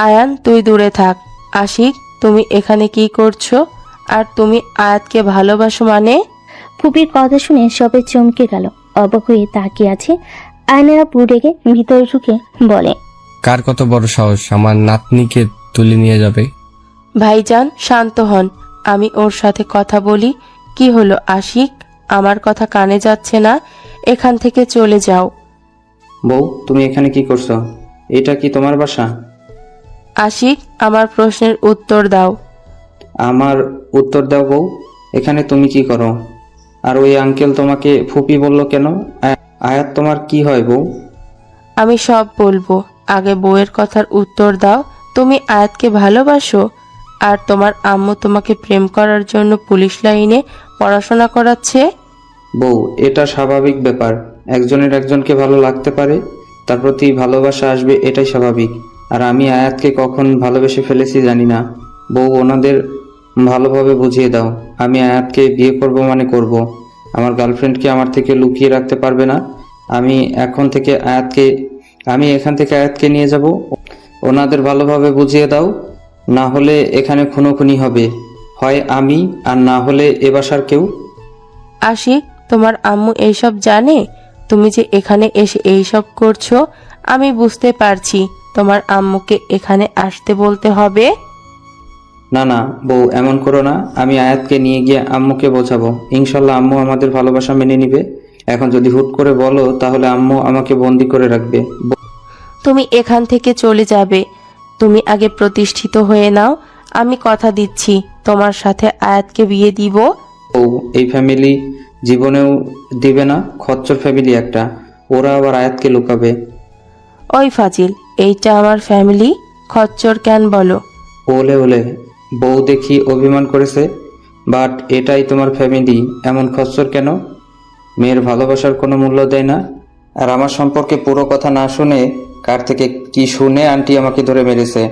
আয়ান, তুই দূরে থাক। আশিক, তুমি এখানে কি করছো? আর তুমি আয়াতকে ভালোবাসো মানে? ফুপির কথা শুনে সবাই চমকে গেল। অবাক হয়ে তাকিয়ে আছে। আয়নেরা রেগে ভিতরে ঢুকে বলে, কার কত বড় সাহস আমার নাতনিকে তুলে নিয়ে যাবে? ভাইজান, শান্ত হন। আমি ওর সাথে কথা বলি। কি হলো আশিক? আমার কথা কানে যাচ্ছে না? এখান থেকে চলে যাও। বউ, তুমি এখানে কি করছো? এটা কি তোমার বাসা? আশিক, আমার প্রশ্নের উত্তর দাও। আমার উত্তর দাও বউ। এখানে তুমি কি করো? আর ওই আঙ্কেল তোমাকে ফুপি বললো কেন? আয়াত তোমার কি হয় বউ? আমি সব বলবো, আগে বউয়ের কথার উত্তর দাও। তুমি আয়াতকে ভালোবাসো? আর তোমার আম্মু তোমাকে প্রেম করার জন্য পুলিশ লাইনে পড়াশোনা করাচ্ছে? বউ, এটা স্বাভাবিক ব্যাপার। একজনের একজনকে ভালো লাগতে পারে, তার প্রতি ভালোবাসা আসবে, এটাই স্বাভাবিক। আর আমি আয়াতকে কখন ভালোবেসে ফেলেছি জানি না। বউ, ওনাদের ভালোভাবে বুঝিয়ে দাও। আমি আয়াতকে বিয়ে করব মানে করব। আমার গার্লফ্রেন্ডকে আমার থেকে লুকিয়ে রাখতে পারবে না। আমি এখান থেকে আয়াতকে নিয়ে যাব। ওনাদের ভালোভাবে বুঝিয়ে দাও, না হলে এখানে খুনোখুনি হবে, হয় আমি আর না হলে এ বাসার কেউ। আশিক, তোমার আম্মু এইসব জানে? তুমি যে এখানে এসে এইসব করছো, আমি বুঝতে পারছি। তোমার আম্মুকে এখানে আসতে বলতে হবে। না না বউ, এমন করো না। আমি আয়াতকে নিয়ে গিয়ে আম্মুকে বোঝাবো। ইনশাল্লাহ আম্মু আমাদের ভালোবাসা মেনে নিবে। এখন যদি হুট করে বলো তাহলে আম্মু আমাকে বন্দি করে রাখবে। তুমি এখান থেকে চলে যাবে। তুমি আগে প্রতিষ্ঠিত হয়ে নাও। আমি কথা দিচ্ছি তোমার সাথে আয়াতকে বিয়ে দিব। বউ, এই ফ্যামিলি জীবনেও দিবে না। খচ্চর ফ্যামিলি একটা, ওরা আবার আয়াতকে লুকাবে। ওই ফাজিল, এইটা আমার ফ্যামিলি, খচ্চর কেন বলো? ওলে ওলে, বউ দেখি অভিমান করেছে। বাট এটাই তোমার ফ্যামিলি, এমন খচ্চর কেন? মেয়ের ভালোবাসার কোনো মূল্য দেয় না। আর আমার সম্পর্কে পুরো কথা না শুনে কার থেকে কি শুনে আন্টি আমাকে ধরে মেরেছে।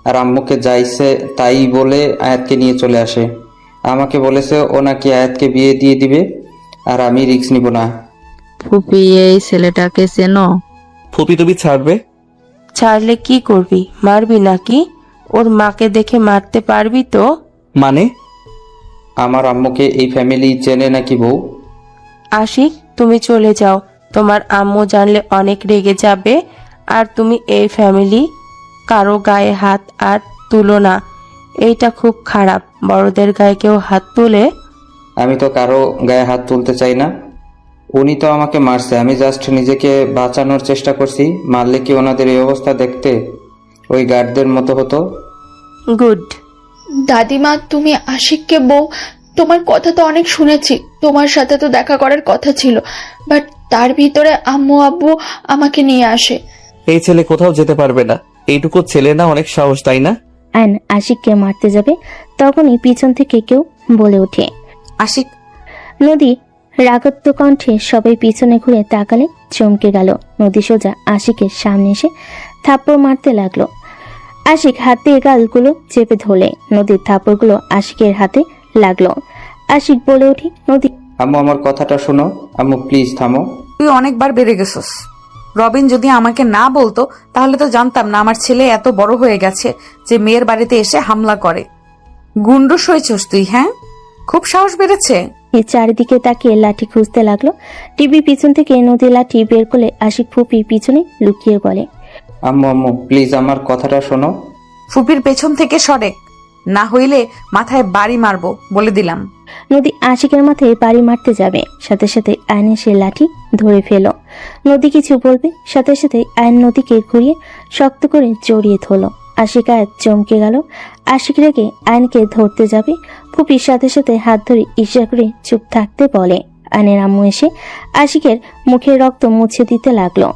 আর আম্মুকে যাইছে তাই বলে আয়াতকে নিয়ে চলে আসে। আমাকে বলেছে ও নাকি আয়াতকে বিয়ে দিয়ে দিবে, আর আমি রিস্ক নিব না। ফুপি, এই ছেলেটাকে চেনো? ফুপি, তুমি ছাড়বে? ছাড়লে কি করবি? মারবি নাকি? ওর মাকে দেখে মারতে পারবি তো? মানে? আমার আম্মুকে এই ফ্যামিলি চেনে নাকি বউ? আশিক, তুমি চলে যাও। তোমার আম্মু জানলে অনেক রেগে যাবে। আর তুমি এই ফ্যামিলি কারো গায়ে হাত আর তুলো না। এইটা খুব খারাপ। বড়দের গায়ে কেউ হাত তুলে? আমি তো কারো গায়ে হাত তুলতে চাই না। উনি তো আমাকে মারছে, আমি জাস্ট নিজেকে বাঁচানোর চেষ্টা করছি। মারলে কি ওনাদের এই অবস্থা দেখতে ওই গার্ডদের মতো হতো? গুড। দাদিমা, তুমি আশিককে বউ, তোমার কথা তো অনেক শুনেছি। তোমার সাথে তো দেখা করার কথা ছিল, বাট তার ভিতরে আম্মু আব্বু আমাকে নিয়ে আসে। এই ছেলে কোথাও যেতে পারবে না। এইটুকু ছেলে না, অনেক সাহস, তাই না? আয়ন আশিককে মারতে যাবে, তখনই পিছন থেকে কেউ বলে ওঠে, আশিক। নদী রাগত্ব কণ্ঠে সবাই পিছনে ঘুরে তাকালে চমকে গেল। নদী সোজা আশিকের সামনে এসে থাপ্পড় মারতে লাগলো। আশিক হাতে গালগুলো চেপে ধরলে নদীর থাপ্পড়গুলো আশিকের হাতে লাগলো। আশিক বলে ওঠে, নদী। আম্মু, আমার কথাটা শোনো। আম্মু প্লিজ থামো। তুই অনেকবার বেড়ে গেছিস। রবিন যদি আমাকে না বলতো তাহলে তো জানতাম না আমার ছেলে এত বড় হয়ে গেছে যে মেয়ের বাড়িতে এসে হামলা করে। গুন্ডুস হয়েছিস তুই, হ্যাঁ? খুব সাহস বেড়েছে। চারিদিকে তাকিয়ে লাঠি খুঁজতে লাগলো। টিভি পিছন থেকে নদী লাঠি বের করলে আশিক ফুপি পিছনে লুকিয়ে বলে, আম্মু আম্মু প্লিজ আমার কথাটা শোনো। ফুপির পেছন থেকে সরেক, না হইলে মাথায় বাড়ি মারবো বলে দিলাম। নদী আশিকের মাথায় বাড়ি মারতে যাবে, সাথে সাথে আইন সে লাঠি ধরে ফেল। নদী কিছু বলবে, সাথে সাথে আইন নদীকে ঘুরিয়ে শক্ত করে জড়িয়ে ধরল। আশিক আয়াত চমকে গেল। আশিক রেগে আইনকে ধরতে যাবে, ফুপির সাথে সাথে হাত ধরে ইশারা করে চুপ থাকতে বলে। আইনের আম্মু এসে আশিকের মুখে রক্ত মুছে দিতে লাগলো।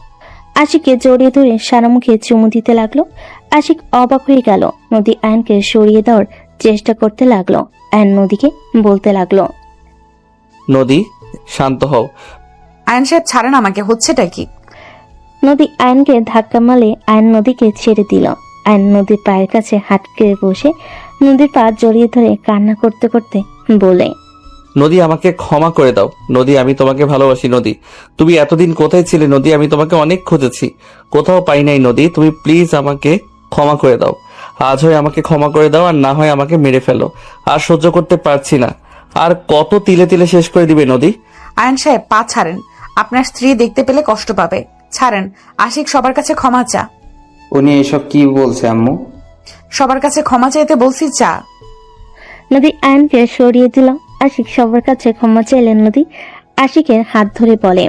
আশিককে জড়িয়ে ধরে সারা মুখে চুমু দিতে লাগলো। আশিক অবাক হয়ে গেল। নদী আইনকে সরিয়ে দেওয়ার চেষ্টা করতে লাগলো। আইন নদীকে বলতে লাগলো, নদী শান্ত হও। আয়ন সাহেব ছাড়েন আমাকে, হচ্ছেটা কি? নদী আইনকে ধাক্কা মারলে আইন নদীকে ছেড়ে দিল। আইন নদীর পায়ের কাছে হাটকে বসে নদীর পা জড়িয়ে ধরে কান্না করতে করতে বলে, নদী, আমাকে ক্ষমা করে দাও। নদী, আমি তোমাকে ভালোবাসি। নদী, তুমি এতদিন কোথায় ছিলে? নদী, আমি তোমাকে অনেক খুঁজেছি, কোথাও পাই নাই। নদী, তুমি প্লিজ আমাকে ক্ষমা করে দাও। আজ হয় আমাকে ক্ষমা করে দাও, আর না হয় আমাকে মেরে ফেলো। আর সহ্য করতে পারছি না। আর কত তিলে তিলে শেষ করে দিবে নদী? আয়ন সাহেব পা ছাড়েন, আপনার স্ত্রী দেখতে পেলে কষ্ট পাবে। ছাড়েন। আশিক সবার কাছে ক্ষমা চা। উনি এসব কি বলছে আম্মু? সবার কাছে ক্ষমা চাইতে বলছি, চা। নদী আইনকে সরিয়ে দিল। আশিক সবার কাছে ক্ষমা চাইলেন। নদী আশিকের হাত ধরে বলে,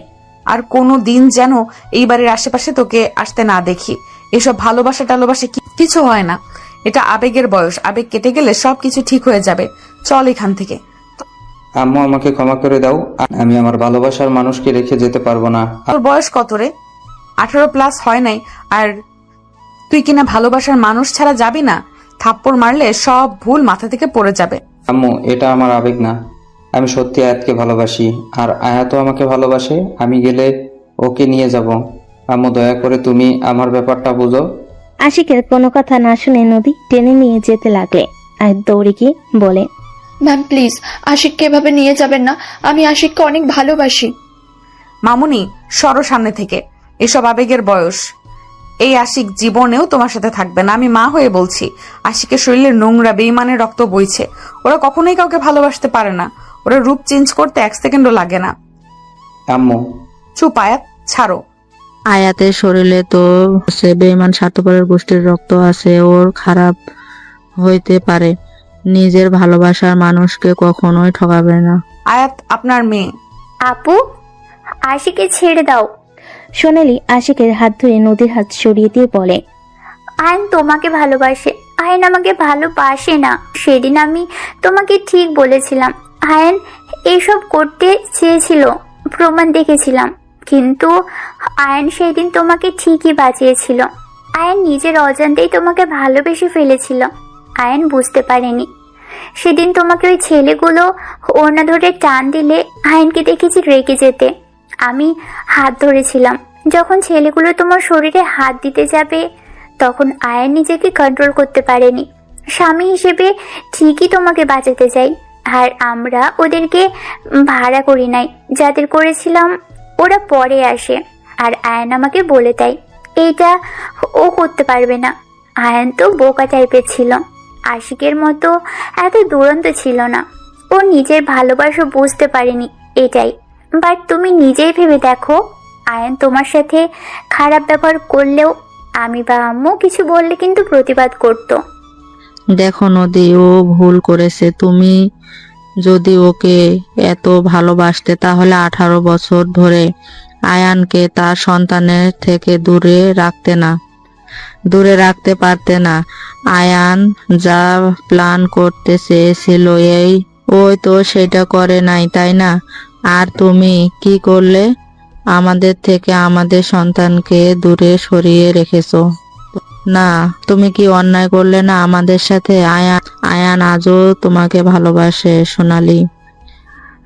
আর কোনো দিন যেন এই বাড়ির আশেপাশে তোকে আসতে না দেখি। এসব ভালোবাসা টালোবাসা কিছু হয় না। এটা আবেগের বয়স, আবেগ কেটে গেলে সবকিছু ঠিক হয়ে যাবে। চল এখান থেকে। আম্মু, আমাকে ক্ষমা করে দাও। আমি আমার ভালোবাসার মানুষকে রেখে যেতে পারবো না। তোর বয়স কত রে? 18+ হয় নাই, আর তুই কিনা ভালোবাসার মানুষ ছাড়া যাবি না? থাপ্পড় মারলে সব ভুল মাথা থেকে পড়ে যাবে। আম্মু, এটা আমার আবেগ না। আমি সত্যি আয়াতকে ভালোবাসি, আর আয়াতও আমাকে ভালোবাসে। আমি গেলে ওকে নিয়ে যাব। আম্মু, দয়া করে তুমি আমার ব্যাপারটা বুঝো। আশিকের কোনো কথা না শুনে নদী টেনে নিয়ে যেতে লাগলে আয়াত দৌড়ে গিয়ে বলে, ম্যাম প্লিজ আশিককে এভাবে নিয়ে যাবেন না, আমি আশিককে অনেক ভালোবাসি। মামুনি, সরো সামনে থেকে, এসব আবেগের বয়স। এই আশিক জীবনেও তোমার সাথে থাকবে না। আমি মা হয়ে বলছি, আশিকের শরীরে নোংরা বেঈমানের রক্ত বইছে। ওরা কখনোই কাউকে ভালোবাসতে পারে না। ওরা রূপ চেঞ্জ করতে 1 সেকেন্ডও লাগে না। আম্মু, চুপ আয়াত, ছাড়ো। আয়াতের শরীরে তো সে বেঈমান স্বার্থপরের গোষ্ঠীর রক্ত আছে, ওর খারাপ হইতে পারে, নিজের ভালোবাসার মানুষকে কখনোই ঠকাবে না। আয়াত আপনার মেয়ে। আপু, আশিকে ছেড়ে দাও। সোনালি আশিকের হাত ধরে নদীর হাত সরিয়ে দিয়ে বলে, আয়ন তোমাকে ভালোবাসে, আয়ন আমাকে ভালোবাসে না। সেদিন আমি তোমাকে ঠিক বলেছিলাম। আয়ন এসব করতে চেয়েছিল, প্রমাণ দেখেছিলাম, কিন্তু আয়ন সেদিন তোমাকে ঠিকই বাঁচিয়েছিল। আয়ন নিজের অজান্তেই তোমাকে ভালোবেসে ফেলেছিল। আয়ন বুঝতে পারেনি। সেদিন তোমাকে ওই ছেলেগুলো ওড়না ধরে টান দিলে আয়নকে দেখেছি রেগে যেতে। আমি হাত ধরেছিলাম। যখন ছেলেগুলো তোমার শরীরে হাত দিতে যাবে তখন আয়ন নিজেকে কন্ট্রোল করতে পারেনি। স্বামী হিসেবে ঠিকই তোমাকে বাঁচাতে চাই, আর আমরা ওদেরকে ভাড়া করি নাই। যাদের করেছিলাম ওরা পরে আসে, আর আয়ন আমাকে বলে দেয় এইটা ও করতে পারবে না। আয়ন তো বোকা টাইপের ছিল, আশিকের মতো এত দুরন্ত ছিল না। ও নিজের ভালোবাসা বুঝতে পারেনি, এটাই। বাট তুমি নিজেই ভেবে দেখো, আয়ন তোমার সাথে খারাপ ব্যবহার করলেও আমি বা আম্মু কিছু বললে কিন্তু প্রতিবাদ করতো। দেখো নদী, ও ভুল করেছে। তুমি যদি ওকে এত ভালোবাসতে তাহলে 18 বছর ধরে আয়ানকে তার সন্তানের থেকে দূরে রাখতে পারতে না। আয়ান যা প্ল্যান করতে চেয়েছিল ওই তো সেটা করে নাই, তাই না? আর তুমি কি করলে? আমাদের থেকে আমাদের সন্তানকে দূরে সরিয়ে রেখেছো। না, তুমি কি অন্যায় করলে না আমাদের সাথে? আয়ান আজও তোমাকে ভালোবাসে সোনালি,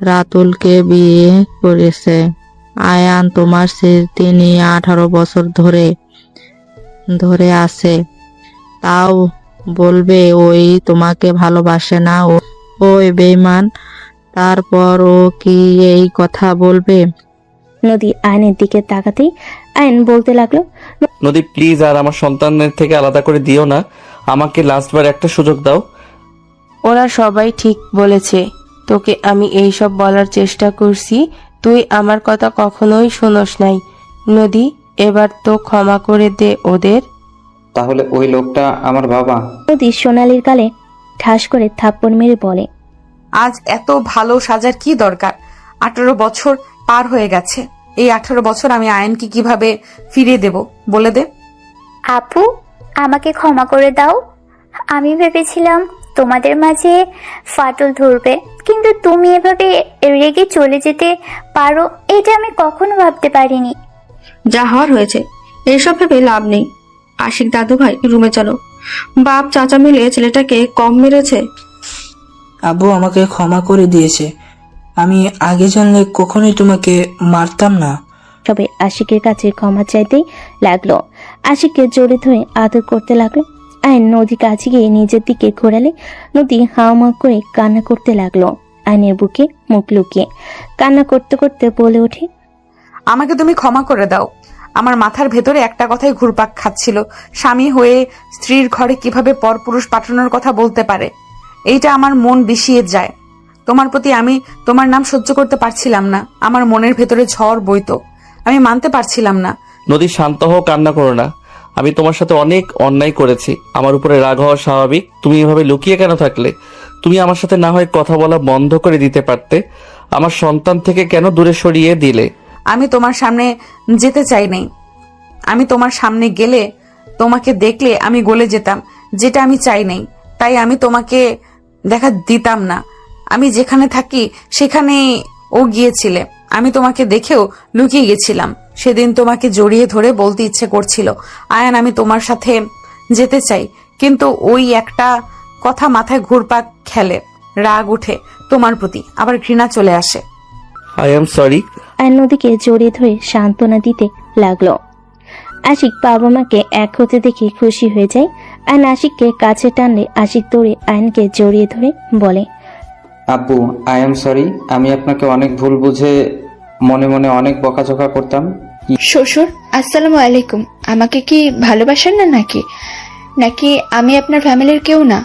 রাতুলকে বিয়ে করেছে। আয়ান তোমার স্মৃতি নিয়ে 18 বছর ধরে আছে, তাও বলবে ওই তোমাকে ভালোবাসে না, ওই বেঈমান? তারপর ও কি এই কথা বলবে? নদী আয়নের দিকে তাকাতেই আয়ন বলতে লাগলো, নদী প্লিজ আর আমার সন্তানের থেকে আলাদা করে দিও না, আমাকে লাস্টবার একটা সুযোগ দাও। ওরা সবাই ঠিক বলেছে। তোকে আমি এইসব বলার চেষ্টা করছি, তুই আমার কথা কখনোই শোনস নাই। নদী, এবার তো ক্ষমা করে দে ওদের। তাহলে ওই লোকটা আমার বাবা? নদী সোনালির গালে ঠাস করে থাপ্পড় মেরে বলে, আজ এত ভালো সাজার কি দরকার? 18 বছর পার হয়ে গেছে। এই 18 বছর আমি আয়নকে কিভাবে ফিরিয়ে দেব বলে দে। আপু, আমাকে ক্ষমা করে দাও। আমি ভেবেছিলাম তোমাদের মাঝে ফাটল ধরবে, কিন্তু তুমি এভাবে রেগে চলে যেতে পারো এটা আমি কখনো ভাবতে পারিনি। যা হওয়ার হয়েছে, এসব ভেবে লাভ নেই। আশিক দাদু ভাই, রুমে চলো। বাপ চাচা মিলে ছেলেটাকে কম মেরেছে। আব্বু আমাকে ক্ষমা করে দিয়েছে। আমি আগে জানলে কখনোই তোমাকে মারতাম না। তবে আশিকের কাছে ক্ষমা চাইতেই লাগলো। আশিককে জড়ে ধরে আদর করতে লাগলো। আয়ন নদী কাছে গিয়ে নিজের দিকে ঘোরালে নদী হাওমাও করে কান্না করতে লাগলো। আয়নের বুকে মুখ লুকিয়ে কান্না করতে করতে বলে ওঠে, আমাকে তুমি ক্ষমা করে দাও। আমার মাথার ভেতরে একটা কথাই ঘুরপাক খাচ্ছিল, স্বামী হয়ে স্ত্রীর ঘরে কিভাবে পরপুরুষ পাঠানোর কথা বলতে পারে। এইটা আমার মন বিষিয়ে যায়। তোমার প্রতি আমি তোমার নাম সহ্য করতে পারছিলাম না। আমার মনের ভেতরে ঝড় বইতো, আমি মানতে পারছিলাম না। নদী শান্ত হও, কান্না করো না। আমি তোমার সাথে অনেক অন্যায় করেছি, আমার উপরে রাগ হওয়া স্বাভাবিক। তুমি এভাবে লুকিয়ে কেন থাকলে? তুমি আমার সাথে না হয় কথা বলা বন্ধ করে দিতে পারতে। আমার সন্তান থেকে কেন দূরে সরিয়ে দিলে? আমি তোমার সামনে যেতে চাই নাই। আমি তোমার সামনে গেলে, তোমাকে দেখলে আমি গলে যেতাম, যেটা আমি চাই নাই। তাই আমি তোমাকে দেখা দিতাম না। আমি যেখানে থাকি সেখানে ও গিয়েছিলে। আমি তোমাকে দেখেও লুকিয়ে গেছিলাম। সেদিন তোমাকে জড়িয়ে ধরে বলতে ইচ্ছে করছিল, আয়ান আমি তোমার সাথে যেতে চাই, কিন্তু ওই একটা কথা মাথায় ঘুরপাক খেলে, রাগ উঠে। তোমার প্রতি আবার ঘৃণা চলে আসে। I am sorry. আয়ন নদীকে জড়িয়ে ধরে সান্ত্বনা দিতে লাগলো। আশিক বাবা মাকে এক হতে দেখে খুশি হয়ে যায়। আয়ন আশিককে কাছে টানলে আশিক দৌড়ে আয়নকে জড়িয়ে ধরে বলে, আব্বু আই এম সরি, আমি আপনাকে অনেক ভুল বুঝে মনে মনে অনেক বকাঝকা করতাম। শ্বশুর আসসালামু আলাইকুম। আমাকে কি ভালোবাসেন না নাকি নাকি আমি আপনার ফ্যামিলির কেউ না?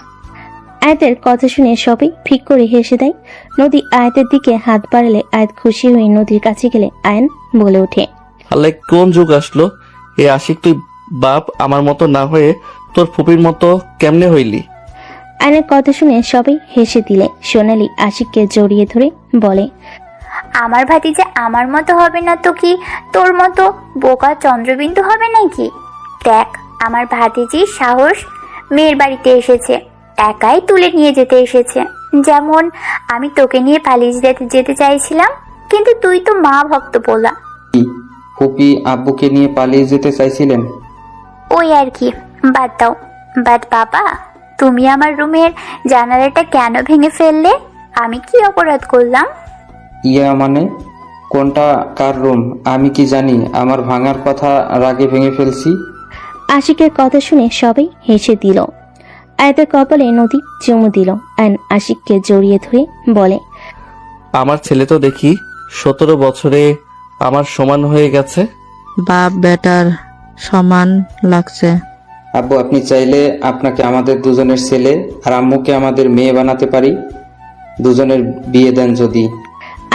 আয়াতের কথা শুনে সবাই ফিক করে হেসে দেয়। নদী আয়াতের দিকে হাত বাড়ালে আয়াত খুশি হয়ে নদীর কাছে গেলে আয়ন বলে ওঠে, আল্লাহ কোন যুগ আসলো? এ আশিক তুই বাপ আমার মতো না হয়ে তোর ফুপির মতো কেমনে হইলি? আয়নের কথা শুনে সবাই হেসে দিলে সোনালি আশিককে জড়িয়ে ধরে বলে, আমার ভাতিজা আমার মতো হবে না তো কি তোর মতো বোকা চন্দ্রবিন্দু হবে নাকি? দেখ আমার ভাতিজির সাহস, মেয়ের বাড়িতে এসেছে, একাই তুলে নিয়ে যেতে এসেছে। যেমন আমি তোকে নিয়ে পালিয়ে যেতে চাইছিলাম, কিন্তু তুই তো মা ভক্ত বলা। ফুপি আব্বুকে নিয়ে পালিয়ে যেতে চাইছিলেন? ওই আর কি, বাদ দাও। বাট বাবা, তুমি আমার রুমের জানালাটা কেন ভেঙে ফেললে? আমি কি অপরাধ করলাম? ইয়া মানে কোনটা কার রুম আমি কি জানি? আমার ভাঙার কথা রাগে ভেঙে ফেলছি। আশিকের কথা শুনে সবাই হেসে দিল। আয়াতের কপালে নদী চুমু দিল। আয়ন আশিককে জড়িয়ে ধরে বলে, আমার ছেলে তো দেখি 17 বছরে আমার সমান হয়ে গেছে। বাপ বেটার সমান লাগছে। আব্বু আপনি চাইলে আপনাকে আমাদের দুজনের ছেলে আর আম্মুকে আমাদের মেয়ে বানাতে পারি। দুজনের বিয়ে দেন যদি।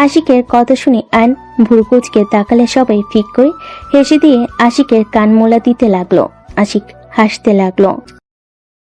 আশিকের কথা শুনে আয়ন ভুরকুচকে তাকালে সবাই ফিক করে হেসে দিয়ে আশিকের কান মোলা দিতে লাগলো। আশিক হাসতে লাগলো।